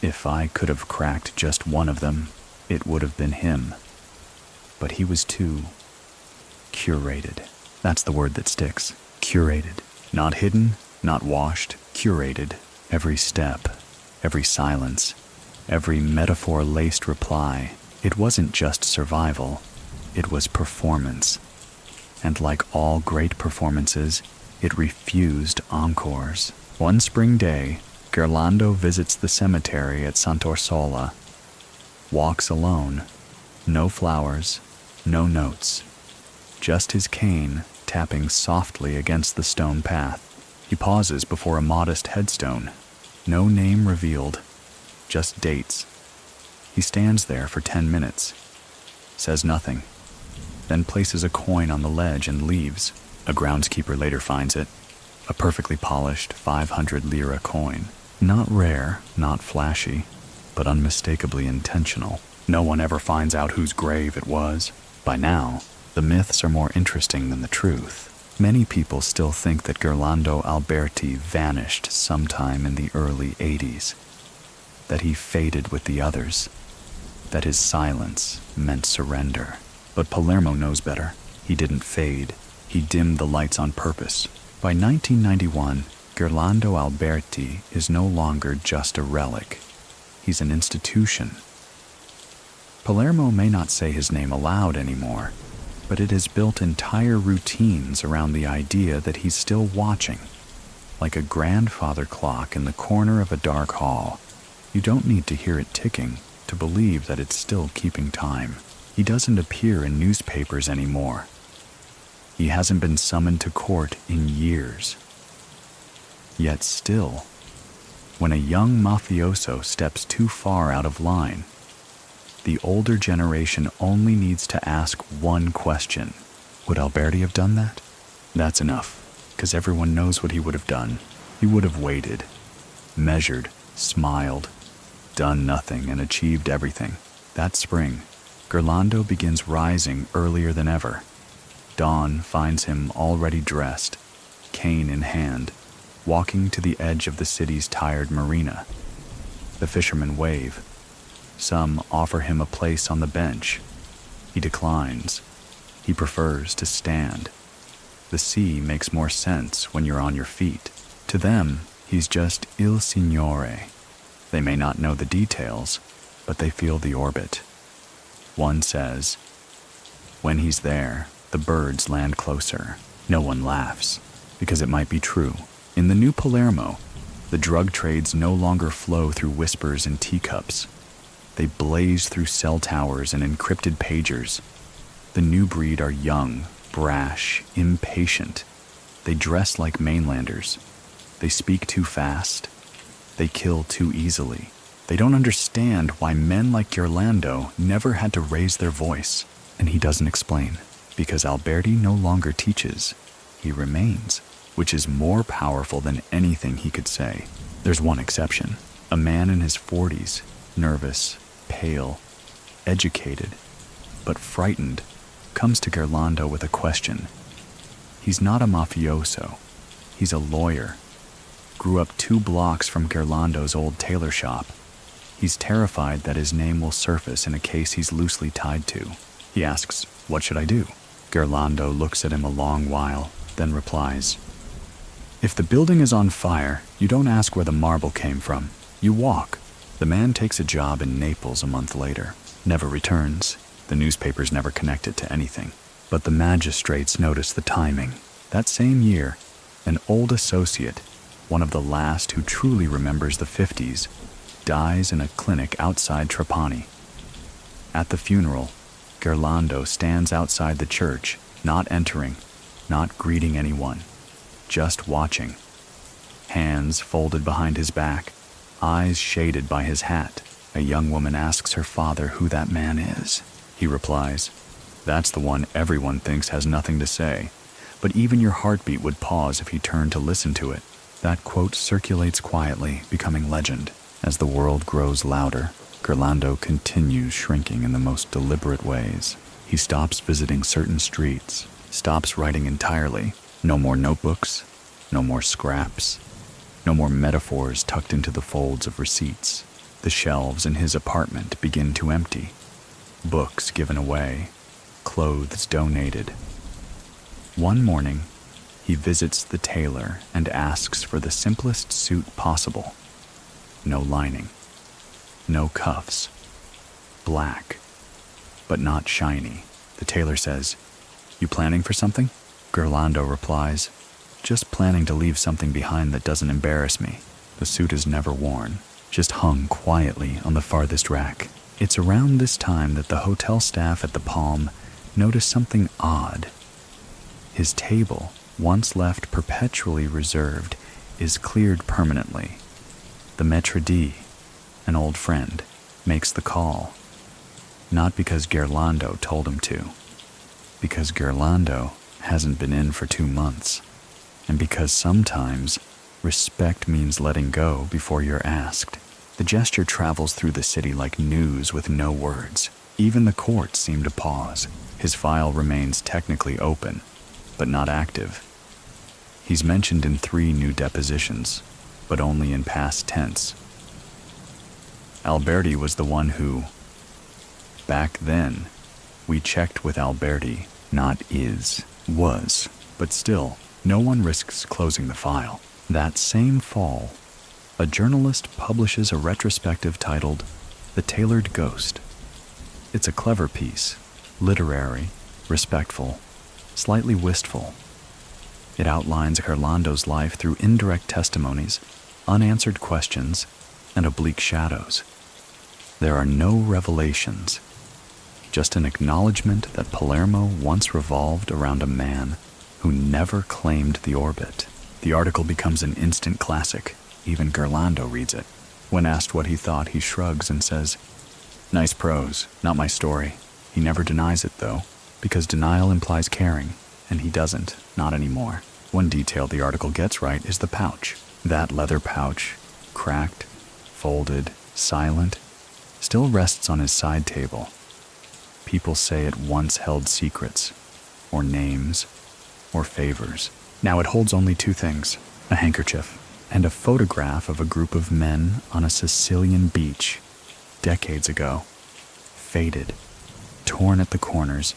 "If I could have cracked just one of them, it would have been him." But he was too curated. That's the word that sticks. Curated. Not hidden, not washed, curated. Every step, every silence, every metaphor-laced reply. It wasn't just survival, it was performance. And like all great performances, it refused encores. One spring day, Gerlando visits the cemetery at Sant'Orsola. Walks alone. No flowers, no notes. Just his cane tapping softly against the stone path. He pauses before a modest headstone. No name revealed, just dates. He stands there for 10 minutes, says nothing, then places a coin on the ledge and leaves. A groundskeeper later finds it, a perfectly polished 500 lira coin. Not rare, not flashy, but unmistakably intentional. No one ever finds out whose grave it was. By now, the myths are more interesting than the truth. Many people still think that Gerlando Alberti vanished sometime in the early 80s, that he faded with the others, that his silence meant surrender. But Palermo knows better. He didn't fade. He dimmed the lights on purpose. By 1991, Gerlando Alberti is no longer just a relic. He's an institution. Palermo may not say his name aloud anymore, but it has built entire routines around the idea that he's still watching. Like a grandfather clock in the corner of a dark hall, you don't need to hear it ticking to believe that it's still keeping time. He doesn't appear in newspapers anymore. He hasn't been summoned to court in years. Yet still, when a young mafioso steps too far out of line, the older generation only needs to ask one question. Would Alberti have done that? That's enough, because everyone knows what he would have done. He would have waited, measured, smiled, done nothing, and achieved everything. That spring, Gerlando begins rising earlier than ever. Dawn finds him already dressed, cane in hand, walking to the edge of the city's tired marina. The fishermen wave. Some offer him a place on the bench. He declines. He prefers to stand. The sea makes more sense when you're on your feet. To them, he's just il signore. They may not know the details, but they feel the orbit. One says, when he's there, the birds land closer. No one laughs, because it might be true. In the new Palermo, the drug trades no longer flow through whispers and teacups. They blaze through cell towers and encrypted pagers. The new breed are young, brash, impatient. They dress like mainlanders. They speak too fast. They kill too easily. They don't understand why men like Gerlando never had to raise their voice. And he doesn't explain, because Alberti no longer teaches. He remains, which is more powerful than anything he could say. There's one exception. A man in his 40s, nervous, pale, educated, but frightened, comes to Gerlando with a question. He's not a mafioso. He's a lawyer. Grew up 2 blocks from Gerlando's old tailor shop. He's terrified that his name will surface in a case he's loosely tied to. He asks, "What should I do?" Gerlando looks at him a long while, then replies, "If the building is on fire, you don't ask where the marble came from. You walk." The man takes a job in Naples a month later, never returns. The newspapers never connect it to anything. But the magistrates notice the timing. That same year, an old associate, one of the last who truly remembers the 50s, dies in a clinic outside Trapani. At the funeral, Gerlando stands outside the church, not entering, not greeting anyone, just watching. Hands folded behind his back, eyes shaded by his hat. A young woman asks her father who that man is. He replies, "That's the one everyone thinks has nothing to say, but even your heartbeat would pause if you turned to listen to it." That quote circulates quietly, becoming legend. As the world grows louder, Gerlando continues shrinking in the most deliberate ways. He stops visiting certain streets, stops writing entirely. No more notebooks, no more scraps, no more metaphors tucked into the folds of receipts. The shelves in his apartment begin to empty. Books given away, clothes donated. One morning, he visits the tailor and asks for the simplest suit possible. No lining, no cuffs, black, but not shiny. The tailor says, "You planning for something?" Gerlando replies, "Just planning to leave something behind that doesn't embarrass me." The suit is never worn, just hung quietly on the farthest rack. It's around this time that the hotel staff at the Palm notice something odd. His table, once left perpetually reserved, is cleared permanently. The maître d', an old friend, makes the call. Not because Gerlando told him to, because Gerlando hasn't been in for 2 months, and because sometimes respect means letting go before you're asked. The gesture travels through the city like news with no words. Even the courts seem to pause. His file remains technically open, but not active. He's mentioned in 3 new depositions, but only in past tense. Alberti was the one who, back then, we checked with Alberti, not was, but still, no one risks closing the file. That same fall, a journalist publishes a retrospective titled The Tailored Ghost. It's a clever piece, literary, respectful, slightly wistful. It outlines Gerlando's life through indirect testimonies, unanswered questions, and oblique shadows. There are no revelations, just an acknowledgement that Palermo once revolved around a man who never claimed the orbit. The article becomes an instant classic. Even Gerlando reads it. When asked what he thought, he shrugs and says, "Nice prose, not my story." He never denies it, though, because denial implies caring, and he doesn't, not anymore. One detail the article gets right is the pouch. That leather pouch, cracked, folded, silent, still rests on his side table. People say it once held secrets, or names, or favors. Now it holds only 2 things, a handkerchief and a photograph of a group of men on a Sicilian beach decades ago. Faded, torn at the corners.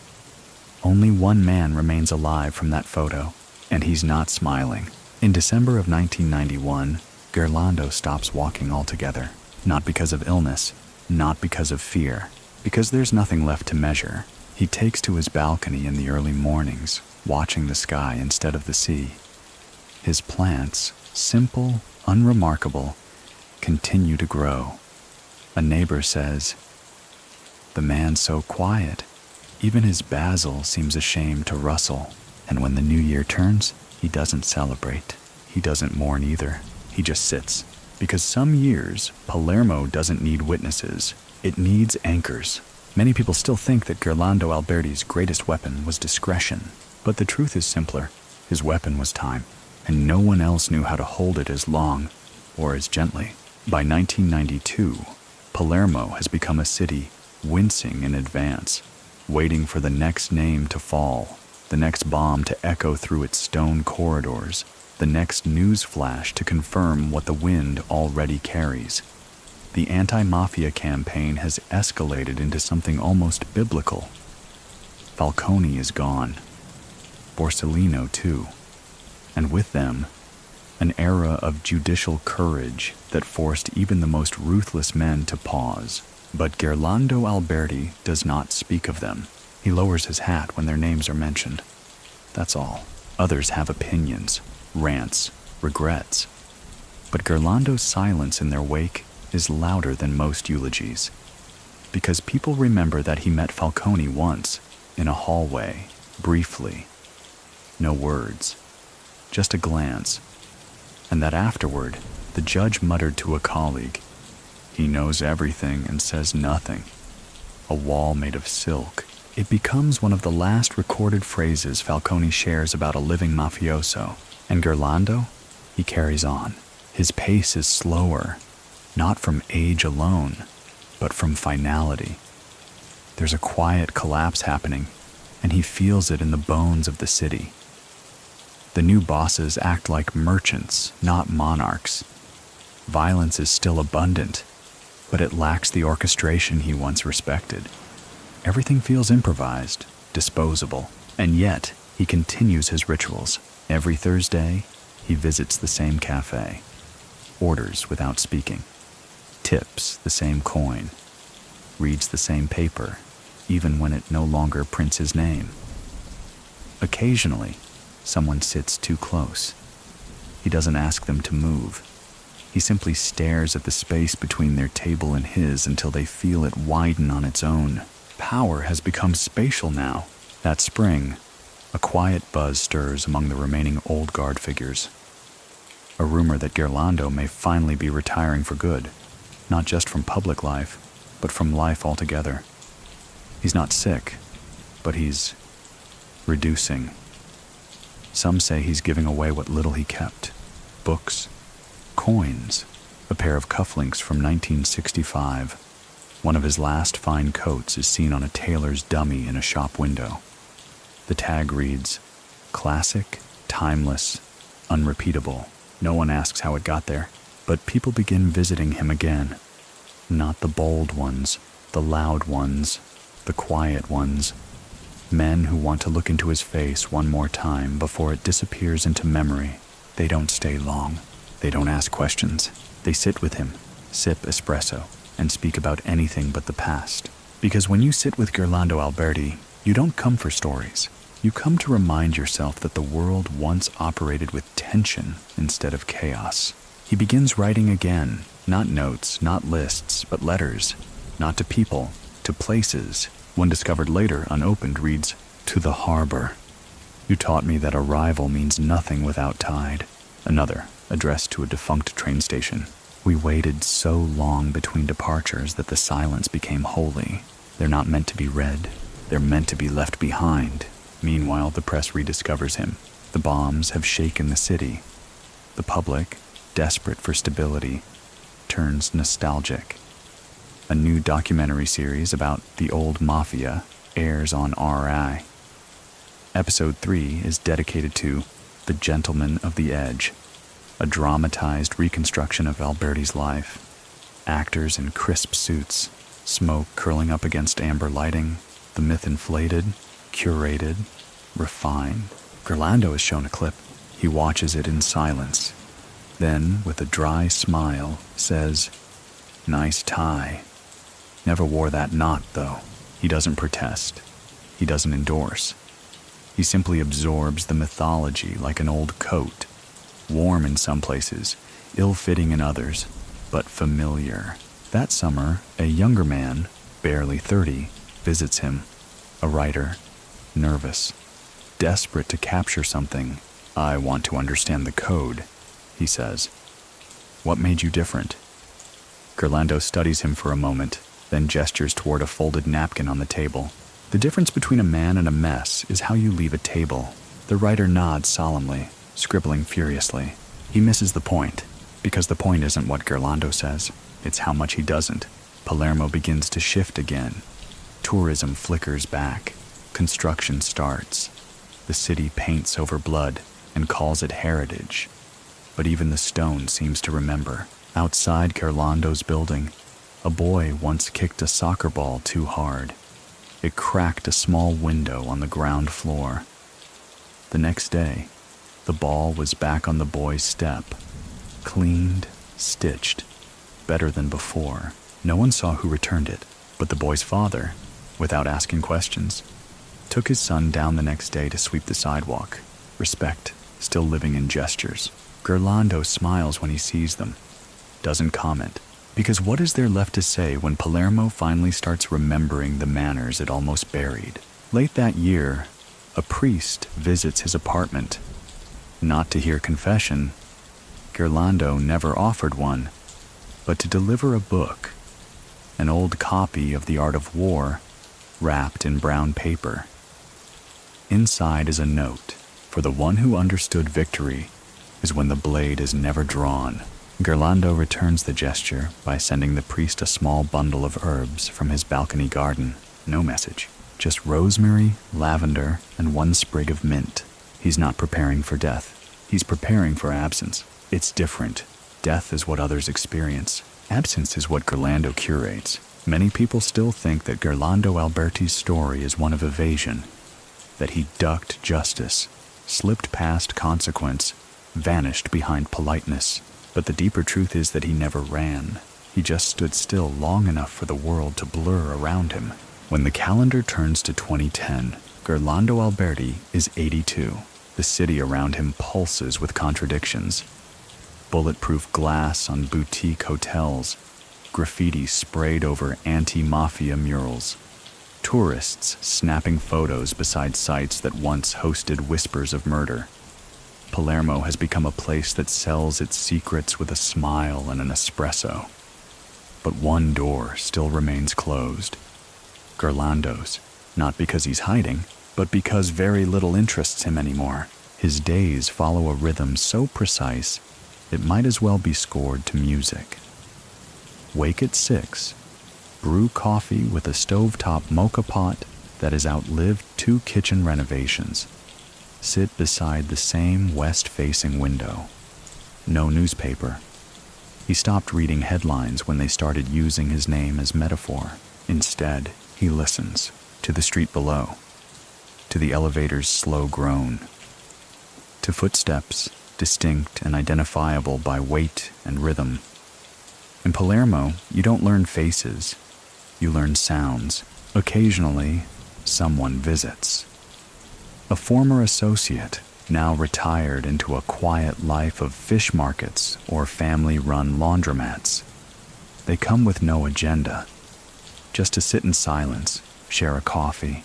Only one man remains alive from that photo, and he's not smiling. In December of 1991, Gerlando stops walking altogether, not because of illness, not because of fear, because there's nothing left to measure. He takes to his balcony in the early mornings, watching the sky instead of the sea. His plants, simple, unremarkable, continue to grow. A neighbor says, "The man's so quiet, even his basil seems ashamed to rustle." And when the new year turns, he doesn't celebrate. He doesn't mourn either. He just sits. Because some years, Palermo doesn't need witnesses. It needs anchors. Many people still think that Gerlando Alberti's greatest weapon was discretion. But the truth is simpler. His weapon was time, and no one else knew how to hold it as long or as gently. By 1992, Palermo has become a city wincing in advance, waiting for the next name to fall, the next bomb to echo through its stone corridors, the next news flash to confirm what the wind already carries. The anti-mafia campaign has escalated into something almost biblical. Falcone is gone. Borsellino, too. And with them, an era of judicial courage that forced even the most ruthless men to pause. But Gerlando Alberti does not speak of them. He lowers his hat when their names are mentioned. That's all. Others have opinions, rants, regrets. But Gerlando's silence in their wake is louder than most eulogies. Because people remember that he met Falcone once, in a hallway, briefly. No words, just a glance. And that afterward, the judge muttered to a colleague, "He knows everything and says nothing." A wall made of silk. It becomes one of the last recorded phrases Falcone shares about a living mafioso. And Gerlando, he carries on. His pace is slower, not from age alone, but from finality. There's a quiet collapse happening, and he feels it in the bones of the city. The new bosses act like merchants, not monarchs. Violence is still abundant, but it lacks the orchestration he once respected. Everything feels improvised, disposable, and yet he continues his rituals. Every Thursday, he visits the same cafe, orders without speaking, tips the same coin, reads the same paper, even when it no longer prints his name. Occasionally, someone sits too close. He doesn't ask them to move. He simply stares at the space between their table and his until they feel it widen on its own. Power has become spatial now. That spring, a quiet buzz stirs among the remaining old guard figures. A rumor that Gerlando may finally be retiring for good, not just from public life, but from life altogether. He's not sick, but he's reducing. Some say he's giving away what little he kept. Books, coins, a pair of cufflinks from 1965. One of his last fine coats is seen on a tailor's dummy in a shop window. The tag reads, "Classic, timeless, unrepeatable. No one asks how it got there, but people begin visiting him again. Not the bold ones, the loud ones, the quiet ones. Men who want to look into his face one more time before it disappears into memory. They don't stay long. They don't ask questions. They sit with him, sip espresso, and speak about anything but the past. Because when you sit with Gerlando Alberti, you don't come for stories. You come to remind yourself that the world once operated with tension instead of chaos. He begins writing again, not notes, not lists, but letters. Not to people, to places. One discovered later, unopened, reads, "To the harbor. You taught me that arrival means nothing without tide." Another, addressed to a defunct train station. "We waited so long between departures that the silence became holy. They're not meant to be read. They're meant to be left behind." Meanwhile, the press rediscovers him. The bombs have shaken the city. The public, desperate for stability, turns nostalgic. A new documentary series about the old mafia airs on RI. Episode 3 is dedicated to The Gentleman of the Edge, a dramatized reconstruction of Alberti's life. Actors in crisp suits, smoke curling up against amber lighting, the myth inflated, curated, refined. Gerlando is shown a clip. He watches it in silence. Then, with a dry smile, says, "Nice tie. Never wore that knot, though." He doesn't protest. He doesn't endorse. He simply absorbs the mythology like an old coat, warm in some places, ill-fitting in others, but familiar. That summer, a younger man, barely 30, visits him. A writer, nervous, desperate to capture something. "I want to understand the code," he says. "What made you different?" Gerlando studies him for a moment, then gestures toward a folded napkin on the table. "The difference between a man and a mess is how you leave a table." The writer nods solemnly, scribbling furiously. He misses the point, because the point isn't what Gerlando says, it's how much he doesn't. Palermo begins to shift again. Tourism flickers back. Construction starts. The city paints over blood and calls it heritage. But even the stone seems to remember. Outside Gerlando's building, a boy once kicked a soccer ball too hard. It cracked a small window on the ground floor. The next day, the ball was back on the boy's step, cleaned, stitched, better than before. No one saw who returned it, but the boy's father, without asking questions, took his son down the next day to sweep the sidewalk. Respect, still living in gestures. Gerlando smiles when he sees them, doesn't comment, because what is there left to say when Palermo finally starts remembering the manners it almost buried? Late that year, a priest visits his apartment. Not to hear confession, Gerlando never offered one, but to deliver a book, an old copy of The Art of War, wrapped in brown paper. Inside is a note, for the one who understood victory is when the blade is never drawn. Gerlando returns the gesture by sending the priest a small bundle of herbs from his balcony garden. No message, just rosemary, lavender, and one sprig of mint. He's not preparing for death. He's preparing for absence. It's different. Death is what others experience. Absence is what Gerlando curates. Many people still think that Gerlando Alberti's story is one of evasion, that he ducked justice, slipped past consequence, vanished behind politeness. But the deeper truth is that he never ran. He just stood still long enough for the world to blur around him. When the calendar turns to 2010, Gerlando Alberti is 82. The city around him pulses with contradictions. Bulletproof glass on boutique hotels, graffiti sprayed over anti-mafia murals, tourists snapping photos beside sites that once hosted whispers of murder. Palermo has become a place that sells its secrets with a smile and an espresso. But one door still remains closed. Gerlando's, not because he's hiding, but because very little interests him anymore. His days follow a rhythm so precise, it might as well be scored to music. Wake at 6, brew coffee with a stovetop mocha pot that has outlived 2 kitchen renovations. sit beside the same west-facing window. No newspaper. He stopped reading headlines when they started using his name as metaphor. Instead, he listens to the street below, to the elevator's slow groan, to footsteps distinct and identifiable by weight and rhythm. In Palermo, you don't learn faces, you learn sounds. Occasionally, someone visits. A former associate, now retired into a quiet life of fish markets or family-run laundromats. They come with no agenda, just to sit in silence, share a coffee,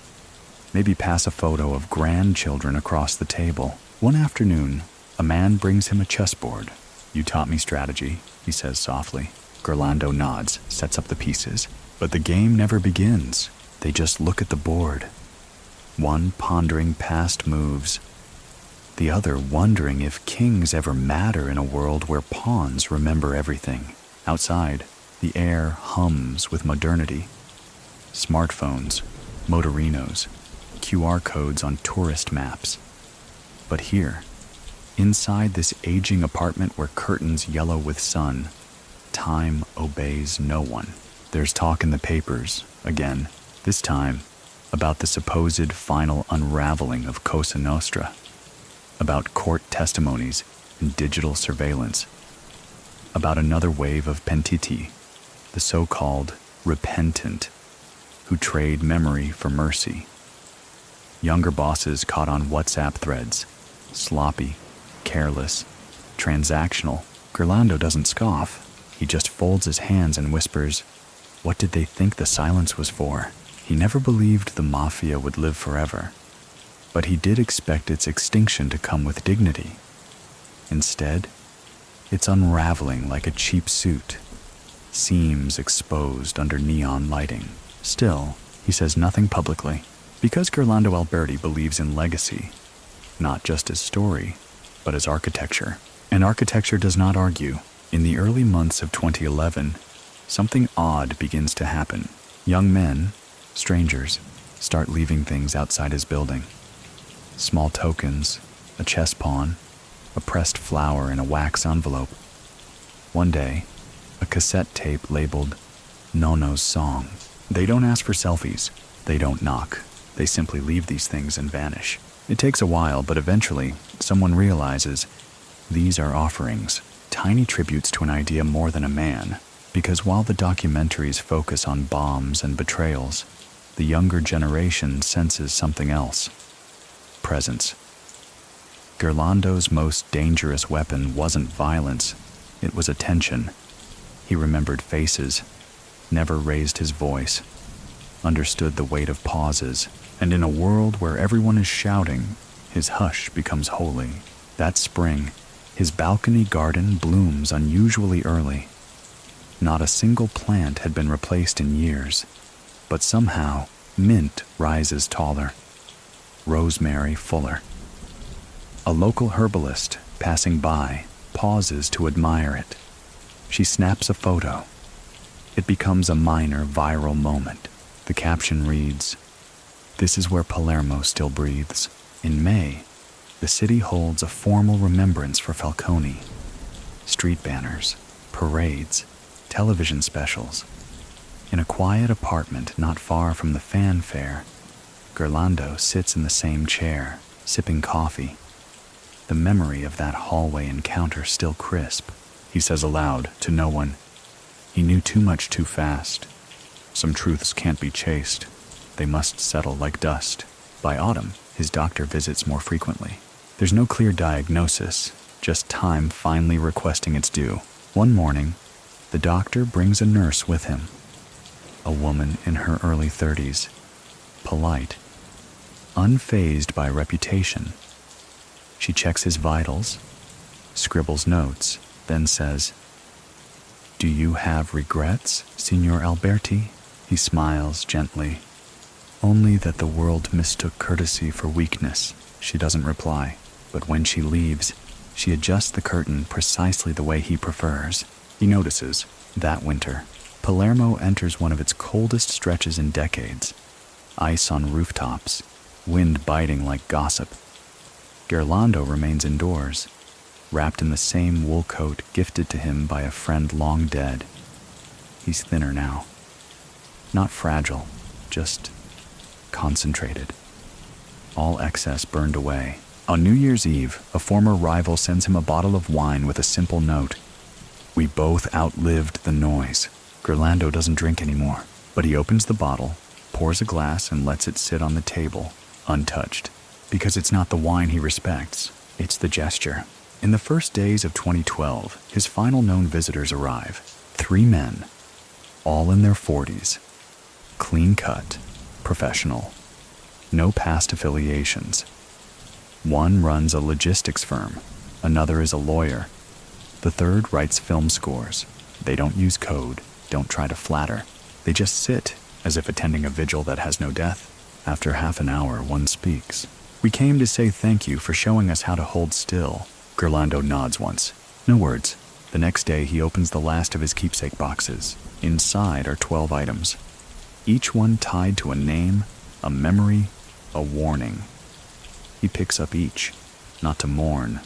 maybe pass a photo of grandchildren across the table. One afternoon, a man brings him a chessboard. "You taught me strategy," he says softly. Gerlando nods, sets up the pieces. But the game never begins. They just look at the board. One pondering past moves, the other wondering if kings ever matter in a world where pawns remember everything. Outside, the air hums with modernity. Smartphones, motorinos, QR codes on tourist maps. But here, inside this aging apartment where curtains yellow with sun, time obeys no one. There's talk in the papers, again, this time, about the supposed final unraveling of Cosa Nostra, about court testimonies and digital surveillance, about another wave of pentiti, the so-called repentant, who trade memory for mercy. Younger bosses caught on WhatsApp threads, sloppy, careless, transactional. Gerlando doesn't scoff. He just folds his hands and whispers, "What did they think the silence was for?" He never believed the mafia would live forever, but he did expect its extinction to come with dignity. Instead, it's unraveling like a cheap suit, seams exposed under neon lighting. Still, he says nothing publicly, because Gerlando Alberti believes in legacy, not just as story, but as architecture. And architecture does not argue. In the early months of 2011, something odd begins to happen. Young men, strangers, start leaving things outside his building. Small tokens, a chess pawn, a pressed flower in a wax envelope. One day, a cassette tape labeled Nono's Song. They don't ask for selfies. They don't knock. They simply leave these things and vanish. It takes a while, but eventually, someone realizes these are offerings, tiny tributes to an idea more than a man. Because while the documentaries focus on bombs and betrayals, the younger generation senses something else. Presence. Gerlando's most dangerous weapon wasn't violence, it was attention. He remembered faces, never raised his voice, understood the weight of pauses, and in a world where everyone is shouting, his hush becomes holy. That spring, his balcony garden blooms unusually early. Not a single plant had been replaced in years, but somehow mint rises taller, rosemary fuller. A local herbalist passing by pauses to admire it. She snaps a photo. It becomes a minor viral moment. The caption reads, "This is where Palermo still breathes." In May, the city holds a formal remembrance for Falcone. Street banners, parades, television specials. In a quiet apartment not far from the fanfare, Gerlando sits in the same chair, sipping coffee. The memory of that hallway encounter still crisp. He says aloud to no one, "He knew too much too fast. Some truths can't be chased. They must settle like dust." By autumn, his doctor visits more frequently. There's no clear diagnosis, just time finally requesting its due. One morning, the doctor brings a nurse with him. A woman in her early 30s, polite, unfazed by reputation. She checks his vitals, scribbles notes, then says, "Do you have regrets, Signor Alberti?" He smiles gently. "Only that the world mistook courtesy for weakness." She doesn't reply, but when she leaves, she adjusts the curtain precisely the way he prefers. He notices, that winter, Palermo enters one of its coldest stretches in decades. Ice on rooftops, wind biting like gossip. Gerlando remains indoors, wrapped in the same wool coat gifted to him by a friend long dead. He's thinner now. Not fragile, just concentrated. All excess burned away. On New Year's Eve, a former rival sends him a bottle of wine with a simple note. We both outlived the noise. Gerlando doesn't drink anymore, but he opens the bottle, pours a glass, and lets it sit on the table, untouched. Because it's not the wine he respects, it's the gesture. In the first days of 2012, his final known visitors arrive. 3 men, all in their 40s. Clean-cut, professional. No past affiliations. One runs a logistics firm. Another is a lawyer. The third writes film scores. They don't use code, don't try to flatter. They just sit, as if attending a vigil that has no death. After half an hour, one speaks. We came to say thank you for showing us how to hold still. Gerlando nods once. No words. The next day, he opens the last of his keepsake boxes. Inside are 12 items. Each one tied to a name, a memory, a warning. He picks up each, not to mourn,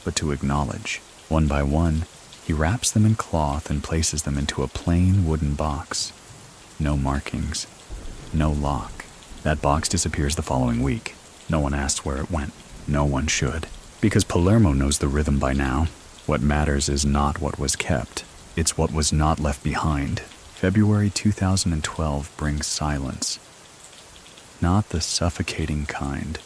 but to acknowledge. One by one, he wraps them in cloth and places them into a plain wooden box. No markings, no lock. That box disappears the following week. No one asks where it went. No one should. Because Palermo knows the rhythm by now. What matters is not what was kept. It's what was not left behind. February 2012 brings silence. Not the suffocating kind,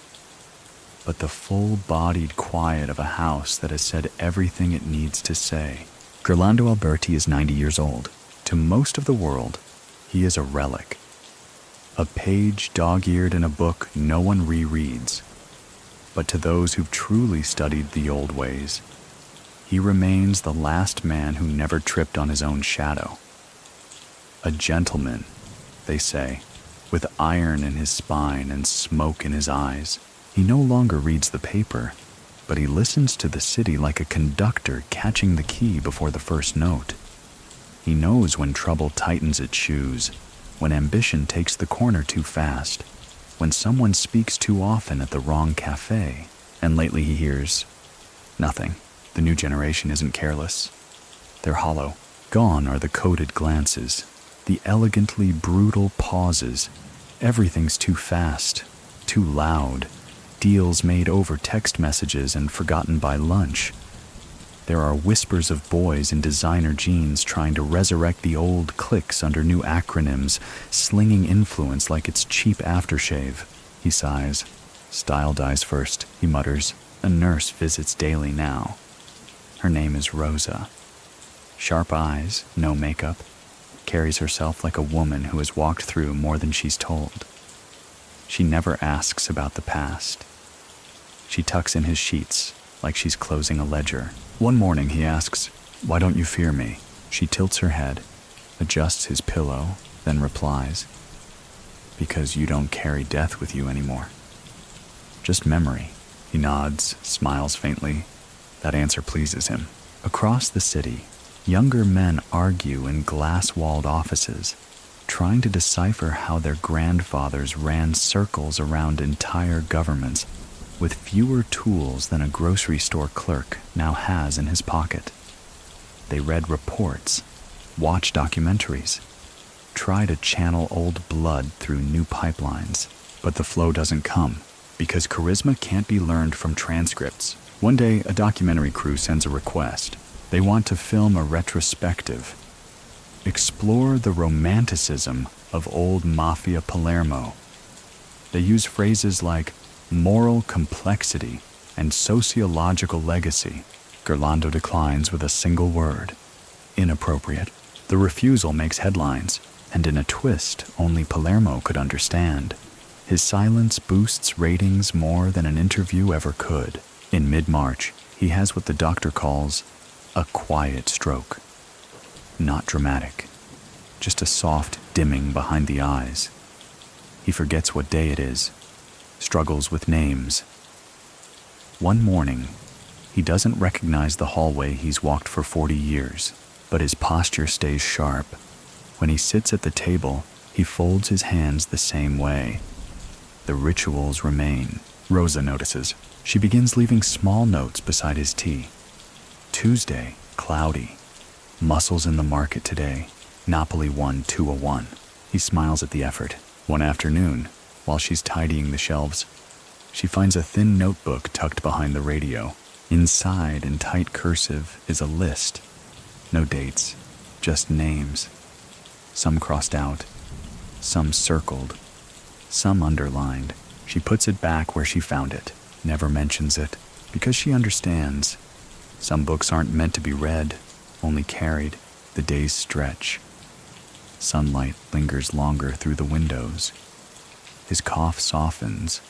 but the full-bodied quiet of a house that has said everything it needs to say. Gerlando Alberti is 90 years old. To most of the world, he is a relic. A page dog-eared in a book no one rereads. But to those who've truly studied the old ways, he remains the last man who never tripped on his own shadow. A gentleman, they say, with iron in his spine and smoke in his eyes. He no longer reads the paper, but he listens to the city like a conductor catching the key before the first note. He knows when trouble tightens its shoes, when ambition takes the corner too fast, when someone speaks too often at the wrong cafe. And lately he hears nothing. The new generation isn't careless. They're hollow. Gone are the coded glances, the elegantly brutal pauses. Everything's too fast, too loud. Deals made over text messages and forgotten by lunch. There are whispers of boys in designer jeans trying to resurrect the old cliques under new acronyms, slinging influence like it's cheap aftershave. He sighs. Style dies first, he mutters. A nurse visits daily now. Her name is Rosa. Sharp eyes, no makeup. Carries herself like a woman who has walked through more than she's told. She never asks about the past. She tucks in his sheets like she's closing a ledger. One morning he asks, "Why don't you fear me?" She tilts her head, adjusts his pillow, then replies, "Because you don't carry death with you anymore. Just memory." He nods, smiles faintly. That answer pleases him. Across the city, younger men argue in glass-walled offices, trying to decipher how their grandfathers ran circles around entire governments with fewer tools than a grocery store clerk now has in his pocket. They read reports, watch documentaries, try to channel old blood through new pipelines, but the flow doesn't come because charisma can't be learned from transcripts. One day, a documentary crew sends a request. They want to film a retrospective, explore the romanticism of old mafia Palermo. They use phrases like moral complexity and sociological legacy. Gerlando declines with a single word: inappropriate. The refusal makes headlines, and in a twist only Palermo could understand. His silence boosts ratings more than an interview ever could. In mid-March, he has what the doctor calls a quiet stroke. Not dramatic, just a soft dimming behind the eyes. He forgets what day it is, struggles with names. One morning, he doesn't recognize the hallway he's walked for 40 years, but his posture stays sharp. When he sits at the table, he folds his hands the same way. The rituals remain. Rosa notices. She begins leaving small notes beside his tea. Tuesday, cloudy. Mussels in the market today. Napoli won 2-1. He smiles at the effort. One afternoon, while she's tidying the shelves, she finds a thin notebook tucked behind the radio. Inside, in tight cursive, is a list. No dates, just names. Some crossed out, some circled, some underlined. She puts it back where she found it, never mentions it, because she understands. Some books aren't meant to be read, only carried. The days stretch. Sunlight lingers longer through the windows. His cough softens,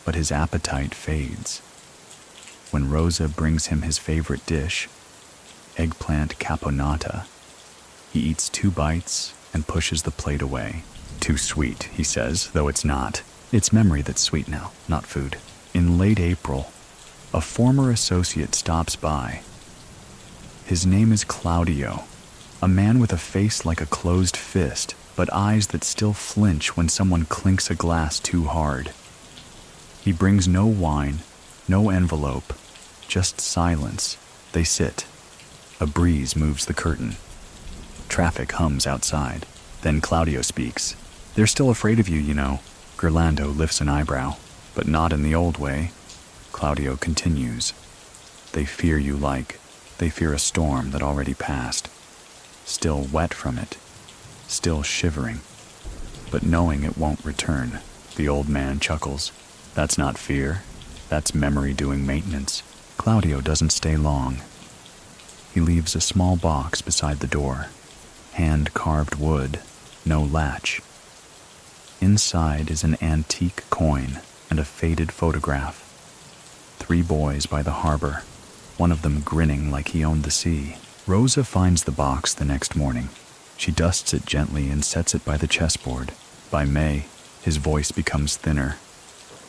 but his appetite fades. When Rosa brings him his favorite dish, eggplant caponata, he eats 2 bites and pushes the plate away. Too sweet, he says, though it's not. It's memory that's sweet now, not food. In late April, a former associate stops by. His name is Claudio, a man with a face like a closed fist, but eyes that still flinch when someone clinks a glass too hard. He brings no wine, no envelope, just silence. They sit. A breeze moves the curtain. Traffic hums outside. Then Claudio speaks. They're still afraid of you, you know. Gerlando lifts an eyebrow, but not in the old way. Claudio continues. They fear you like they fear a storm that already passed. Still wet from it, still shivering, but knowing it won't return. The old man chuckles. That's not fear. That's memory doing maintenance. Claudio doesn't stay long. He leaves a small box beside the door. Hand-carved wood, no latch. Inside is an antique coin and a faded photograph. 3 boys by the harbor, one of them grinning like he owned the sea. Rosa finds the box the next morning. She dusts it gently and sets it by the chessboard. By May, his voice becomes thinner.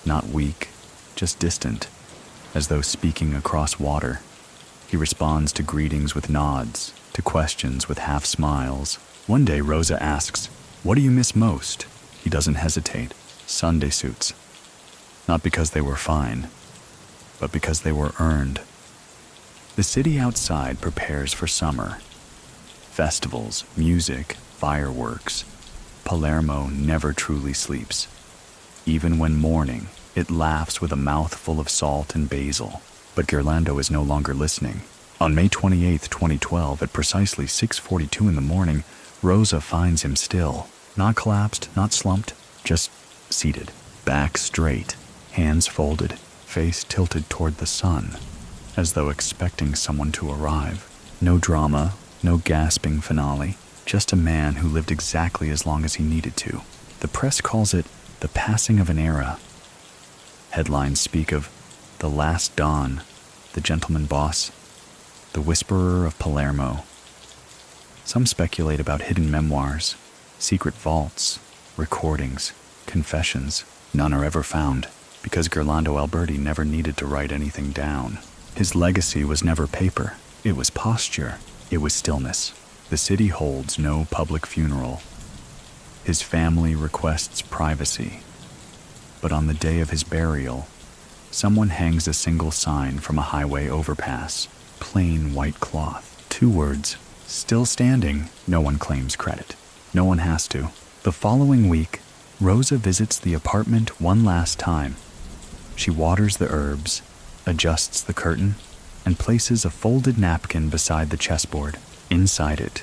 Not weak, just distant, as though speaking across water. He responds to greetings with nods, to questions with half smiles. One day Rosa asks, "What do you miss most?" He doesn't hesitate. Sunday suits. Not because they were fine, but because they were earned. The city outside prepares for summer. Festivals, music, fireworks. Palermo never truly sleeps. Even when mourning, it laughs with a mouth full of salt and basil. But Gerlando is no longer listening. On May 28, 2012, at precisely 6:42 in the morning, Rosa finds him still. Not collapsed, not slumped, just seated. Back straight, hands folded, face tilted toward the sun, as though expecting someone to arrive. No drama, no gasping finale, just a man who lived exactly as long as he needed to. The press calls it the passing of an era. Headlines speak of the last dawn, the gentleman boss, the whisperer of Palermo. Some speculate about hidden memoirs, secret vaults, recordings, confessions. None are ever found, because Gerlando Alberti never needed to write anything down. His legacy was never paper. It was posture. It was stillness. The city holds no public funeral. His family requests privacy. But on the day of his burial, someone hangs a single sign from a highway overpass. Plain white cloth. 2 words. Still standing. No one claims credit. No one has to. The following week, Rosa visits the apartment one last time. She waters the herbs, adjusts the curtain, and places a folded napkin beside the chessboard. Inside it,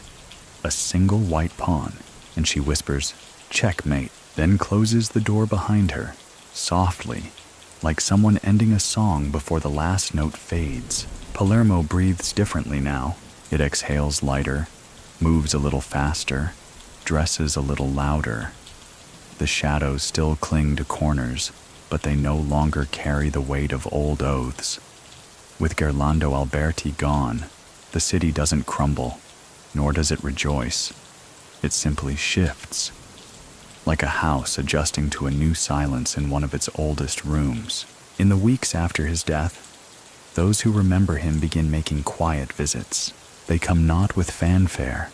a single white pawn, and she whispers, "Checkmate," then closes the door behind her, softly, like someone ending a song before the last note fades. Palermo breathes differently now. It exhales lighter, moves a little faster, dresses a little louder. The shadows still cling to corners, but they no longer carry the weight of old oaths. With Gerlando Alberti gone, the city doesn't crumble, nor does it rejoice. It simply shifts, like a house adjusting to a new silence in one of its oldest rooms. In the weeks after his death, those who remember him begin making quiet visits. They come not with fanfare,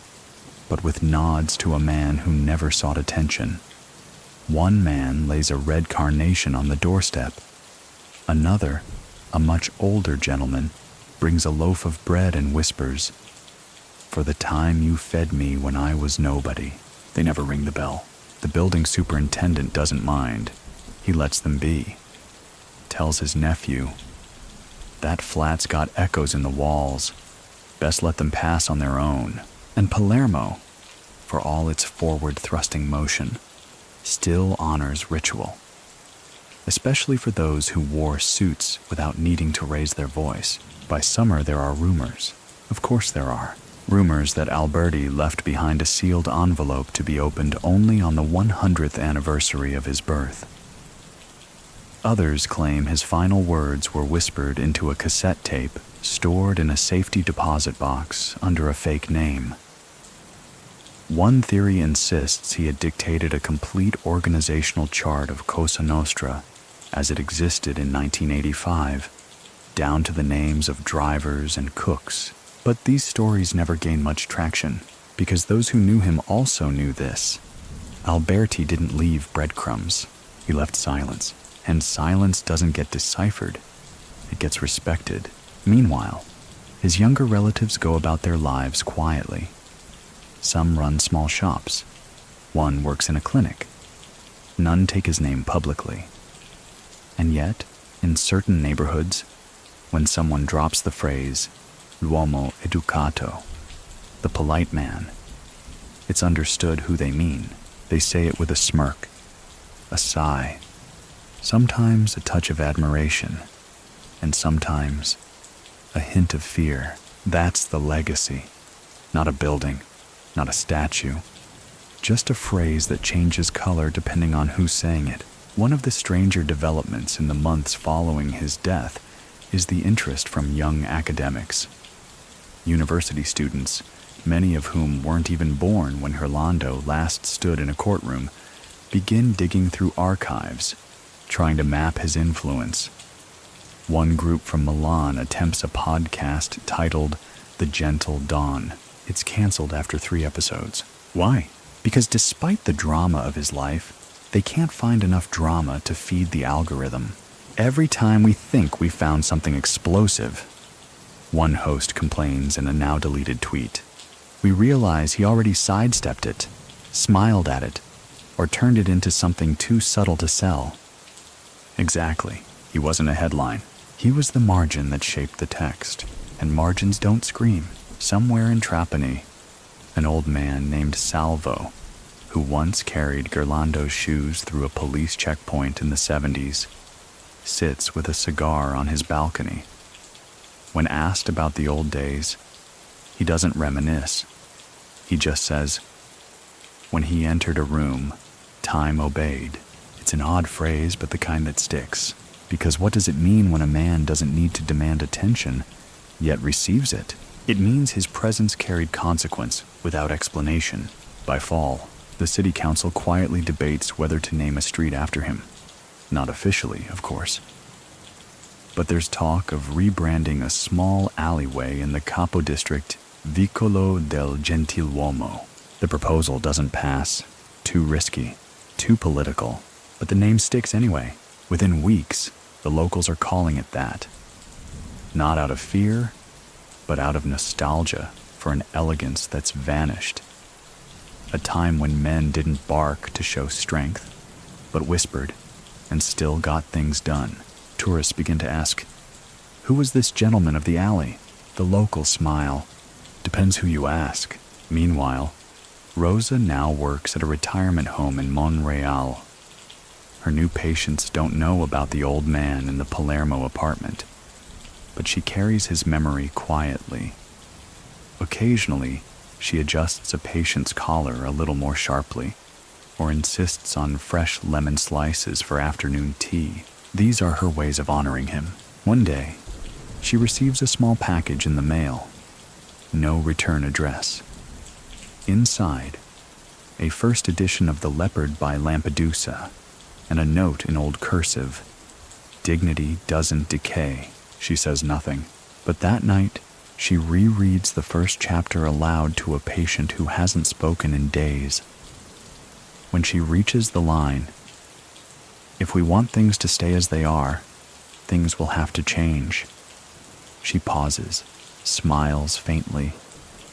but with nods to a man who never sought attention. One man lays a red carnation on the doorstep, Another, a much older gentleman, brings a loaf of bread and whispers, "For the time you fed me when I was nobody." They never ring the bell. The building superintendent doesn't mind. He lets them be. Tells his nephew, "That flat's got echoes in the walls. Best let them pass on their own." And Palermo, for all its forward-thrusting motion, still honors ritual, especially for those who wore suits without needing to raise their voice. By summer there are rumors. Of course there are. Rumors that Alberti left behind a sealed envelope to be opened only on the 100th anniversary of his birth. Others claim his final words were whispered into a cassette tape stored in a safety deposit box under a fake name. One theory insists he had dictated a complete organizational chart of Cosa Nostra as it existed in 1985, down to the names of drivers and cooks. But these stories never gain much traction, because those who knew him also knew this. Alberti didn't leave breadcrumbs. He left silence, and silence doesn't get deciphered. It gets respected. Meanwhile, his younger relatives go about their lives quietly. Some run small shops. One works in a clinic. None take his name publicly. And yet, in certain neighborhoods, when someone drops the phrase, "l'uomo educato," the polite man, it's understood who they mean. They say it with a smirk, a sigh, sometimes a touch of admiration, and sometimes a hint of fear. That's the legacy. Not a building, not a statue, just a phrase that changes color depending on who's saying it. One of the stranger developments in the months following his death is the interest from young academics. University students, many of whom weren't even born when Gerlando last stood in a courtroom, begin digging through archives, trying to map his influence. One group from Milan attempts a podcast titled The Gentle Dawn. It's canceled after 3 episodes. Why? Because despite the drama of his life, they can't find enough drama to feed the algorithm. Every time we think we found something explosive, one host complains in a now-deleted tweet, we realize he already sidestepped it, smiled at it, or turned it into something too subtle to sell. Exactly. He wasn't a headline. He was the margin that shaped the text. And margins don't scream. Somewhere in Trapani, an old man named Salvo, who once carried Gerlando's shoes through a police checkpoint in the 70s, sits with a cigar on his balcony. When asked about the old days, he doesn't reminisce. He just says, "When he entered a room, time obeyed." It's an odd phrase, but the kind that sticks. Because what does it mean when a man doesn't need to demand attention, yet receives it? It means his presence carried consequence without explanation. By fall, the city council quietly debates whether to name a street after him. Not officially, of course. But there's talk of rebranding a small alleyway in the Capo district Vicolo del Gentiluomo. The proposal doesn't pass. Too risky, too political. But the name sticks anyway. Within weeks, the locals are calling it that. Not out of fear, but out of nostalgia for an elegance that's vanished. A time when men didn't bark to show strength, but whispered and still got things done. Tourists begin to ask, "Who was this gentleman of the alley?" The locals smile. Depends who you ask. Meanwhile, Rosa now works at a retirement home in Monreal. Her new patients don't know about the old man in the Palermo apartment, but she carries his memory quietly. Occasionally, she adjusts a patient's collar a little more sharply, or insists on fresh lemon slices for afternoon tea. These are her ways of honoring him. One day, she receives a small package in the mail. No return address. Inside, a first edition of The Leopard by Lampedusa, and a note in old cursive. "Dignity doesn't decay." She says nothing, but that night, she rereads the first chapter aloud to a patient who hasn't spoken in days. When she reaches the line, "If we want things to stay as they are, things will have to change. She pauses, smiles faintly,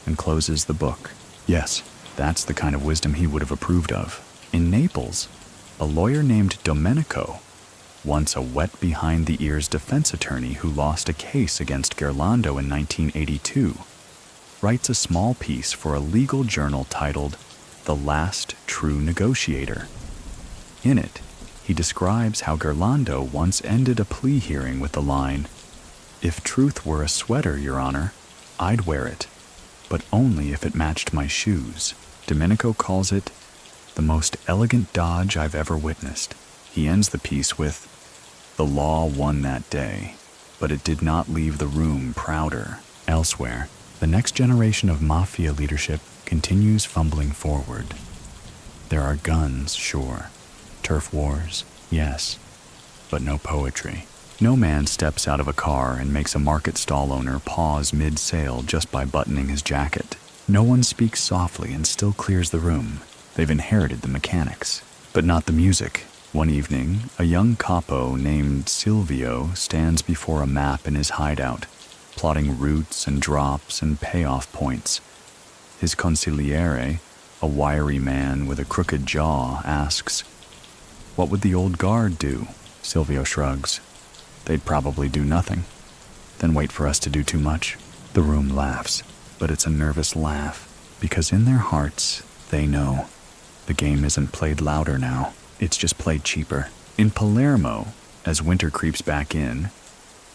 and closes the book. Yes, that's the kind of wisdom he would have approved of. In Naples, a lawyer named Domenico, once a wet behind-the-ears defense attorney who lost a case against Gerlando in 1982, writes a small piece for a legal journal titled The Last True Negotiator. In it, he describes how Gerlando once ended a plea hearing with the line, "If truth were a sweater, Your Honor, I'd wear it, but only if it matched my shoes." Domenico calls it the most elegant dodge I've ever witnessed. He ends the piece with, "The law won that day, but it did not leave the room prouder." Elsewhere, the next generation of mafia leadership continues fumbling forward. There are guns, sure. Turf wars, yes, but no poetry. No man steps out of a car and makes a market stall owner pause mid-sale just by buttoning his jacket. No one speaks softly and still clears the room. They've inherited the mechanics, but not the music. One evening, a young capo named Silvio stands before a map in his hideout, plotting routes and drops and payoff points. His consigliere, a wiry man with a crooked jaw, asks, "What would the old guard do?" Silvio shrugs. "They'd probably do nothing, then wait for us to do too much." The room laughs, but it's a nervous laugh, because in their hearts, they know. The game isn't played louder now, it's just played cheaper. In Palermo, as winter creeps back in,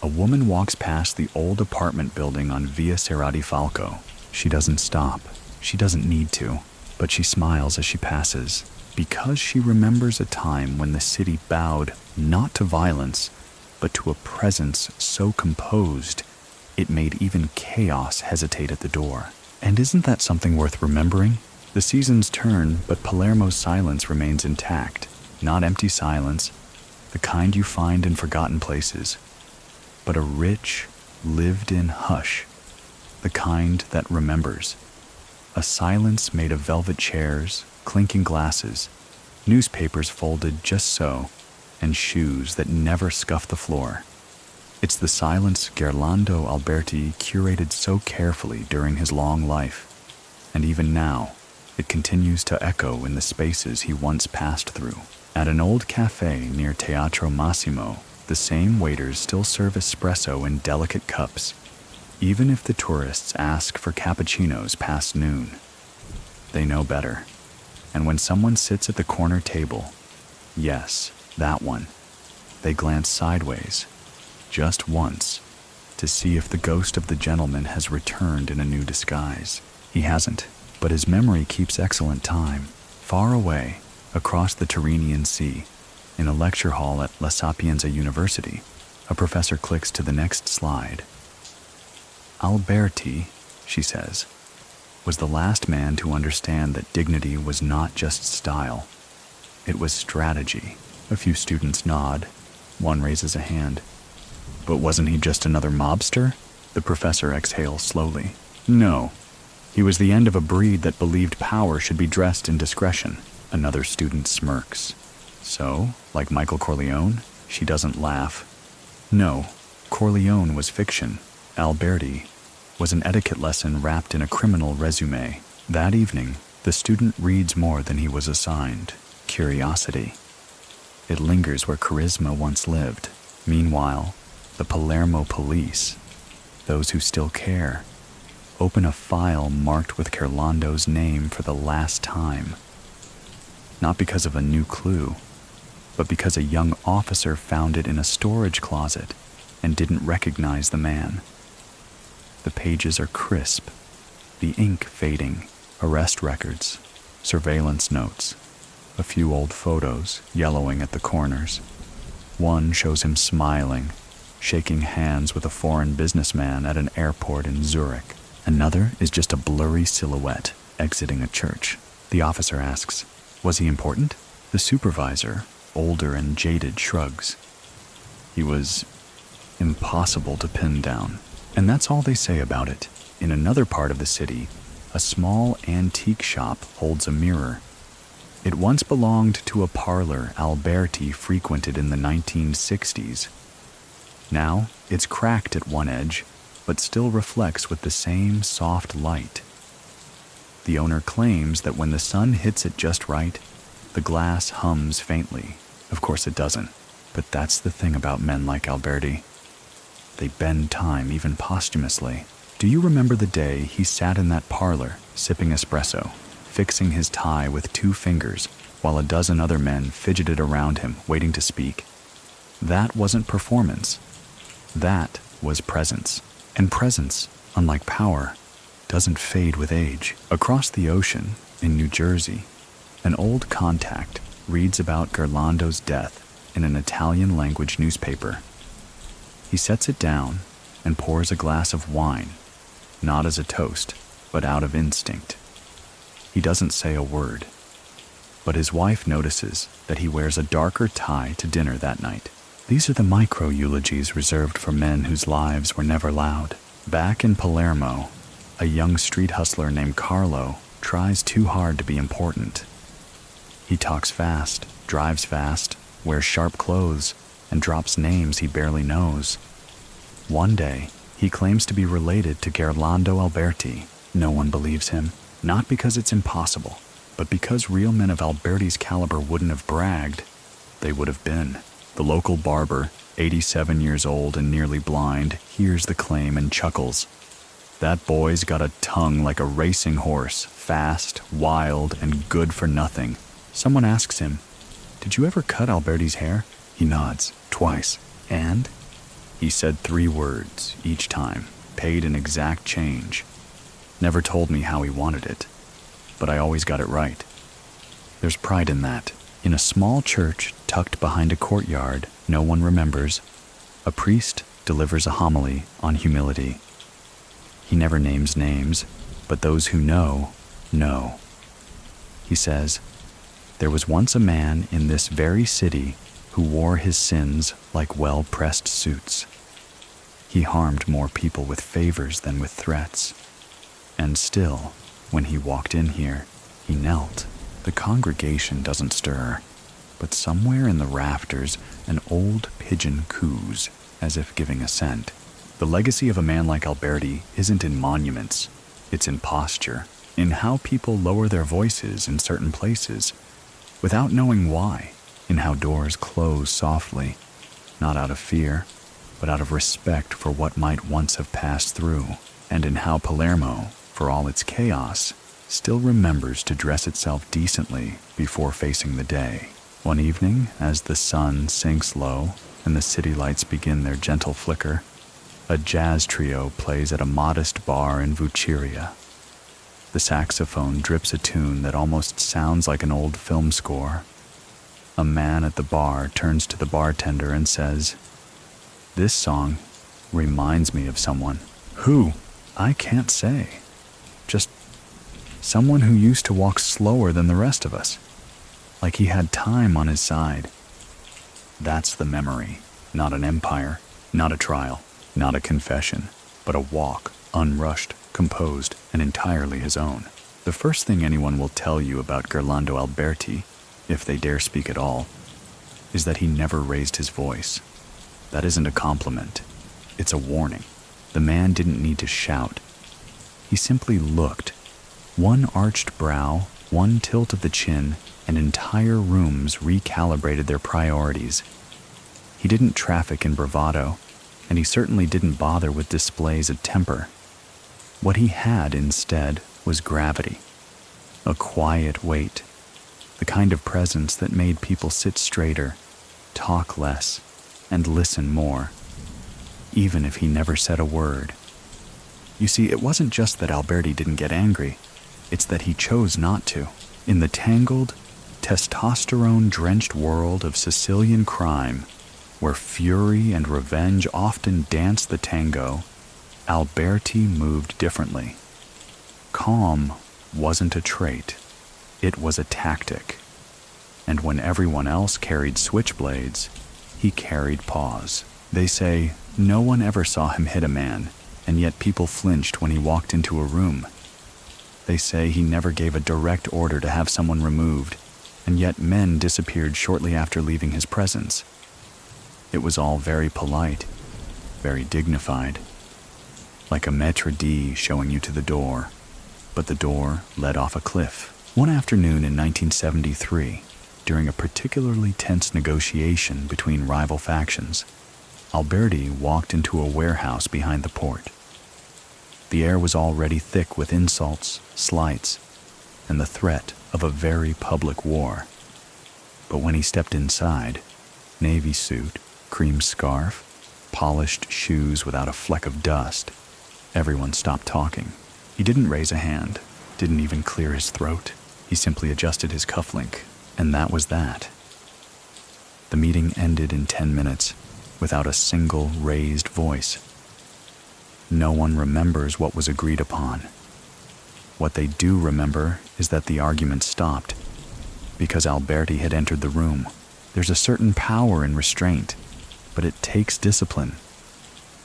a woman walks past the old apartment building on Via Serrati Falco. She doesn't stop. She doesn't need to, but she smiles as she passes, because she remembers a time when the city bowed not to violence, but to a presence so composed it made even chaos hesitate at the door. And isn't that something worth remembering? The seasons turn, but Palermo's silence remains intact. Not empty silence, the kind you find in forgotten places, but a rich, lived-in hush, the kind that remembers. A silence made of velvet chairs, clinking glasses, newspapers folded just so, and shoes that never scuff the floor. It's the silence Gerlando Alberti curated so carefully during his long life, and even now, it continues to echo in the spaces he once passed through. At an old cafe near Teatro Massimo, the same waiters still serve espresso in delicate cups, even if the tourists ask for cappuccinos past noon. They know better. And when someone sits at the corner table, yes, that one, they glance sideways, just once, to see if the ghost of the gentleman has returned in a new disguise. He hasn't, but his memory keeps excellent time. Far away, across the Tyrrhenian Sea, in a lecture hall at La Sapienza University, a professor clicks to the next slide. Alberti, she says, was the last man to understand that dignity was not just style. It was strategy. A few students nod. One raises a hand. But wasn't he just another mobster? The professor exhales slowly. No. He was the end of a breed that believed power should be dressed in discretion. Another student smirks. So, like Michael Corleone, she doesn't laugh. No, Corleone was fiction. Alberti was an etiquette lesson wrapped in a criminal resume. That evening, the student reads more than he was assigned. Curiosity. It lingers where charisma once lived. Meanwhile, the Palermo police, those who still care, open a file marked with Gerlando's name for the last time. Not because of a new clue, but because a young officer found it in a storage closet and didn't recognize the man. The pages are crisp, the ink fading, arrest records, surveillance notes, a few old photos yellowing at the corners. One shows him smiling, shaking hands with a foreign businessman at an airport in Zurich. Another is just a blurry silhouette exiting a church. The officer asks, "Was he important?" The supervisor, older and jaded, shrugs. He was impossible to pin down. And that's all they say about it. In another part of the city, a small antique shop holds a mirror. It once belonged to a parlor Alberti frequented in the 1960s. Now, it's cracked at one edge, but still reflects with the same soft light. The owner claims that when the sun hits it just right, the glass hums faintly. Of course it doesn't, but that's the thing about men like Alberti. They bend time even posthumously. Do you remember the day he sat in that parlor, sipping espresso, fixing his tie with 2 fingers, while a dozen other men fidgeted around him, waiting to speak? That wasn't performance. That was presence. And presence, unlike power, doesn't fade with age. Across the ocean, in New Jersey, an old contact reads about Gerlando's death in an Italian-language newspaper. He sets it down and pours a glass of wine, not as a toast, but out of instinct. He doesn't say a word, but his wife notices that he wears a darker tie to dinner that night. These are the micro-eulogies reserved for men whose lives were never loud. Back in Palermo, a young street hustler named Carlo tries too hard to be important. He talks fast, drives fast, wears sharp clothes, and drops names he barely knows. One day, he claims to be related to Gerlando Alberti. No one believes him, not because it's impossible, but because real men of Alberti's caliber wouldn't have bragged. They would have been. The local barber, 87 years old and nearly blind, hears the claim and chuckles. That boy's got a tongue like a racing horse, fast, wild, and good for nothing. Someone asks him, "Did you ever cut Alberti's hair?" He nods, twice. And? He said 3 words each time, paid an exact change. Never told me how he wanted it, but I always got it right. There's pride in that. In a small church tucked behind a courtyard no one remembers, a priest delivers a homily on humility. He never names names, but those who know, know. He says, "There was once a man in this very city who wore his sins like well-pressed suits. He harmed more people with favors than with threats. And still, when he walked in here, he knelt. The congregation doesn't stir, but somewhere in the rafters, an old pigeon coos, as if giving assent. The legacy of a man like Alberti isn't in monuments, it's in posture, in how people lower their voices in certain places, without knowing why, in how doors close softly, not out of fear, but out of respect for what might once have passed through, and in how Palermo, for all its chaos, still remembers to dress itself decently before facing the day. One evening, as the sun sinks low and the city lights begin their gentle flicker, a jazz trio plays at a modest bar in Vucciria. The saxophone drips a tune that almost sounds like an old film score. A man at the bar turns to the bartender and says, "This song reminds me of someone." "Who?" "I can't say. Just someone who used to walk slower than the rest of us, like he had time on his side." That's the memory, not an empire, not a trial, not a confession, but a walk, unrushed, composed, and entirely his own. The first thing anyone will tell you about Gerlando Alberti, if they dare speak at all, is that he never raised his voice. That isn't a compliment, it's a warning. The man didn't need to shout. He simply looked. One arched brow, one tilt of the chin, and entire rooms recalibrated their priorities. He didn't traffic in bravado, and he certainly didn't bother with displays of temper. What he had instead was gravity, a quiet weight, the kind of presence that made people sit straighter, talk less, and listen more, even if he never said a word. You see, it wasn't just that Alberti didn't get angry, it's that he chose not to. In the tangled, testosterone-drenched world of Sicilian crime, where fury and revenge often dance the tango, Alberti moved differently. Calm wasn't a trait, it was a tactic. And when everyone else carried switchblades, he carried paws. They say no one ever saw him hit a man, and yet people flinched when he walked into a room. They say he never gave a direct order to have someone removed, and yet men disappeared shortly after leaving his presence. It was all very polite, very dignified, like a maître d' showing you to the door, but the door led off a cliff. One afternoon in 1973, during a particularly tense negotiation between rival factions, Alberti walked into a warehouse behind the port. The air was already thick with insults, slights, and the threat of a very public war. But when he stepped inside, navy suit, cream scarf, polished shoes without a fleck of dust, everyone stopped talking. He didn't raise a hand, didn't even clear his throat. He simply adjusted his cufflink, and that was that. The meeting ended in 10 minutes without a single raised voice. No one remembers what was agreed upon. What they do remember is that the argument stopped because Alberti had entered the room. There's a certain power in restraint, but it takes discipline.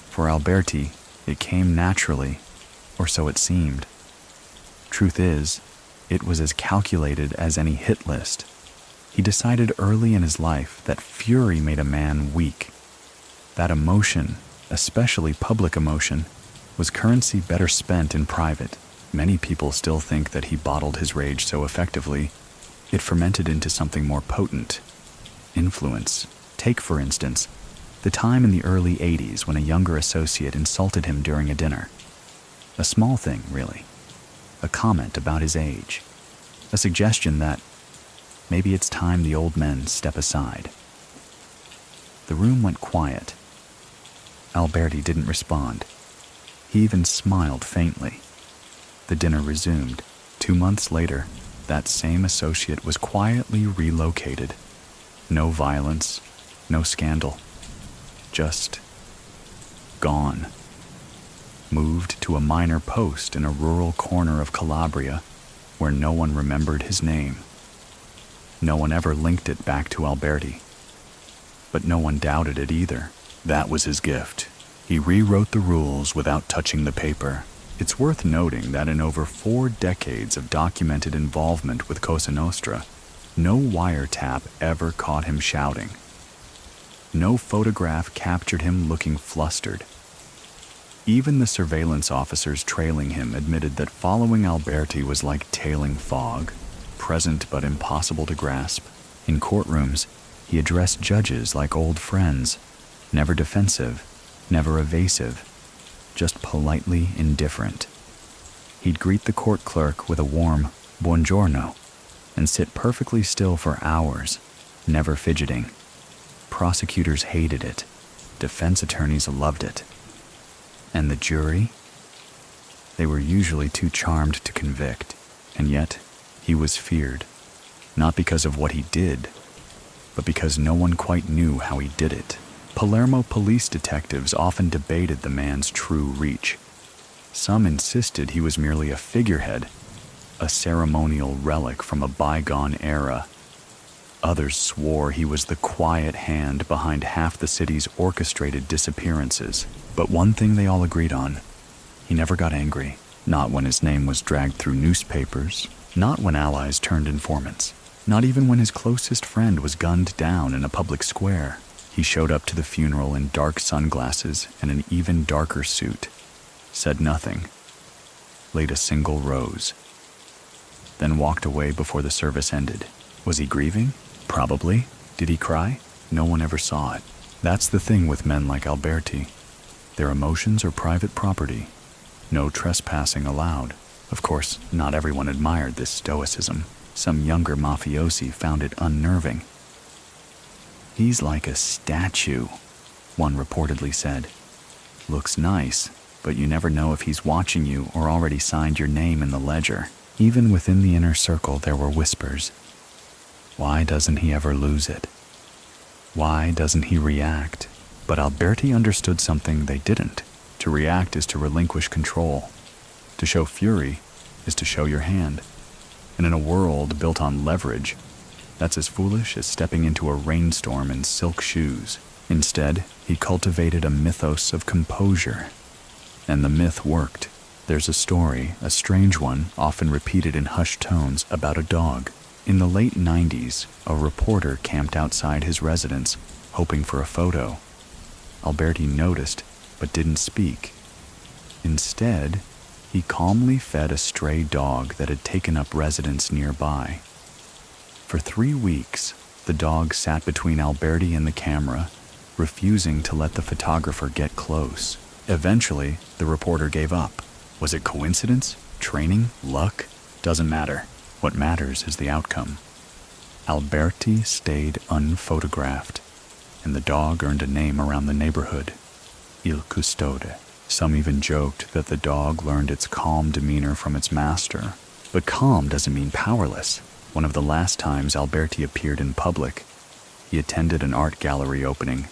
For Alberti, it came naturally, or so it seemed. Truth is, it was as calculated as any hit list. He decided early in his life that fury made a man weak. That emotion, especially public emotion, was currency better spent in private. Many people still think that he bottled his rage so effectively, it fermented into something more potent. Influence. Take, for instance, the time in the early 80s when a younger associate insulted him during a dinner. A small thing, really. A comment about his age. A suggestion that maybe it's time the old men step aside. The room went quiet. Alberti didn't respond. He even smiled faintly. The dinner resumed. 2 months later, that same associate was quietly relocated. No violence, no scandal. Just gone. Moved to a minor post in a rural corner of Calabria where no one remembered his name. No one ever linked it back to Alberti. But no one doubted it either. That was his gift. He rewrote the rules without touching the paper. It's worth noting that in over 4 decades of documented involvement with Cosa Nostra, no wiretap ever caught him shouting. No photograph captured him looking flustered. Even the surveillance officers trailing him admitted that following Alberti was like tailing fog, present but impossible to grasp. In courtrooms, he addressed judges like old friends, never defensive, never evasive, just politely indifferent. He'd greet the court clerk with a warm "buongiorno" and sit perfectly still for hours, never fidgeting. Prosecutors hated it. Defense attorneys loved it. And the jury? They were usually too charmed to convict, and yet he was feared, not because of what he did, but because no one quite knew how he did it. Palermo police detectives often debated the man's true reach. Some insisted he was merely a figurehead, a ceremonial relic from a bygone era. Others swore he was the quiet hand behind half the city's orchestrated disappearances. But one thing they all agreed on: he never got angry, not when his name was dragged through newspapers, not when allies turned informants, not even when his closest friend was gunned down in a public square. He showed up to the funeral in dark sunglasses and an even darker suit, said nothing, laid a single rose, then walked away before the service ended. Was he grieving? Probably. Did he cry? No one ever saw it. That's the thing with men like Alberti. Their emotions are private property. No trespassing allowed. Of course, not everyone admired this stoicism. Some younger mafiosi found it unnerving. "He's like a statue," one reportedly said. "Looks nice, but you never know if he's watching you or already signed your name in the ledger." Even within the inner circle there were whispers. Why doesn't he ever lose it? Why doesn't he react? But Alberti understood something they didn't. To react is to relinquish control. To show fury is to show your hand. And in a world built on leverage, that's as foolish as stepping into a rainstorm in silk shoes. Instead, he cultivated a mythos of composure. And the myth worked. There's a story, a strange one, often repeated in hushed tones, about a dog. In the late 90s, a reporter camped outside his residence, hoping for a photo. Alberti noticed but didn't speak. Instead, he calmly fed a stray dog that had taken up residence nearby. For 3 weeks, the dog sat between Alberti and the camera, refusing to let the photographer get close. Eventually, the reporter gave up. Was it coincidence? Training? Luck? Doesn't matter. What matters is the outcome. Alberti stayed unphotographed, and the dog earned a name around the neighborhood, Il Custode. Some even joked that the dog learned its calm demeanor from its master. But calm doesn't mean powerless. One of the last times Alberti appeared in public, he attended an art gallery opening.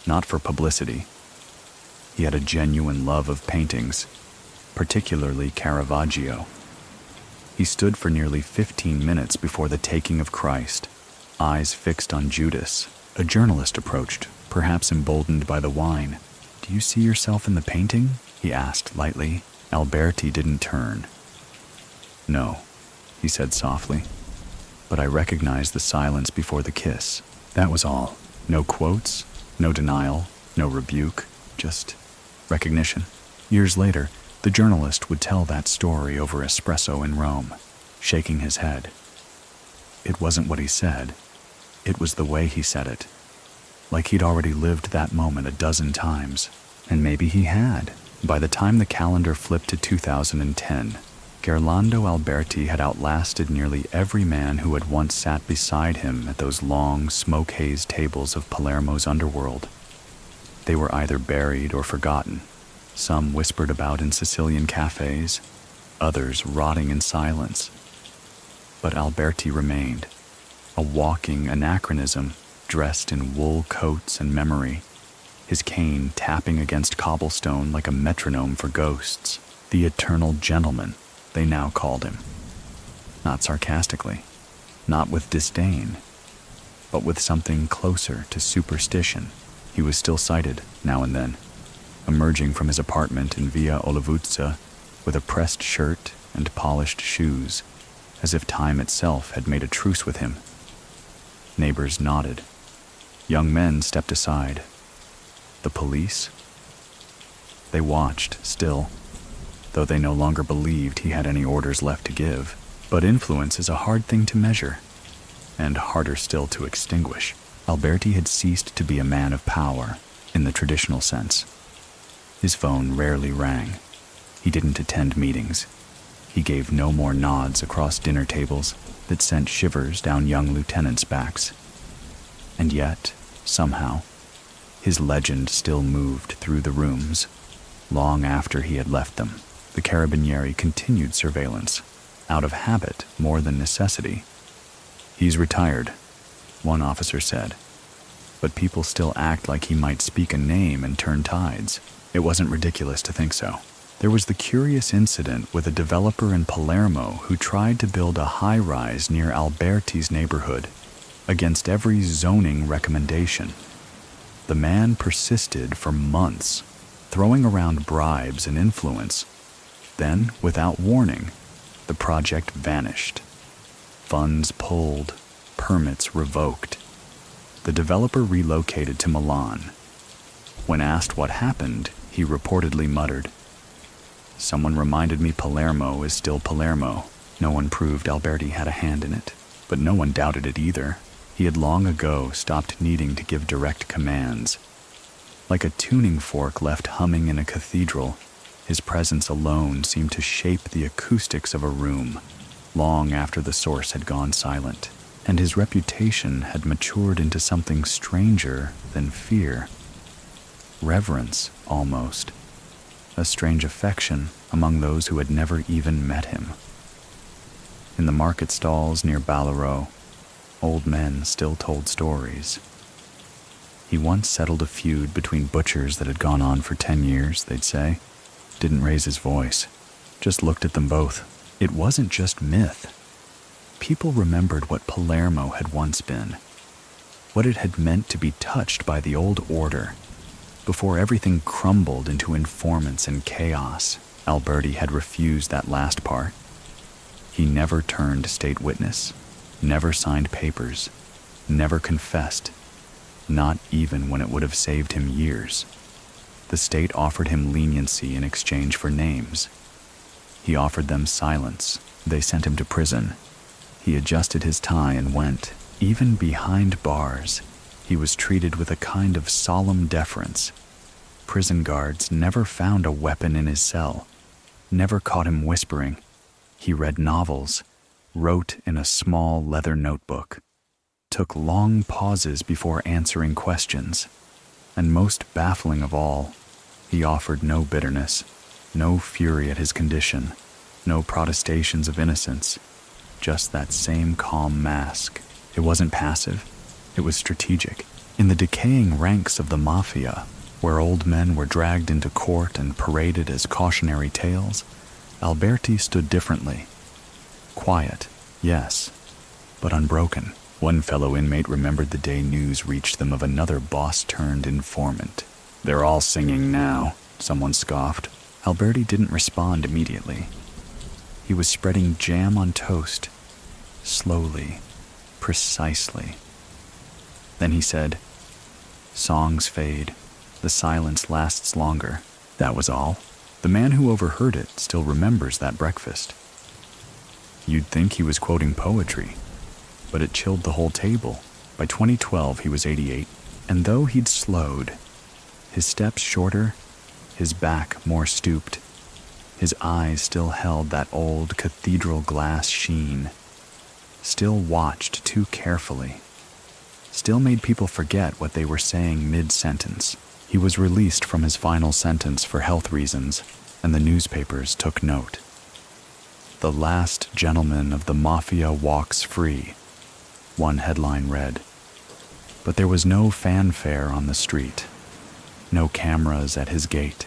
Not for publicity. He had a genuine love of paintings, particularly Caravaggio. He stood for nearly 15 minutes before the taking of Christ, eyes fixed on Judas. A journalist approached, perhaps emboldened by the wine. "Do you see yourself in the painting?" he asked lightly. Alberti didn't turn. "No," he said softly, "but I recognized the silence before the kiss. That was all. No quotes, no denial, no rebuke, just recognition." Years later, the journalist would tell that story over espresso in Rome, shaking his head. It wasn't what he said. It was the way he said it. Like he'd already lived that moment a dozen times. And maybe he had. By the time the calendar flipped to 2010, Gerlando Alberti had outlasted nearly every man who had once sat beside him at those long, smoke-hazed tables of Palermo's underworld. They were either buried or forgotten, some whispered about in Sicilian cafes, others rotting in silence. But Alberti remained, a walking anachronism dressed in wool coats and memory, his cane tapping against cobblestone like a metronome for ghosts. The eternal gentleman, they now called him. Not sarcastically, not with disdain, but with something closer to superstition. He was still sighted, now and then, emerging from his apartment in Via Olivuzza with a pressed shirt and polished shoes, as if time itself had made a truce with him. Neighbors nodded. Young men stepped aside. The police? They watched, still, though they no longer believed he had any orders left to give. But influence is a hard thing to measure, and harder still to extinguish. Alberti had ceased to be a man of power, in the traditional sense. His phone rarely rang. He didn't attend meetings. He gave no more nods across dinner tables that sent shivers down young lieutenants' backs. And yet, somehow, his legend still moved through the rooms, long after he had left them. The Carabinieri continued surveillance, out of habit more than necessity. "He's retired," one officer said, "but people still act like he might speak a name and turn tides." It wasn't ridiculous to think so. There was the curious incident with a developer in Palermo who tried to build a high-rise near Alberti's neighborhood, against every zoning recommendation. The man persisted for months, throwing around bribes and influence. Then, without warning, the project vanished. Funds pulled, permits revoked. The developer relocated to Milan. When asked what happened, he reportedly muttered, "Someone reminded me Palermo is still Palermo." No one proved Alberti had a hand in it, but no one doubted it either. He had long ago stopped needing to give direct commands. Like a tuning fork left humming in a cathedral, his presence alone seemed to shape the acoustics of a room, long after the source had gone silent. And his reputation had matured into something stranger than fear. Reverence, almost. A strange affection among those who had never even met him. In the market stalls near Palermo, old men still told stories. He once settled a feud between butchers that had gone on for 10 years, they'd say. Didn't raise his voice, just looked at them both. It wasn't just myth. People remembered what Palermo had once been, what it had meant to be touched by the old order, before everything crumbled into informants and chaos. Alberti had refused that last part. He never turned state witness, never signed papers, never confessed, not even when it would have saved him years. The state offered him leniency in exchange for names. He offered them silence. They sent him to prison. He adjusted his tie and went. Even behind bars, he was treated with a kind of solemn deference. Prison guards never found a weapon in his cell, never caught him whispering. He read novels, wrote in a small leather notebook, took long pauses before answering questions, and most baffling of all, he offered no bitterness, no fury at his condition, no protestations of innocence, just that same calm mask. It wasn't passive, it was strategic. In the decaying ranks of the mafia, where old men were dragged into court and paraded as cautionary tales, Alberti stood differently. Quiet, yes, but unbroken. One fellow inmate remembered the day news reached them of another boss-turned-informant. "They're all singing now," someone scoffed. Alberti didn't respond immediately. He was spreading jam on toast, slowly, precisely. Then he said, "Songs fade. The silence lasts longer." That was all. The man who overheard it still remembers that breakfast. You'd think he was quoting poetry, but it chilled the whole table. By 2012, he was 88, and though he'd slowed, his steps shorter, his back more stooped, his eyes still held that old cathedral glass sheen, still watched too carefully, still made people forget what they were saying mid-sentence. He was released from his final sentence for health reasons, and the newspapers took note. "The last gentleman of the mafia walks free," one headline read. But there was no fanfare on the street, no cameras at his gate,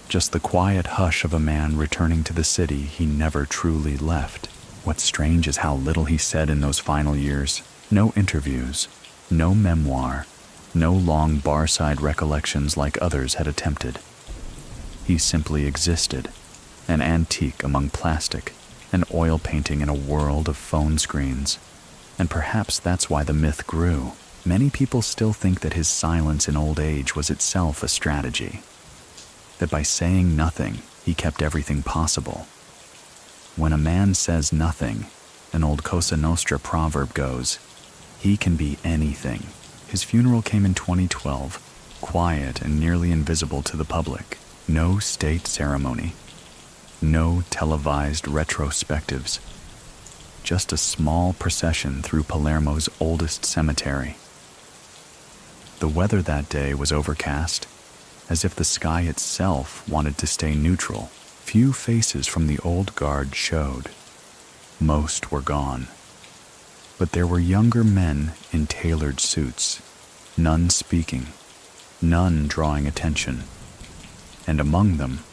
just the quiet hush of a man returning to the city he never truly left. What's strange is how little he said in those final years. No interviews, no memoir, no long bar-side recollections like others had attempted. He simply existed, an antique among plastic, an oil painting in a world of phone screens. And perhaps that's why the myth grew. Many people still think that his silence in old age was itself a strategy, that by saying nothing, he kept everything possible. When a man says nothing, an old Cosa Nostra proverb goes, he can be anything. His funeral came in 2012, quiet and nearly invisible to the public. No state ceremony, no televised retrospectives, just a small procession through Palermo's oldest cemetery. The weather that day was overcast, as if the sky itself wanted to stay neutral. Few faces from the old guard showed. Most were gone. But there were younger men in tailored suits, none speaking, none drawing attention. And among them,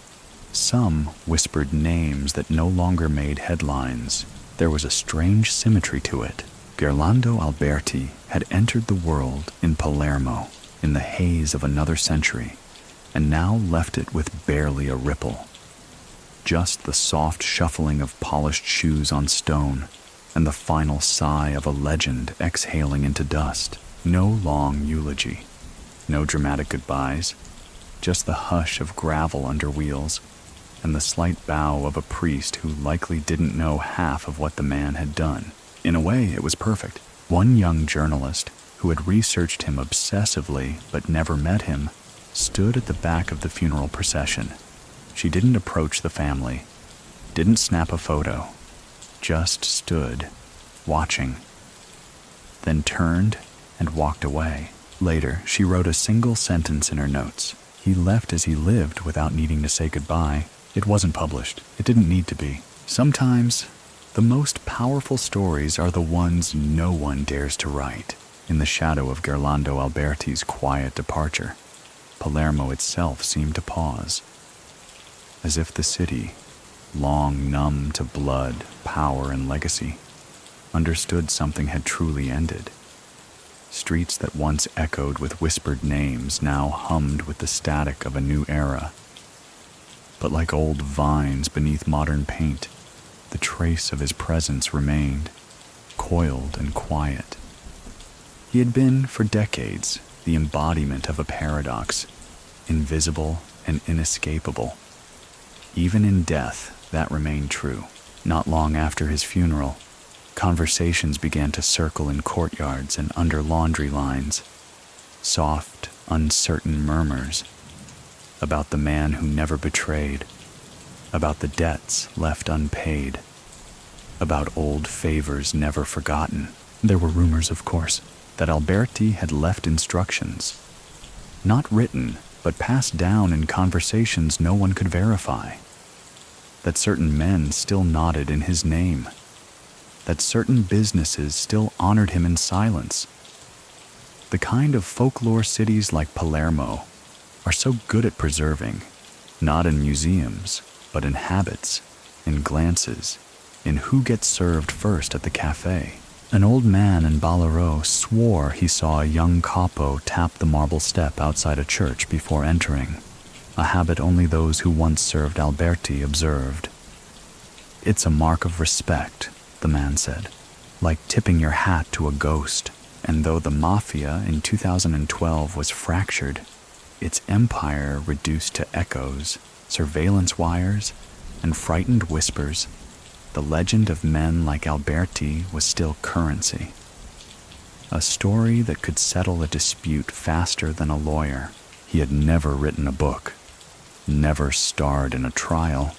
some whispered names that no longer made headlines. There was a strange symmetry to it. Gerlando Alberti had entered the world in Palermo in the haze of another century, and now left it with barely a ripple. Just the soft shuffling of polished shoes on stone, and the final sigh of a legend exhaling into dust. No long eulogy, no dramatic goodbyes, just the hush of gravel under wheels, and the slight bow of a priest who likely didn't know half of what the man had done. In a way, it was perfect. One young journalist, who had researched him obsessively but never met him, stood at the back of the funeral procession. She didn't approach the family, didn't snap a photo, just stood, watching, then turned and walked away. Later, she wrote a single sentence in her notes. He left as he lived without needing to say goodbye. It wasn't published. It didn't need to be. Sometimes, the most powerful stories are the ones no one dares to write. In the shadow of Gerlando Alberti's quiet departure, Palermo itself seemed to pause, as if the city, long numb to blood, power, and legacy, understood something had truly ended. Streets that once echoed with whispered names now hummed with the static of a new era. But like old vines beneath modern paint, the trace of his presence remained, coiled and quiet. He had been, for decades, the embodiment of a paradox, invisible and inescapable. Even in death, that remained true. Not long after his funeral, conversations began to circle in courtyards and under laundry lines. Soft, uncertain murmurs about the man who never betrayed, about the debts left unpaid, about old favors never forgotten. There were rumors, of course, that Alberti had left instructions, not written, but passed down in conversations no one could verify, that certain men still nodded in his name, that certain businesses still honored him in silence. The kind of folklore cities like Palermo are so good at preserving, not in museums, but in habits, in glances, in who gets served first at the cafe. An old man in Palermo swore he saw a young capo tap the marble step outside a church before entering, a habit only those who once served Alberti observed. "It's a mark of respect," the man said, "like tipping your hat to a ghost." And though the mafia in 2012 was fractured, its empire reduced to echoes, surveillance wires, and frightened whispers, the legend of men like Alberti was still currency. A story that could settle a dispute faster than a lawyer. He had never written a book, never starred in a trial.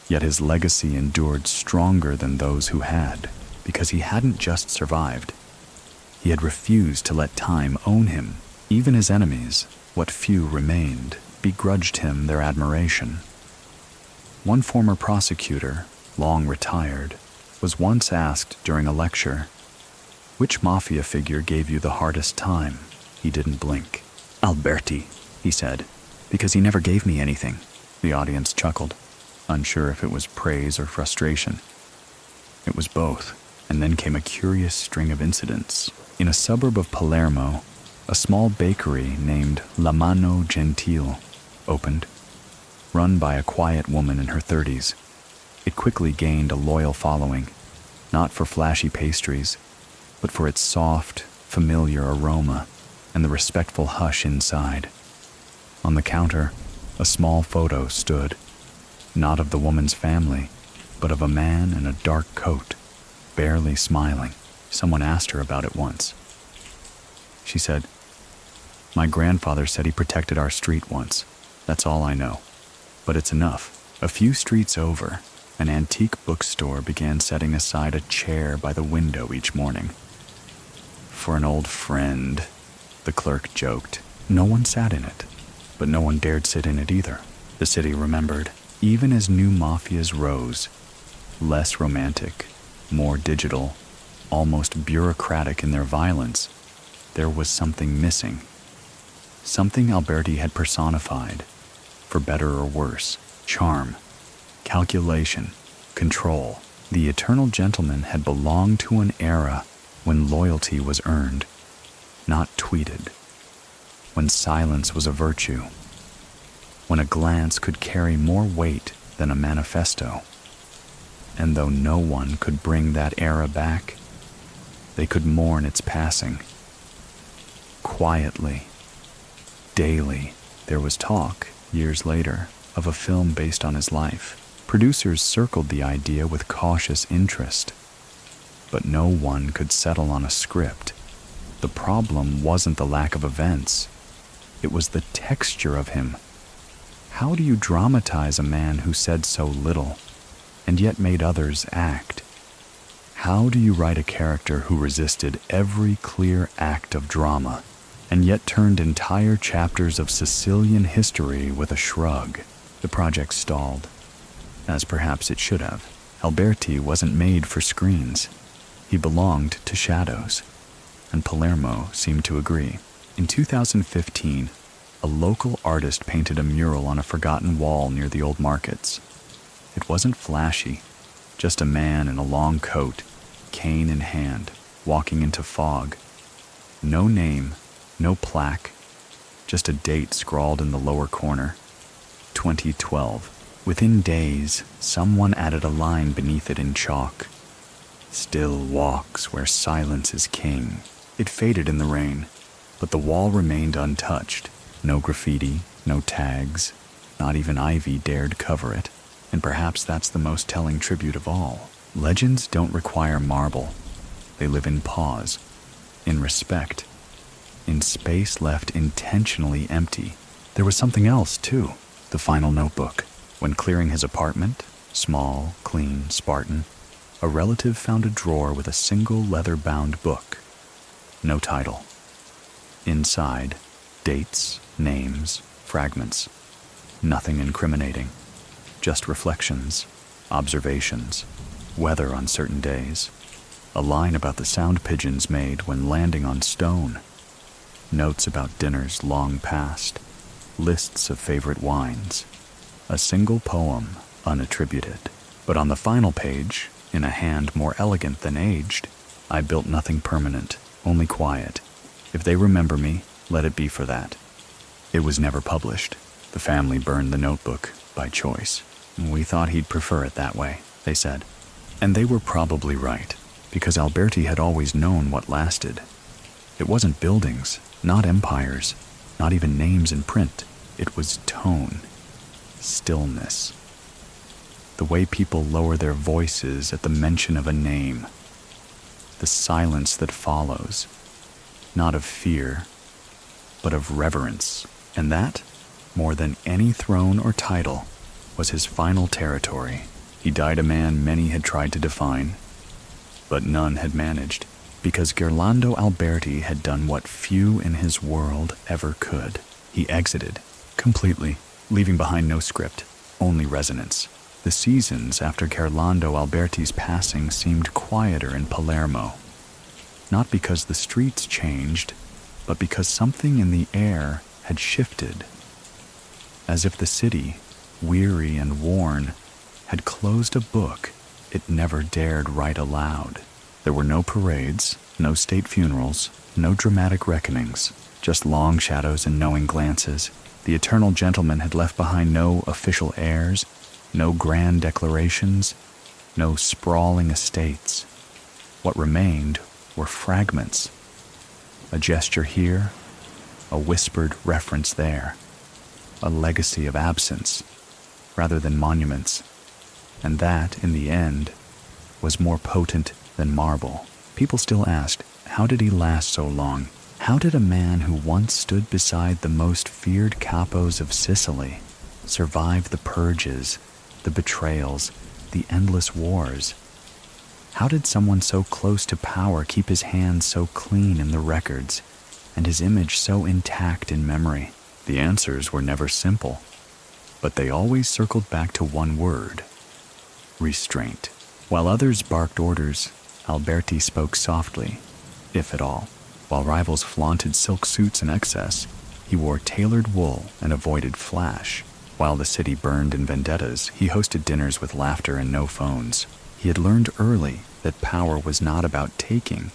Yet his legacy endured stronger than those who had, because he hadn't just survived. He had refused to let time own him. Even his enemies, what few remained, begrudged him their admiration. One former prosecutor, long retired, was once asked during a lecture, "Which mafia figure gave you the hardest time?" He didn't blink. "Alberti," he said, "because he never gave me anything." The audience chuckled, unsure if it was praise or frustration. It was both, and then came a curious string of incidents. In a suburb of Palermo, a small bakery named La Mano Gentile opened, run by a quiet woman in her 30s. It quickly gained a loyal following, not for flashy pastries, but for its soft, familiar aroma and the respectful hush inside. On the counter, a small photo stood, not of the woman's family, but of a man in a dark coat, barely smiling. Someone asked her about it once. She said, "My grandfather said he protected our street once. That's all I know. But it's enough." A few streets over, an antique bookstore began setting aside a chair by the window each morning. "For an old friend," the clerk joked. No one sat in it, but no one dared sit in it either. The city remembered, even as new mafias rose, less romantic, more digital, almost bureaucratic in their violence, there was something missing. Something Alberti had personified, for better or worse: charm, calculation, control. The eternal gentleman had belonged to an era when loyalty was earned, not tweeted, when silence was a virtue, when a glance could carry more weight than a manifesto. And though no one could bring that era back, they could mourn its passing. Quietly, daily, there was talk, years later, of a film based on his life. Producers circled the idea with cautious interest, but no one could settle on a script. The problem wasn't the lack of events, it was the texture of him. How do you dramatize a man who said so little, and yet made others act? How do you write a character who resisted every clear act of drama, and yet turned entire chapters of Sicilian history with a shrug? The project stalled, as perhaps it should have. Alberti wasn't made for screens. He belonged to shadows, and Palermo seemed to agree. In 2015, a local artist painted a mural on a forgotten wall near the old markets. It wasn't flashy, just a man in a long coat, cane in hand, walking into fog. No name, no plaque, just a date scrawled in the lower corner, 2012. Within days, someone added a line beneath it in chalk: "Still walks where silence is king." It faded in the rain, but the wall remained untouched. No graffiti, no tags, not even ivy dared cover it. And perhaps that's the most telling tribute of all. Legends don't require marble. They live in pause, in respect, in space left intentionally empty. There was something else, too. The final notebook. When clearing his apartment, small, clean, Spartan, a relative found a drawer with a single leather-bound book. No title. Inside, dates, names, fragments. Nothing incriminating. Just reflections, observations, weather on certain days. A line about the sound pigeons made when landing on stone. Notes about dinners long past. Lists of favorite wines. A single poem, unattributed. But on the final page, in a hand more elegant than aged, I built nothing permanent, only quiet. If they remember me, let it be for that. It was never published. The family burned the notebook, by choice. We thought he'd prefer it that way, they said. And they were probably right, because Alberti had always known what lasted. It wasn't buildings, not empires, not even names in print. It was tone, stillness. The way people lower their voices at the mention of a name. The silence that follows, not of fear, but of reverence. And that, more than any throne or title, was his final territory. He died a man many had tried to define, but none had managed, because Gerlando Alberti had done what few in his world ever could. He exited, completely, leaving behind no script, only resonance. The seasons after Gerlando Alberti's passing seemed quieter in Palermo, not because the streets changed, but because something in the air had shifted, as if the city, weary and worn, had closed a book it never dared write aloud. There were no parades, no state funerals, no dramatic reckonings, just long shadows and knowing glances. The eternal gentleman had left behind no official heirs, no grand declarations, no sprawling estates. What remained were fragments. A gesture here, a whispered reference there, a legacy of absence rather than monuments. And that, in the end, was more potent than marble. People still asked, how did he last so long? How did a man who once stood beside the most feared capos of Sicily survive the purges, the betrayals, the endless wars? How did someone so close to power keep his hands so clean in the records and his image so intact in memory? The answers were never simple, but they always circled back to one word: restraint. While others barked orders, Alberti spoke softly, if at all. While rivals flaunted silk suits in excess, he wore tailored wool and avoided flash. While the city burned in vendettas, he hosted dinners with laughter and no phones. He had learned early that power was not about taking,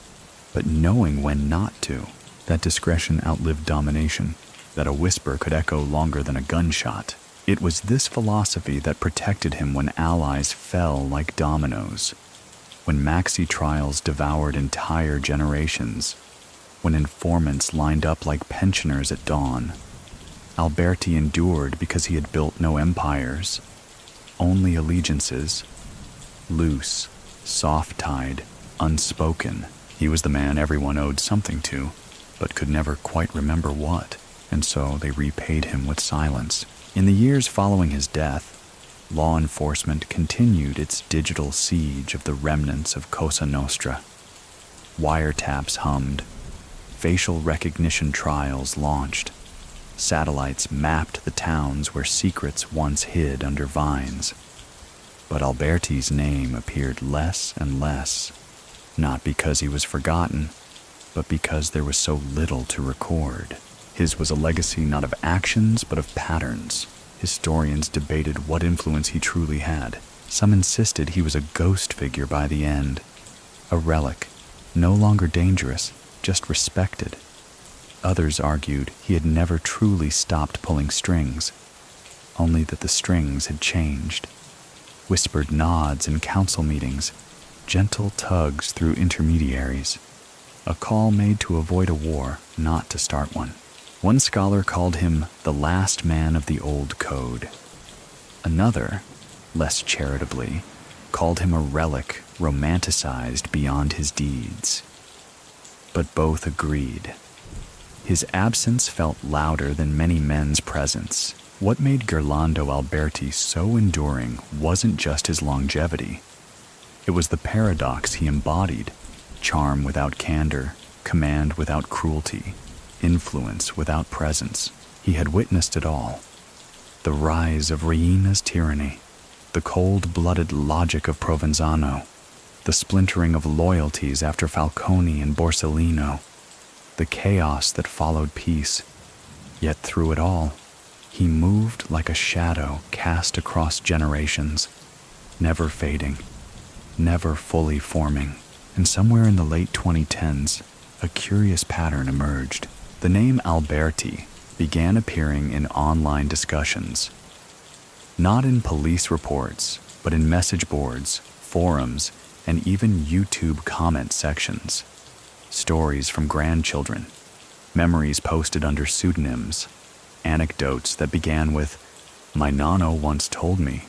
but knowing when not to. That discretion outlived domination, that a whisper could echo longer than a gunshot. It was this philosophy that protected him when allies fell like dominoes, when maxi trials devoured entire generations, when informants lined up like pensioners at dawn. Alberti endured because he had built no empires, only allegiances, loose, soft-tied, unspoken. He was the man everyone owed something to, but could never quite remember what, and so they repaid him with silence. In the years following his death, law enforcement continued its digital siege of the remnants of Cosa Nostra. Wiretaps hummed, facial recognition trials launched, satellites mapped the towns where secrets once hid under vines. But Alberti's name appeared less and less, not because he was forgotten, but because there was so little to record. His was a legacy not of actions, but of patterns. Historians debated what influence he truly had. Some insisted he was a ghost figure by the end, a relic, no longer dangerous, just respected. Others argued he had never truly stopped pulling strings, only that the strings had changed. Whispered nods in council meetings, gentle tugs through intermediaries. A call made to avoid a war, not to start one. One scholar called him the last man of the old code. Another, less charitably, called him a relic romanticized beyond his deeds. But both agreed. His absence felt louder than many men's presence. What made Gerlando Alberti so enduring wasn't just his longevity. It was the paradox he embodied: charm without candor, command without cruelty, influence without presence. He had witnessed it all. The rise of Reina's tyranny, the cold-blooded logic of Provenzano, the splintering of loyalties after Falcone and Borsellino, the chaos that followed peace. Yet through it all, he moved like a shadow cast across generations, never fading, never fully forming. And somewhere in the late 2010s, a curious pattern emerged. The name Alberti began appearing in online discussions, not in police reports, but in message boards, forums, and even YouTube comment sections. Stories from grandchildren, memories posted under pseudonyms, anecdotes that began with, "My nonno once told me,"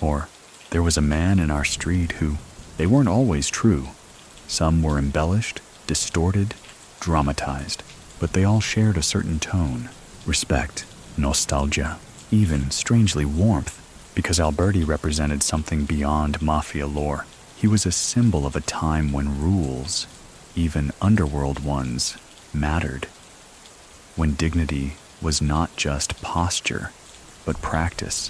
or "There was a man in our street who..." They weren't always true. Some were embellished, distorted, dramatized, but they all shared a certain tone: respect, nostalgia, even, strangely, warmth, because Alberti represented something beyond mafia lore. He was a symbol of a time when rules, even underworld ones, mattered. When dignity was not just posture, but practice.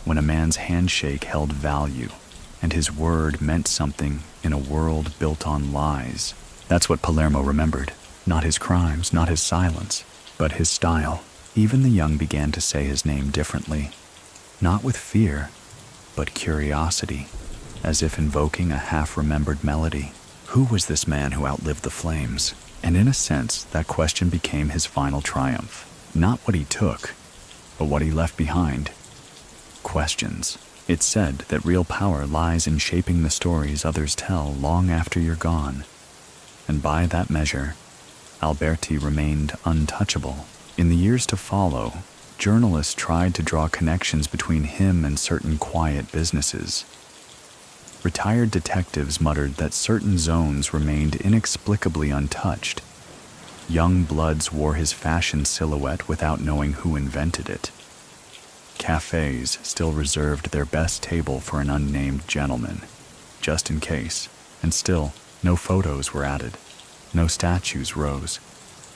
When a man's handshake held value, and his word meant something in a world built on lies. That's what Palermo remembered. Not his crimes, not his silence, but his style. Even the young began to say his name differently. Not with fear, but curiosity, as if invoking a half-remembered melody. Who was this man who outlived the flames? And in a sense, that question became his final triumph. Not what he took, but what he left behind. Questions. It's said that real power lies in shaping the stories others tell long after you're gone. And by that measure, Alberti remained untouchable. In the years to follow, journalists tried to draw connections between him and certain quiet businesses. Retired detectives muttered that certain zones remained inexplicably untouched. Young bloods wore his fashion silhouette without knowing who invented it. Cafes still reserved their best table for an unnamed gentleman, just in case, and still, no photos were added, no statues rose,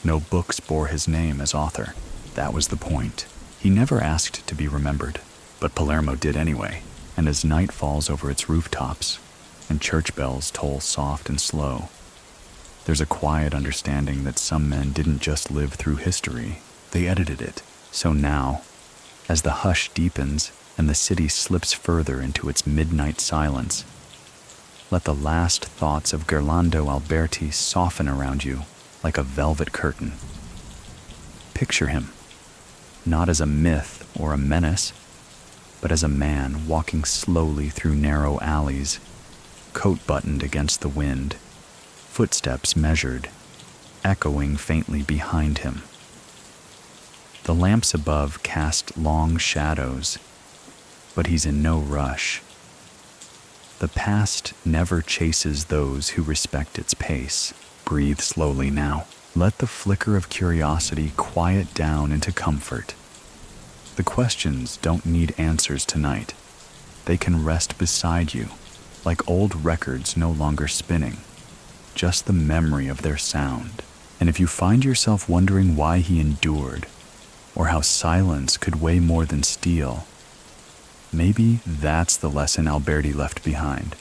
no books bore his name as author. That was the point. He never asked to be remembered, but Palermo did anyway, and as night falls over its rooftops, and church bells toll soft and slow, there's a quiet understanding that some men didn't just live through history, they edited it. So now, as the hush deepens and the city slips further into its midnight silence, let the last thoughts of Gerlando Alberti soften around you like a velvet curtain. Picture him, not as a myth or a menace, but as a man walking slowly through narrow alleys, coat buttoned against the wind, footsteps measured, echoing faintly behind him. The lamps above cast long shadows, but he's in no rush. The past never chases those who respect its pace. Breathe slowly now. Let the flicker of curiosity quiet down into comfort. The questions don't need answers tonight. They can rest beside you, like old records no longer spinning, just the memory of their sound. And if you find yourself wondering why he endured, or how silence could weigh more than steel, maybe that's the lesson Alberti left behind.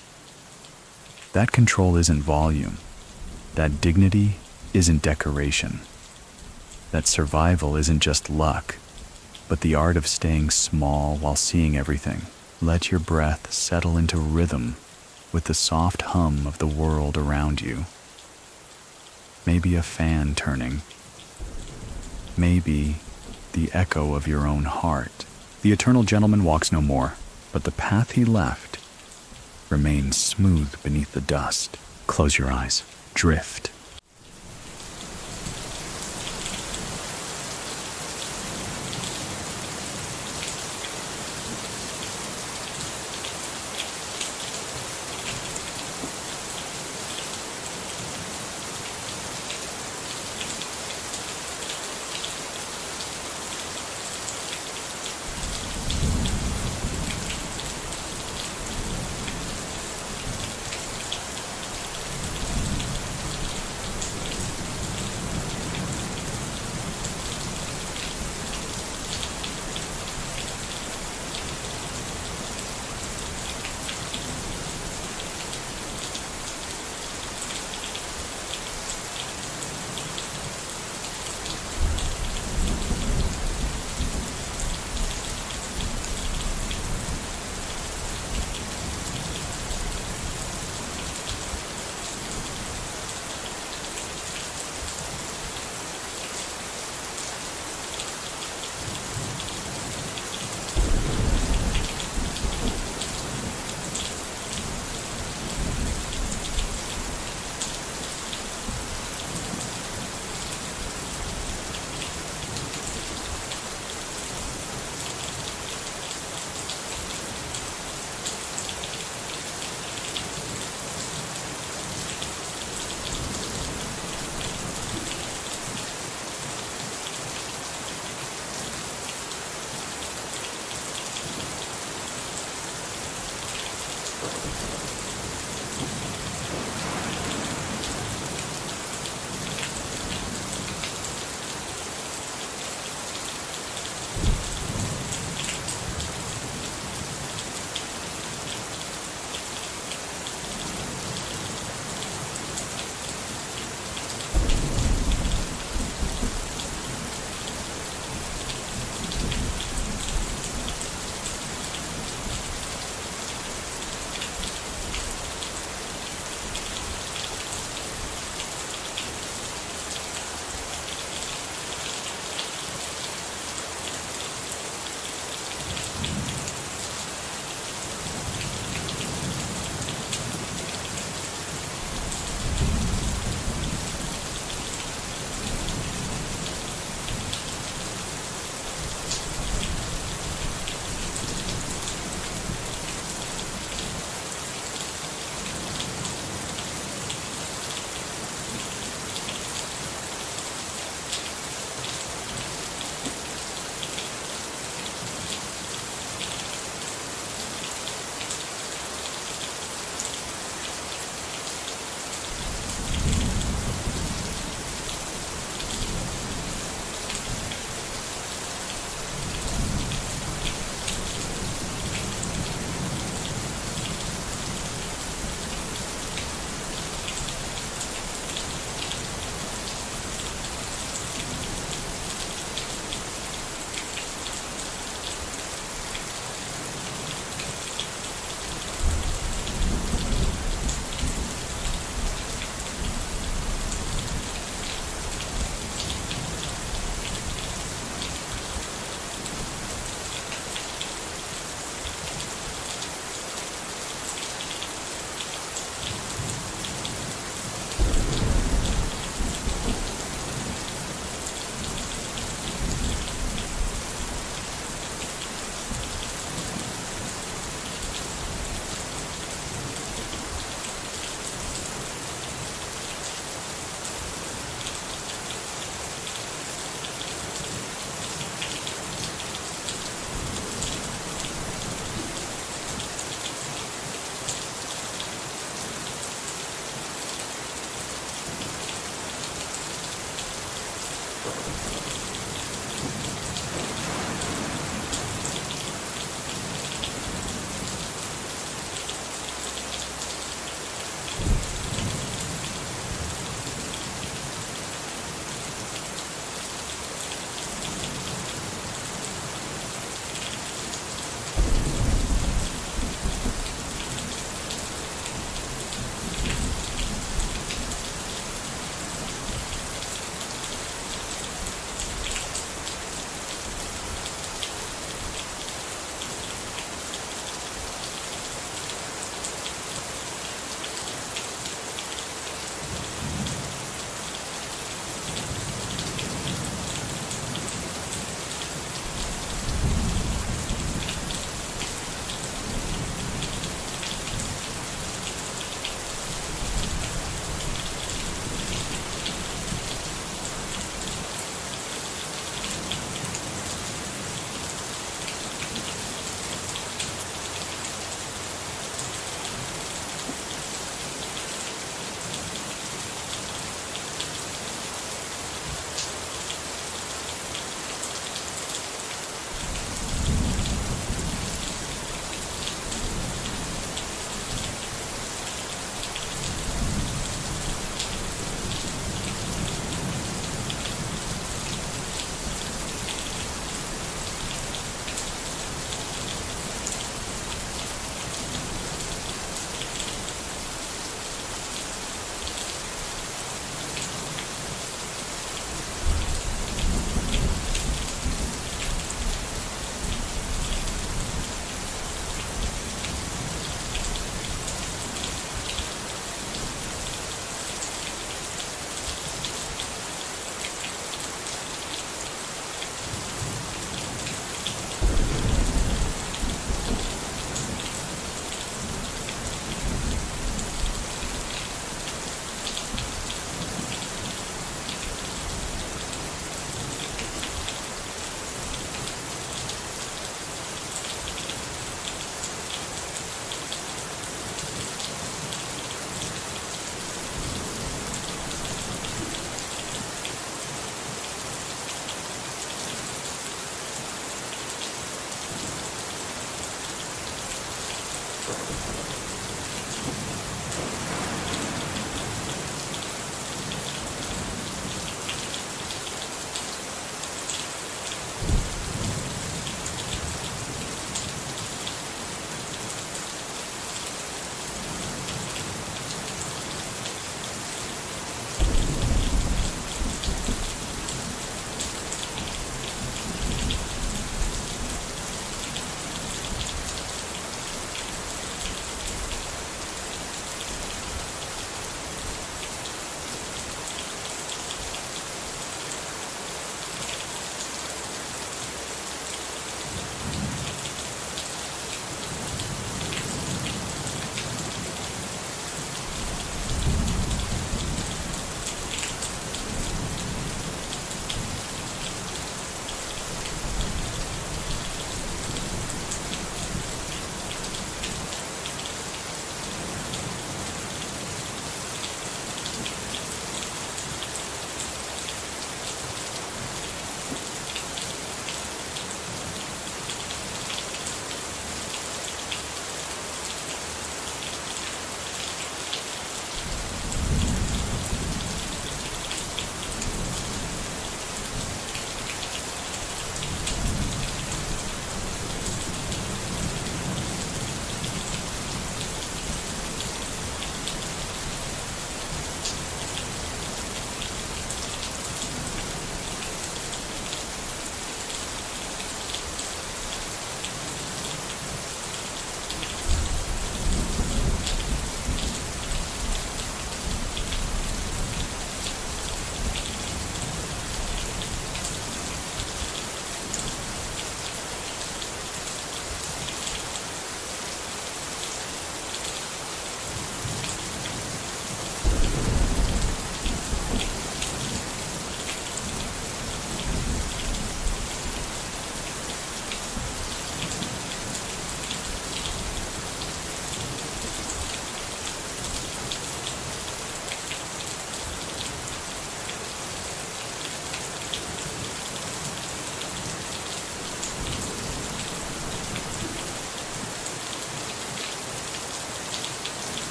That control isn't volume. That dignity isn't decoration. That survival isn't just luck, but the art of staying small while seeing everything. Let your breath settle into rhythm with the soft hum of the world around you. Maybe a fan turning. Maybe the echo of your own heart. The eternal gentleman walks no more, but the path he left remains smooth beneath the dust. Close your eyes. Drift.